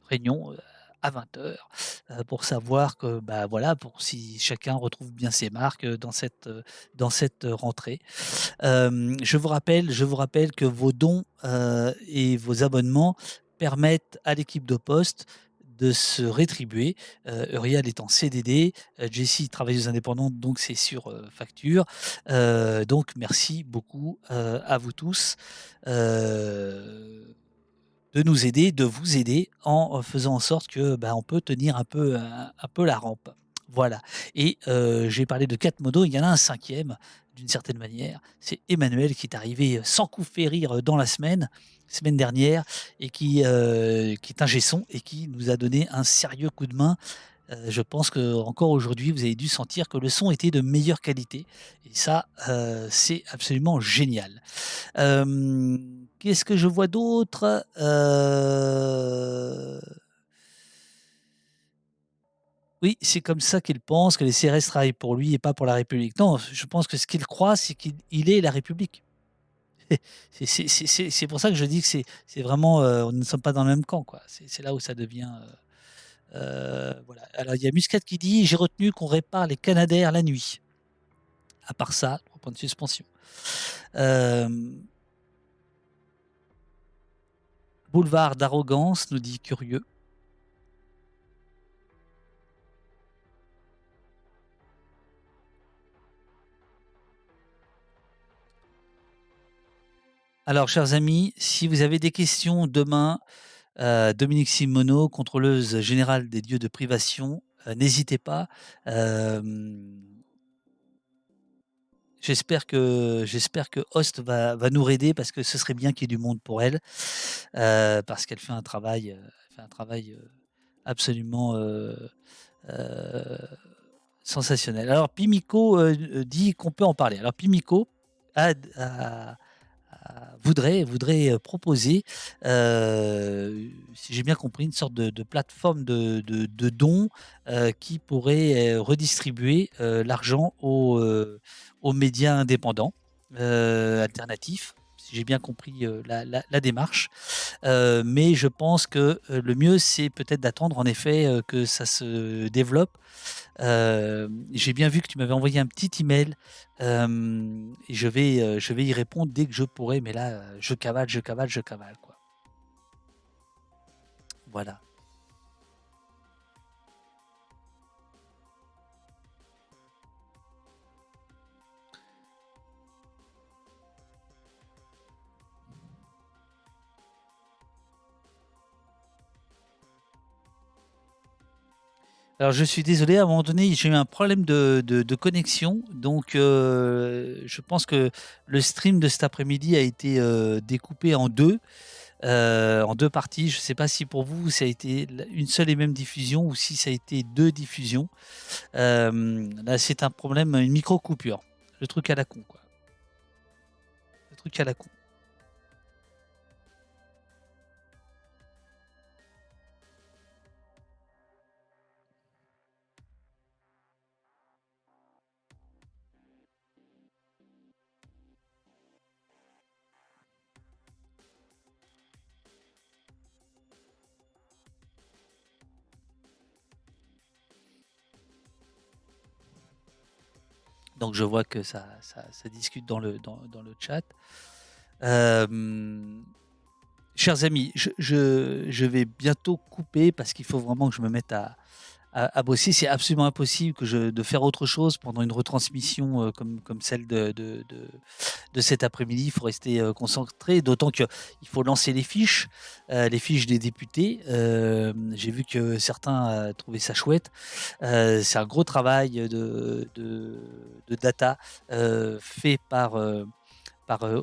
réunion à 20h pour savoir que pour si chacun retrouve bien ses marques dans cette rentrée. Je vous rappelle que vos dons et vos abonnements permettent à l'équipe de Poste de se rétribuer. Eurial est en CDD, Jessie travailleuse indépendante, donc c'est sur facture. Donc merci beaucoup à vous tous. De nous aider, de vous aider en faisant en sorte que on peut tenir un peu la rampe. Voilà. Et j'ai parlé de 4 modos, il y en a un 5e, d'une certaine manière. C'est Emmanuel qui est arrivé sans coup férir dans la semaine dernière, et qui est ingé son et qui nous a donné un sérieux coup de main. Je pense qu'encore aujourd'hui, vous avez dû sentir que le son était de meilleure qualité. Et ça, c'est absolument génial. Qu'est-ce que je vois d'autre? Oui, c'est comme ça qu'il pense que les CRS travaillent pour lui et pas pour la République. Non, je pense que ce qu'il croit, c'est qu'il est la République. C'est pour ça que je dis que c'est vraiment, nous ne sommes pas dans le même camp, quoi. C'est là où ça devient. Voilà. Alors il y a Muscat qui dit: j'ai retenu qu'on répare les Canadair la nuit. À part ça, 3 points de suspension. Boulevard d'arrogance, nous dit Curieux. Alors, chers amis, si vous avez des questions demain, Dominique Simoneau, contrôleuse générale des lieux de privation, n'hésitez pas. J'espère que Host va nous aider, parce que ce serait bien qu'il y ait du monde pour elle, parce qu'elle fait un travail, absolument sensationnel. Alors, Pimico dit qu'on peut en parler. Alors, Pimico voudrait proposer, si j'ai bien compris, une sorte de plateforme de dons qui pourrait redistribuer l'argent aux médias indépendants alternatifs, si j'ai bien compris la démarche. Mais je pense que le mieux, c'est peut-être d'attendre en effet que ça se développe. J'ai bien vu que tu m'avais envoyé un petit email, et je vais y répondre dès que je pourrai, mais là, je cavale, quoi. Voilà. Alors je suis désolé, à un moment donné, j'ai eu un problème de connexion, donc je pense que le stream de cet après-midi a été découpé en deux parties. Je ne sais pas si pour vous, ça a été une seule et même diffusion, ou si ça a été 2 diffusions. Là, c'est un problème, une micro-coupure. Le truc à la con, quoi. Le truc à la con. Donc je vois que ça discute dans le chat. Chers amis, je vais bientôt couper, parce qu'il faut vraiment que je me mette à bosser. C'est absolument impossible de faire autre chose pendant une retransmission comme celle de cet après-midi. Il faut rester concentré, d'autant qu'il faut lancer les fiches des députés. J'ai vu que certains trouvaient ça chouette. C'est un gros travail de data fait par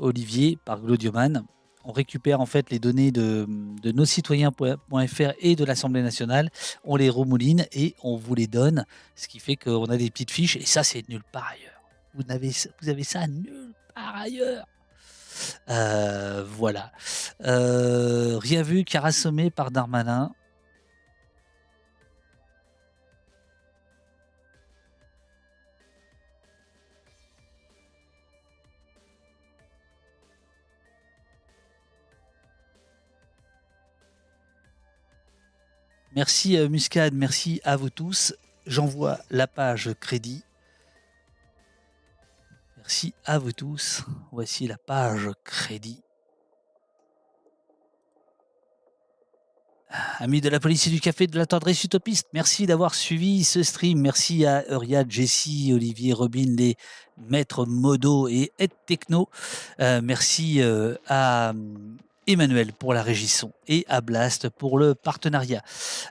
Olivier, par Glodioman. On récupère en fait les données de noscitoyens.fr et de l'Assemblée nationale, on les remouline et on vous les donne, ce qui fait qu'on a des petites fiches, et ça, c'est nulle part ailleurs. Vous avez ça nulle part ailleurs. Voilà. Rien vu, car assommé par Darmanin. Merci Muscade, merci à vous tous. J'envoie la page crédit. Merci à vous tous. Voici la page crédit. Amis de la police et du café de la tendresse utopiste, merci d'avoir suivi ce stream. Merci à Euria, Jessie, Olivier, Robin, les maîtres modo et Ed Techno. Merci à Emmanuel pour la régie son et à Blast pour le partenariat.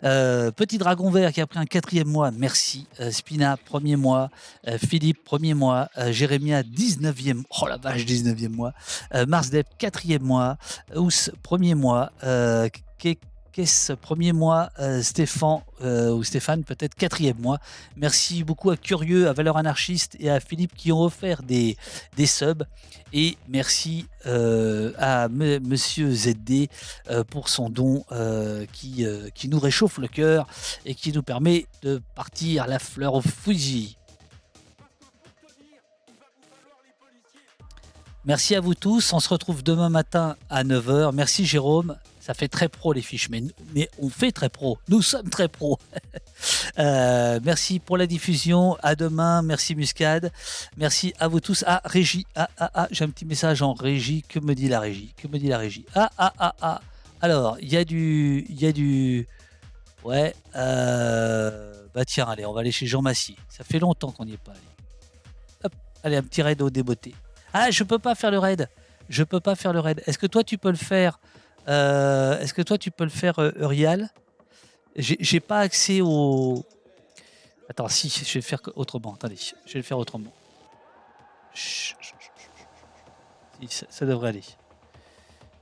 Petit Dragon Vert qui a pris un 4e mois, merci. Spina, 1er mois. Philippe, 1er mois. Jérémia, 19e. Oh la vache, 19e mois. Marsdep, 4e mois. Ous, 1er mois. Kess, 1er mois, Stéphane ou Stéphane peut-être 4e mois. Merci beaucoup à Curieux, à Valeurs Anarchistes et à Philippe qui ont offert des subs. Et merci à Monsieur ZD pour son don qui nous réchauffe le cœur et qui nous permet de partir la fleur au fusil. Merci à vous tous. On se retrouve demain matin à 9h. Merci Jérôme. Ça fait très pro les fiches, mais on fait très pro. Nous sommes très pro. Merci pour la diffusion. À demain. Merci Muscade. Merci à vous tous. Ah, Régie. J'ai un petit message en régie. Que me dit la régie? Alors, il y a du... Ouais. Bah tiens, allez, on va aller chez Jean Massier. Ça fait longtemps qu'on n'y est pas allé. Hop, allez, un petit raid au débeauté. Ah, je peux pas faire le raid. Est-ce que toi, tu peux le faire Urial? J'ai pas accès au... Attends, si, je vais le faire autrement. Attendez, je vais le faire autrement. Si, ça devrait aller.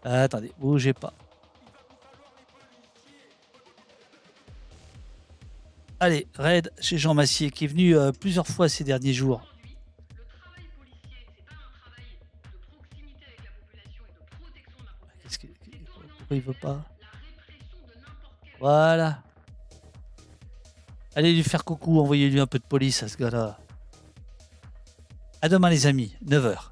Attendez, bougez pas. Allez, raid chez Jean Massier qui est venu plusieurs fois ces derniers jours. Pourquoi il veut pas? Voilà. Allez lui faire coucou, envoyez-lui un peu de police à ce gars-là. À demain les amis, 9h.